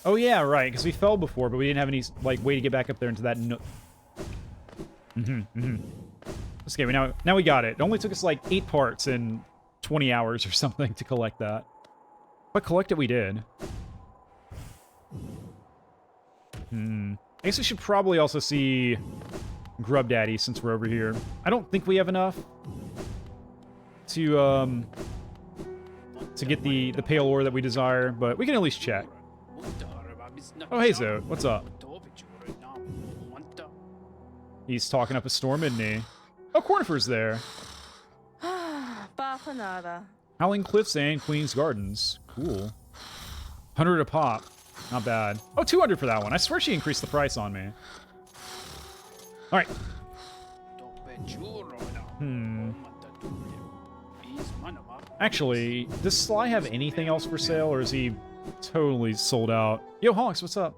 Oh yeah, right, because we fell before, but we didn't have any, like, way to get back up there into that nook. Okay, now we got it. It only took us, like, 8 parts in 20 hours or something to collect that. But collect it we did. I guess we should probably also see Grub Daddy since we're over here. I don't think we have enough to get the pale ore that we desire, but we can at least check. Oh, hey, Zote. What's up? He's talking up a storm, isn't he? Oh, Cornifer's there. Howling Cliffs and Queen's Gardens. Cool. 100 a pop. Not bad. Oh, 200 for that one. I swear she increased the price on me. All right. Actually, does Sly have anything else for sale, or is he totally sold out? Yo, Honks, what's up?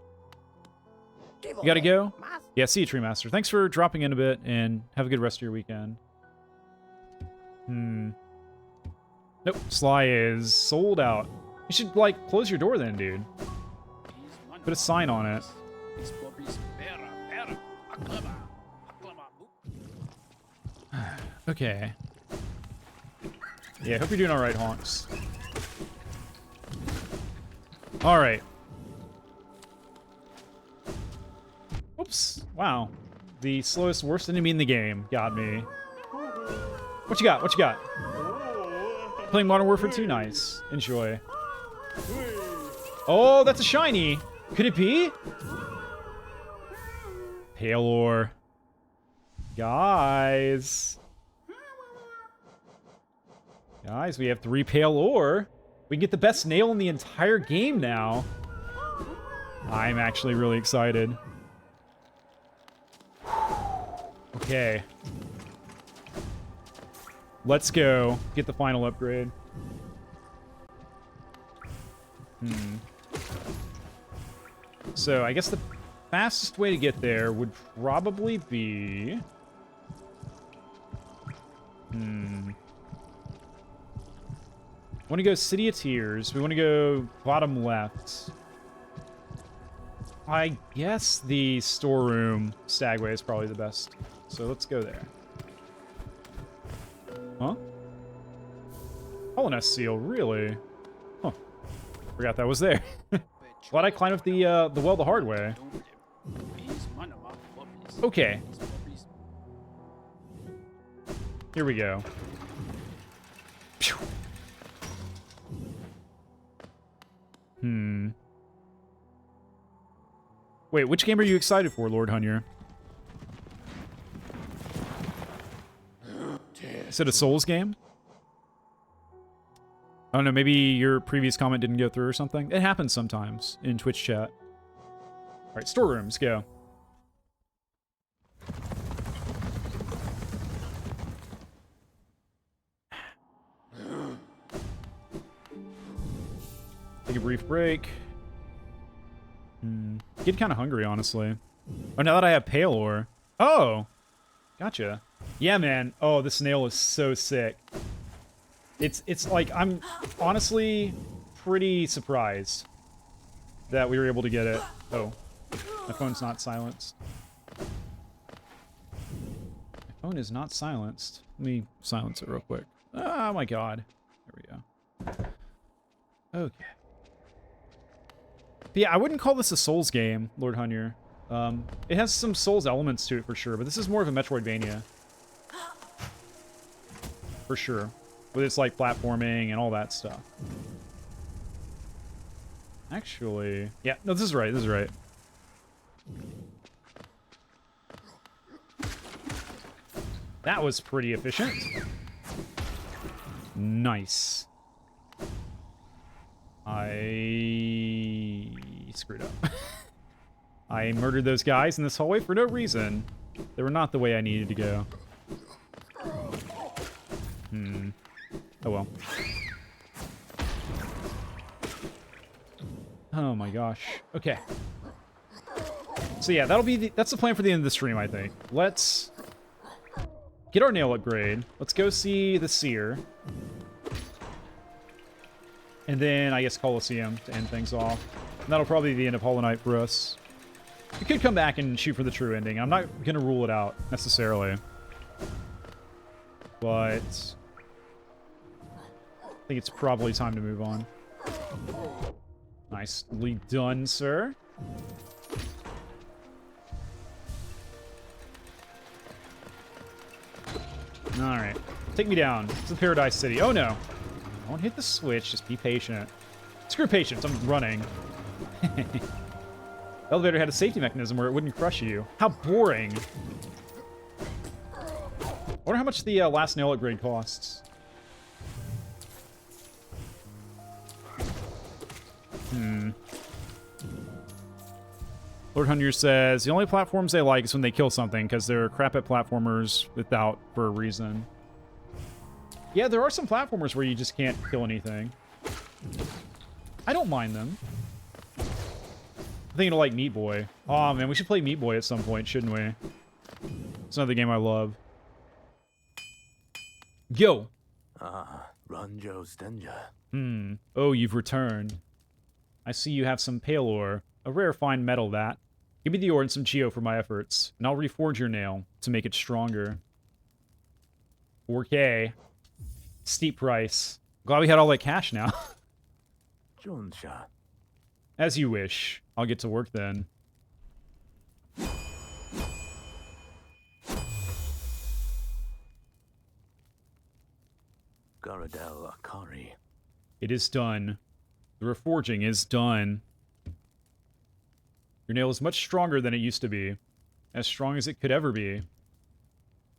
You gotta go? Yeah, see you, Tree Master. Thanks for dropping in a bit, and have a good rest of your weekend. Nope, Sly is sold out. You should, like, close your door then, dude. Put a sign on it. Okay. Yeah, hope you're doing alright, Honks. Alright. Oops. Wow. The slowest, worst enemy in the game got me. What you got? What you got? Playing Modern Warfare 2? Nice. Enjoy. Oh, that's a shiny. Could it be? Pale ore. Guys. Guys, we have 3 pale ore. We can get the best nail in the entire game now. I'm actually really excited. Okay. Let's go. Get the final upgrade. So, I guess the fastest way to get there would probably be... want to go City of Tears. We want to go bottom left. I guess the storeroom Stagway is probably the best. So let's go there. Huh? Hollownest seal, really? Huh. Forgot that was there. Glad I climbed up the well the hard way. Okay. Here we go. Pew. Wait, which game are you excited for, Lord Hunyer? Is it a Souls game? I don't know, maybe your previous comment didn't go through or something. It happens sometimes in Twitch chat. Alright, storerooms, go. Take a brief break. Get kind of hungry, honestly. Oh, now that I have pale ore. Oh! Gotcha. Yeah, man. Oh, this nail is so sick. It's like, I'm honestly pretty surprised that we were able to get it. Oh. My phone's not silenced. My phone is not silenced. Let me silence it real quick. Oh my god. There we go. Okay. But yeah, I wouldn't call this a Souls game, Lord Hunyer. It has some Souls elements to it for sure, but this is more of a Metroidvania. For sure. With its, like, platforming and all that stuff. Actually... yeah, no, this is right, this is right. That was pretty efficient. Nice. I screwed up. I murdered those guys in this hallway for no reason. They were not the way I needed to go. Oh well. Oh my gosh. Okay. So yeah, that's the plan for the end of the stream, I think. Let's get our nail upgrade. Let's go see the Seer. And then, I guess, Colosseum to end things off. And that'll probably be the end of Hollow Knight for us. We could come back and shoot for the true ending. I'm not going to rule it out, necessarily. But... I think it's probably time to move on. Nicely done, sir. Alright. Take me down. It's the Paradise City. Oh, no. Don't hit the switch. Just be patient. Screw patience. I'm running. The elevator had a safety mechanism where it wouldn't crush you. How boring. I wonder how much the last nail upgrade costs. Lord Hunter says, the only platforms they like is when they kill something, because they're crap at platformers without for a reason. Yeah, there are some platformers where you just can't kill anything. I don't mind them. I'm thinking of, like, Meat Boy. Oh, man, we should play Meat Boy at some point, shouldn't we? It's another game I love. Yo! Ranjo Stenja. Oh, you've returned. I see you have some pale ore. A rare fine metal, that. Give me the ore and some geo for my efforts, and I'll reforge your nail to make it stronger. 4K. Steep price. Glad we had all that cash now. Jonsha. As you wish. I'll get to work then. Garadel Akari. It is done. The reforging is done. Your nail is much stronger than it used to be. As strong as it could ever be.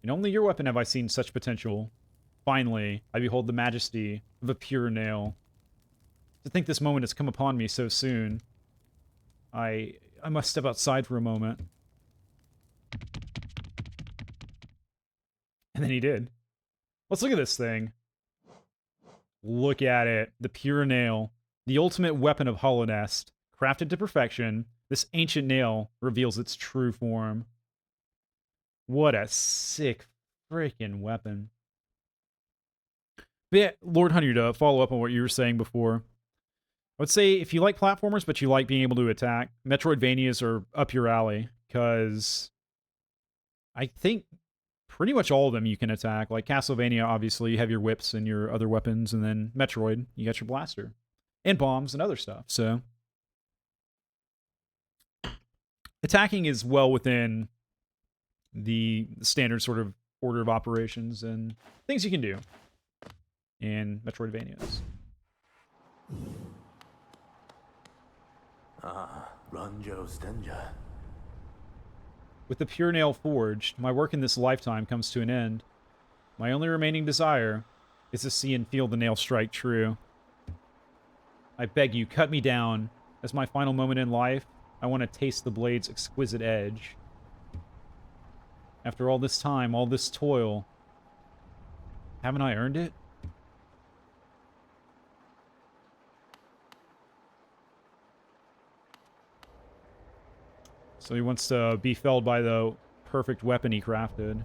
In only your weapon have I seen such potential. Finally, I behold the majesty of a pure nail. To think this moment has come upon me so soon. I must step outside for a moment. And then he did. Let's look at this thing. Look at it. The pure nail. The ultimate weapon of Hollownest. Crafted to perfection, this ancient nail reveals its true form. What a sick freaking weapon. But yeah, Lord Hunter, to follow up on what you were saying before, I would say if you like platformers but you like being able to attack, Metroidvanias are up your alley, because I think pretty much all of them you can attack. Like Castlevania, obviously, you have your whips and your other weapons, and then Metroid, you got your blaster. And bombs and other stuff, so... Attacking is well within the standard sort of order of operations and things you can do in Metroidvanias. Ranjo Stenja. With the pure nail forged, my work in this lifetime comes to an end. My only remaining desire is to see and feel the nail strike true. I beg you, cut me down. As my final moment in life, I want to taste the blade's exquisite edge. After all this time, all this toil, haven't I earned it? So he wants to be felled by the perfect weapon he crafted.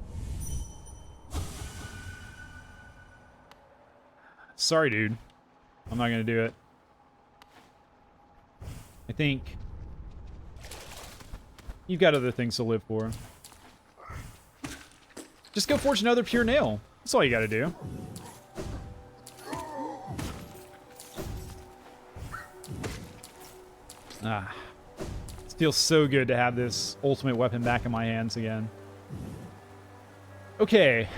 Sorry, dude. I'm not gonna do it. I think you've got other things to live for. Just go forge another pure nail. That's all you gotta do. Ah. It feels so good to have this ultimate weapon back in my hands again. Okay.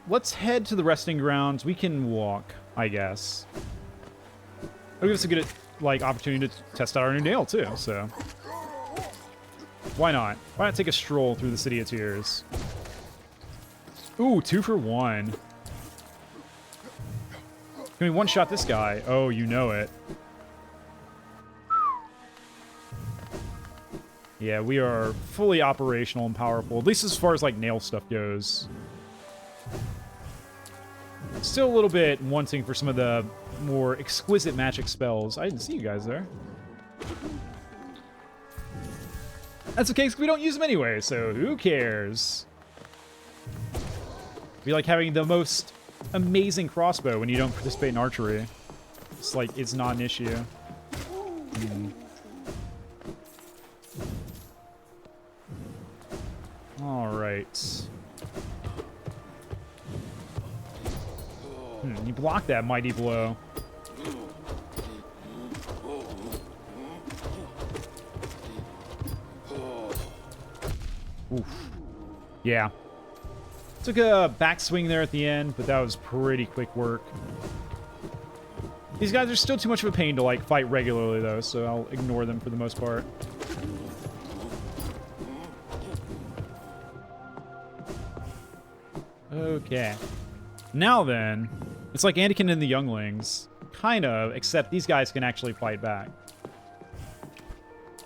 Let's head to the resting grounds. We can walk, I guess. It'll give us a good, like, opportunity to test out our new nail, too, so... Why not? Why not take a stroll through the City of Tears? Ooh, 2 for 1. Can we one-shot this guy? Oh, you know it. Yeah, we are fully operational and powerful, at least as far as, like, nail stuff goes. Still a little bit wanting for some of the more exquisite magic spells. I didn't see you guys there. That's okay, because we don't use them anyway, so who cares? We like having the most amazing crossbow when you don't participate in archery. It's like, it's not an issue. Alright. You blocked that mighty blow. Oof. Yeah. Took a backswing there at the end, but that was pretty quick work. These guys are still too much of a pain to, like, fight regularly, though, so I'll ignore them for the most part. Okay. Now then, it's like Anakin and the Younglings. Kind of, except these guys can actually fight back.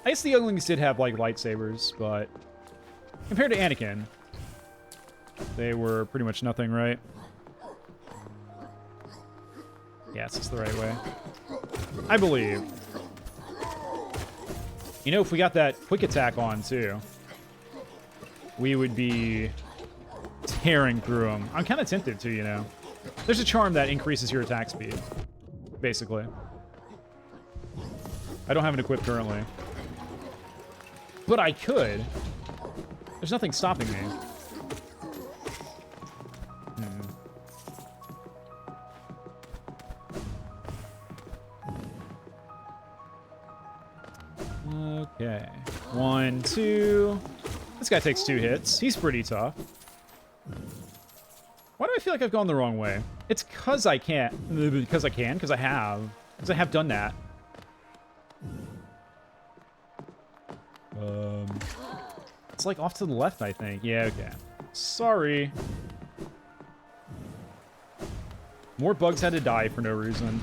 I guess the Younglings did have, like, lightsabers, but compared to Anakin, they were pretty much nothing, right? Yes, it's the right way. I believe. You know, if we got that quick attack on, too, we would be tearing through them. I'm kind of tempted to, you know. There's a charm that increases your attack speed, basically. I don't have it equipped currently. But I could. There's nothing stopping me. Okay. 1, 2. This guy takes 2 hits. He's pretty tough. Why do I feel like I've gone the wrong way? It's because I can't. Because I can. Because I have. Because I have done that. It's like off to the left, I think. Yeah, okay. Sorry. More bugs had to die for no reason.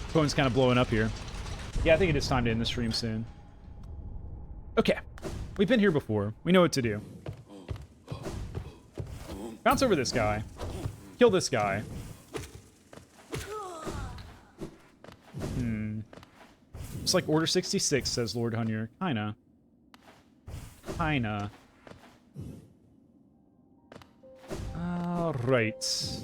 Phone's kind of blowing up here. Yeah, I think it is time to end the stream soon. Okay. We've been here before. We know what to do. Bounce over this guy. Kill this guy. It's like Order 66, says Lord Hunyer. Kinda. Kinda. Alright.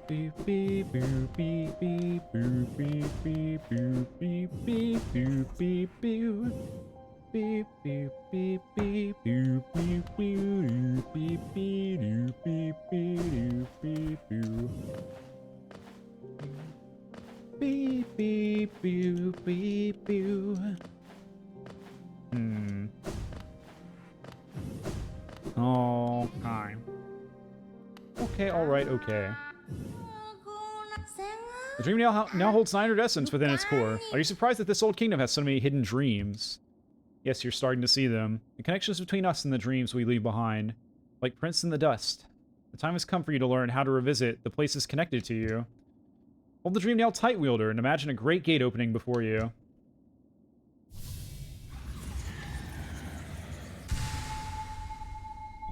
Beep beep boop beep beep boop beep beep boop beep beep boop beep boop beep beep beep beep boop beep boop beep beep doop beep beep doop beep boop beep beep boop beep boop. Okay. Okay, alright, okay. The dream now holds 900 essence within its core. Are you surprised that this old kingdom has so many hidden dreams? Yes, you're starting to see them. The connections between us and the dreams we leave behind. Like prints in the dust. The time has come for you to learn how to revisit the places connected to you. Hold the dream nail tight, wielder, and imagine a great gate opening before you.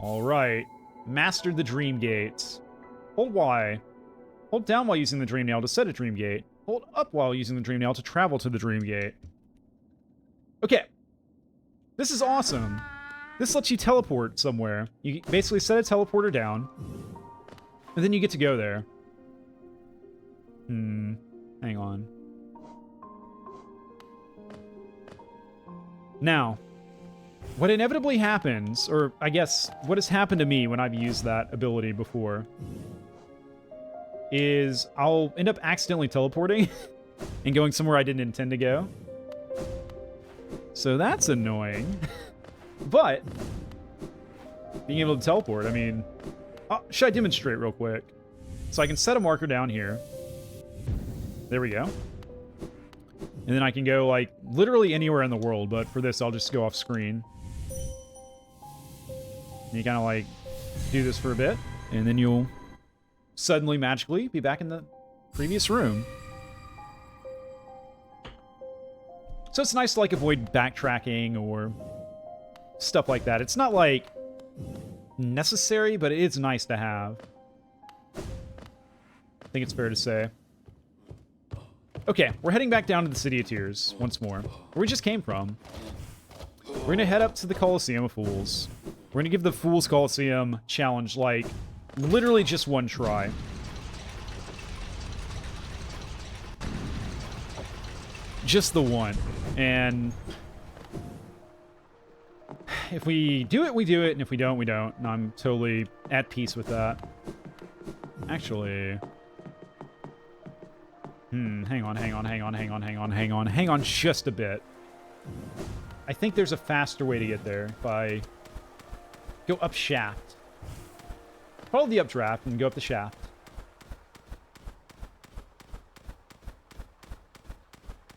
Alright. Mastered the dream gates. Hold Y. Hold down while using the dream nail to set a dream gate. Hold up while using the dream nail to travel to the dream gate. Okay. This is awesome. This lets you teleport somewhere. You basically set a teleporter down, and then you get to go there. Hang on. Now, what inevitably happens, or I guess what has happened to me when I've used that ability before, is I'll end up accidentally teleporting and going somewhere I didn't intend to go. So that's annoying. But being able to teleport, I mean... Oh, should I demonstrate real quick? So I can set a marker down here. There we go. And then I can go, like, literally anywhere in the world, but for this, I'll just go off screen. And you kind of, like, do this for a bit, and then you'll suddenly, magically, be back in the previous room. So it's nice to, like, avoid backtracking or stuff like that. It's not, like, necessary, but it's nice to have. I think it's fair to say. Okay, we're heading back down to the City of Tears once more, where we just came from. We're going to head up to the Colosseum of Fools. We're going to give the Fools Colosseum challenge, like, literally just one try. Just the one. And if we do it, we do it, and if we don't, we don't. And I'm totally at peace with that. Actually... Hang on just a bit. I think there's a faster way to get there if I go up shaft. Follow the updraft and go up the shaft.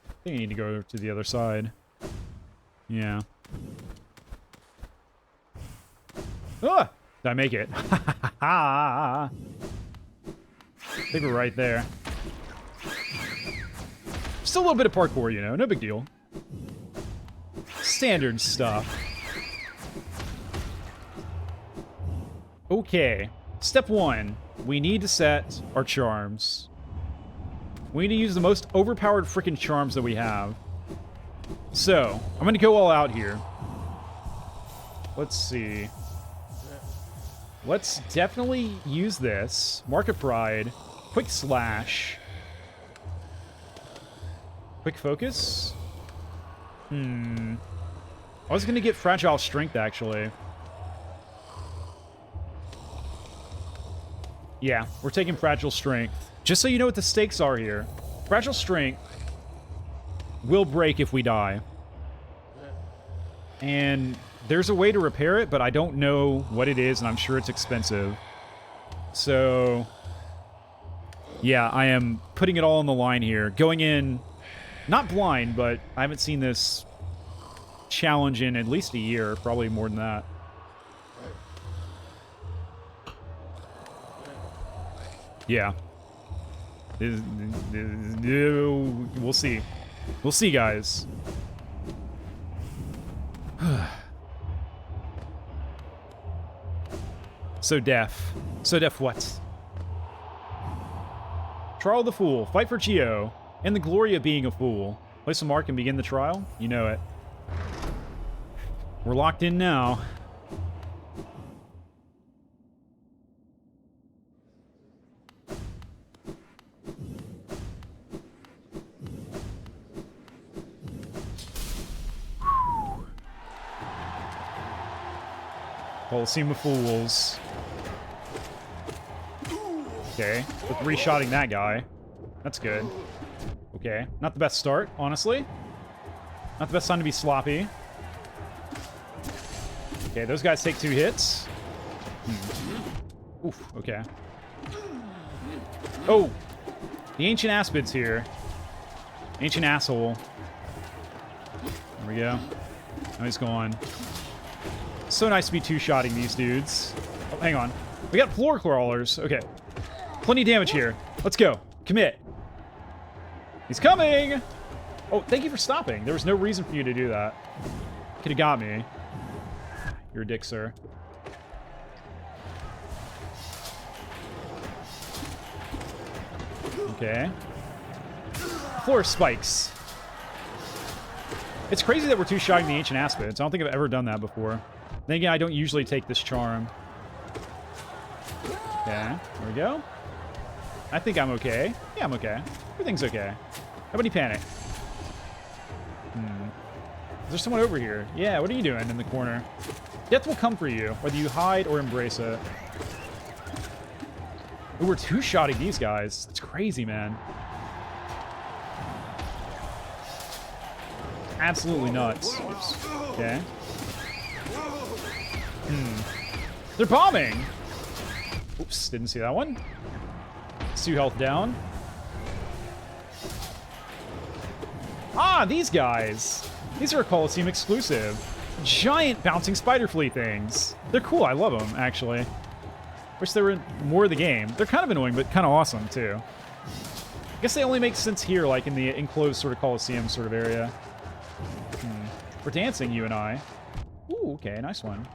I think I need to go to the other side. Yeah. Ah! Did I make it? I think we're right there. Still a little bit of parkour, you know, no big deal. Standard stuff. Okay. Step 1. We need to set our charms. We need to use the most overpowered freaking charms that we have. So, I'm going to go all out here. Let's see. Let's definitely use this. Mark of Pride. Quick Slash. Quick Focus? I was going to get Fragile Strength, actually. Yeah, we're taking Fragile Strength. Just so you know what the stakes are here. Fragile Strength will break if we die. And there's a way to repair it, but I don't know what it is, and I'm sure it's expensive. So, yeah, I am putting it all on the line here. Going in, not blind, but I haven't seen this challenge in at least a year, probably more than that. Yeah. We'll see. We'll see, guys. So deaf. So deaf what? Trial the Fool. Fight for Geo. And the glory of being a fool. Place a mark and begin the trial. You know it. We're locked in now. Coliseum of Fools. Okay, with re-shotting that guy. That's good. Okay, not the best start, honestly. Not the best time to be sloppy. Okay, those guys take 2 hits. Oof, okay. Oh! The Ancient Aspid's here. Ancient Asshole. There we go. Now he's gone. So nice to be 2-shotting these dudes. Oh, hang on. We got floor crawlers. Okay. Plenty of damage here. Let's go. Commit. He's coming! Oh, thank you for stopping. There was no reason for you to do that. Could have got me. You're a dick, sir. Okay. Floor spikes. It's crazy that we're 2-shotting the Ancient Aspids. I don't think I've ever done that before. Then again, I don't usually take this charm. Okay, there we go. I think I'm okay. Yeah, I'm okay. Everything's okay. Nobody panic. Is there someone over here? Yeah, what are you doing in the corner? Death will come for you, whether you hide or embrace it. Ooh, we're 2-shotting these guys. It's crazy, man. Absolutely nuts. Oops. Okay. They're bombing! Oops, didn't see that one. 2 health down. Ah, these guys! These are a Coliseum exclusive. Giant bouncing spider flea things. They're cool, I love them, actually. Wish they were in more of the game. They're kind of annoying, but kind of awesome, too. I guess they only make sense here, like in the enclosed sort of Coliseum sort of area. We're dancing, you and I. Ooh, okay, nice one.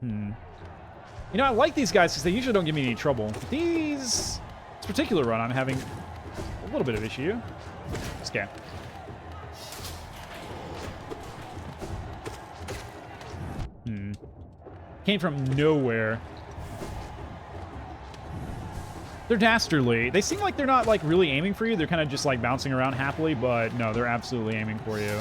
You know, I like these guys because they usually don't give me any trouble. This particular run, I'm having a little bit of issue. Okay. Came from nowhere. They're dastardly. They seem like they're not, like, really aiming for you. They're kind of just, like, bouncing around happily, but no, they're absolutely aiming for you.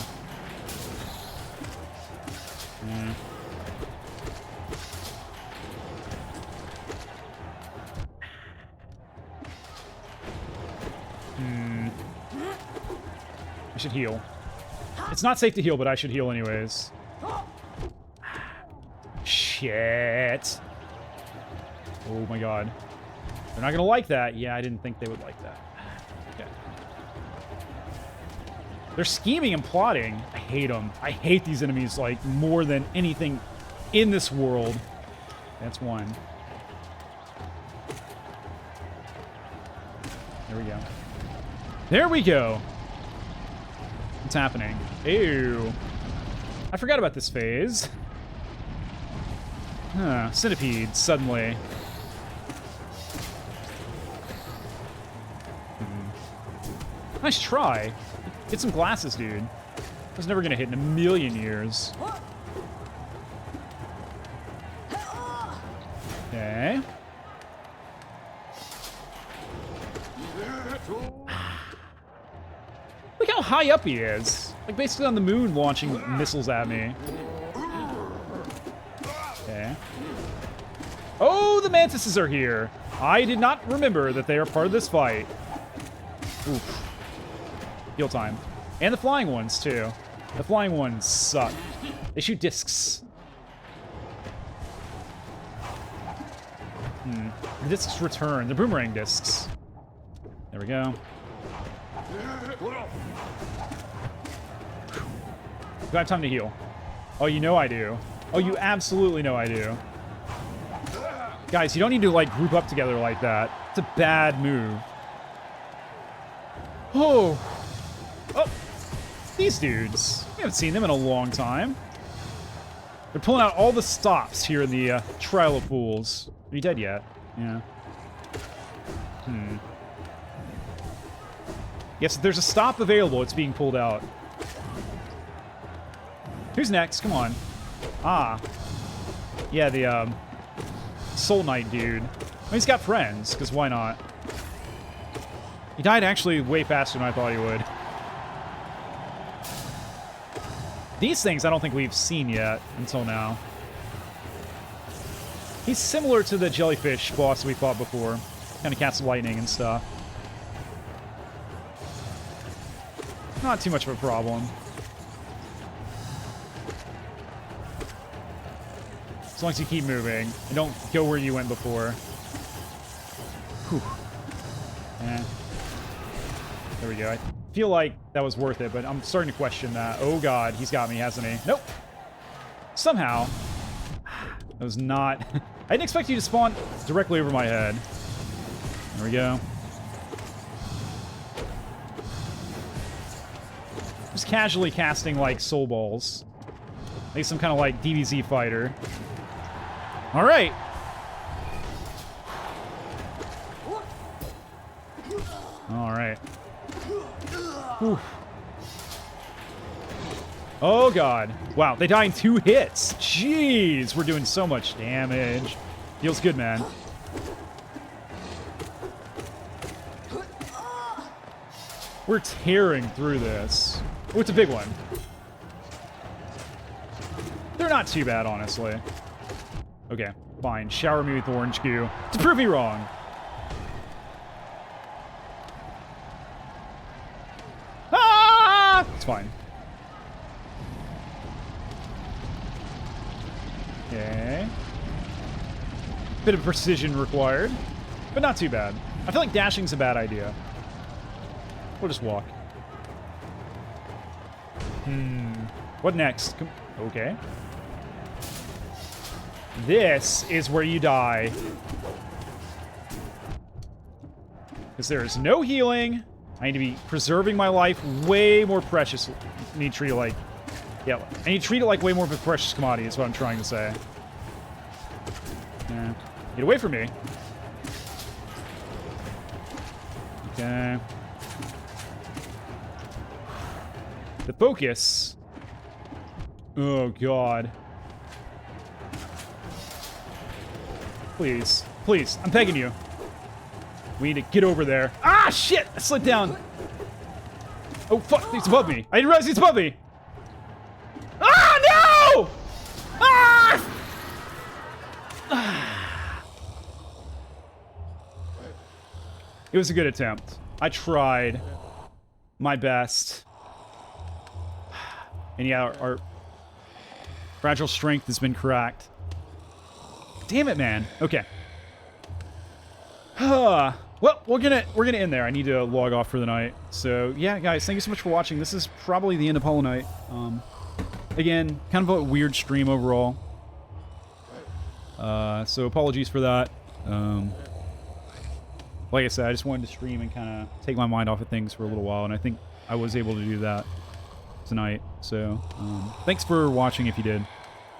I should heal. It's not safe to heal, but I should heal anyways. Shit. Oh my god. They're not gonna like that. Yeah, I didn't think they would like that. Okay. They're scheming and plotting. I hate them. I hate these enemies, like, more than anything in this world. That's one. There we go. There we go. What's happening? Ew. I forgot about this phase. Huh. Centipede, suddenly. Nice try. Get some glasses, dude. I was never gonna hit in a million years. Okay. Look how high up he is. Like, basically on the moon launching missiles at me. Okay. Oh, the mantises are here. I did not remember that they are part of this fight. Oof. Heal time. And the flying ones, too. The flying ones suck. They shoot discs. The discs return. The boomerang discs. There we go. Do I have time to heal? Oh, you know I do. Oh, you absolutely know I do. Guys, you don't need to, like, group up together like that. It's a bad move. Oh. Oh. These dudes. We haven't seen them in a long time. They're pulling out all the stops here in the Trial of Fools. Are you dead yet? Yeah. Yes, if there's a stop available, it's being pulled out. Who's next? Come on. Ah. Yeah, the, Soul Knight dude. Well, he's got friends, because why not? He died actually way faster than I thought he would. These things I don't think we've seen yet until now. He's similar to the jellyfish boss we fought before. Kind of casts lightning and stuff. Not too much of a problem. As long as you keep moving and don't go where you went before. Whew. Eh. There we go. I feel like that was worth it, but I'm starting to question that. Oh god, he's got me, hasn't he? Nope. Somehow. That was not... I didn't expect you to spawn directly over my head. There we go. Just casually casting, like, soul balls. Like some kind of, like, DBZ fighter. Alright. Alright. Oh, God. Wow, they die in 2 hits. Jeez, we're doing so much damage. Feels good, man. We're tearing through this. Oh, it's a big one. They're not too bad, honestly. Okay, fine. Shower me with orange goo to prove me wrong. Ah! It's fine. Okay. Bit of precision required, but not too bad. I feel like dashing's a bad idea. We'll just walk. What next? Okay. This is where you die. Because there is no healing. I need to be preserving my life way more precious. I need to treat it like... Yeah, I need to treat it like way more of a precious commodity is what I'm trying to say. Yeah. Get away from me. Okay. The focus. Oh, God. Please. Please. I'm begging you. We need to get over there. Ah, shit! I slid down. Oh, fuck. He's above me. I didn't realize he's above me. Ah, no! Ah! It was a good attempt. I tried my best. And yeah, our fragile strength has been cracked. Damn it, man. Okay. Well, we're gonna end there. I need to log off for the night. So yeah, guys, thank you so much for watching. This is probably the end of Hollow Knight. Again, kind of a weird stream overall. So apologies for that. Like I said, I just wanted to stream and kind of take my mind off of things for a little while, and I think I was able to do that tonight. So thanks for watching if you did,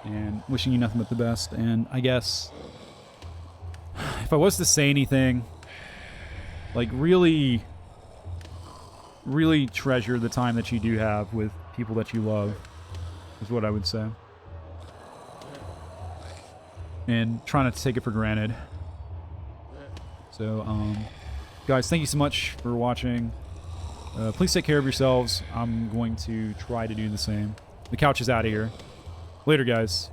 and wishing you nothing but the best. And I guess if I was to say anything, like really treasure the time that you do have with people that you love, is what I would say. And try not to take it for granted. So, guys, thank you so much for watching. Please take care of yourselves. I'm going to try to do the same. The couch is out of here. Later, guys.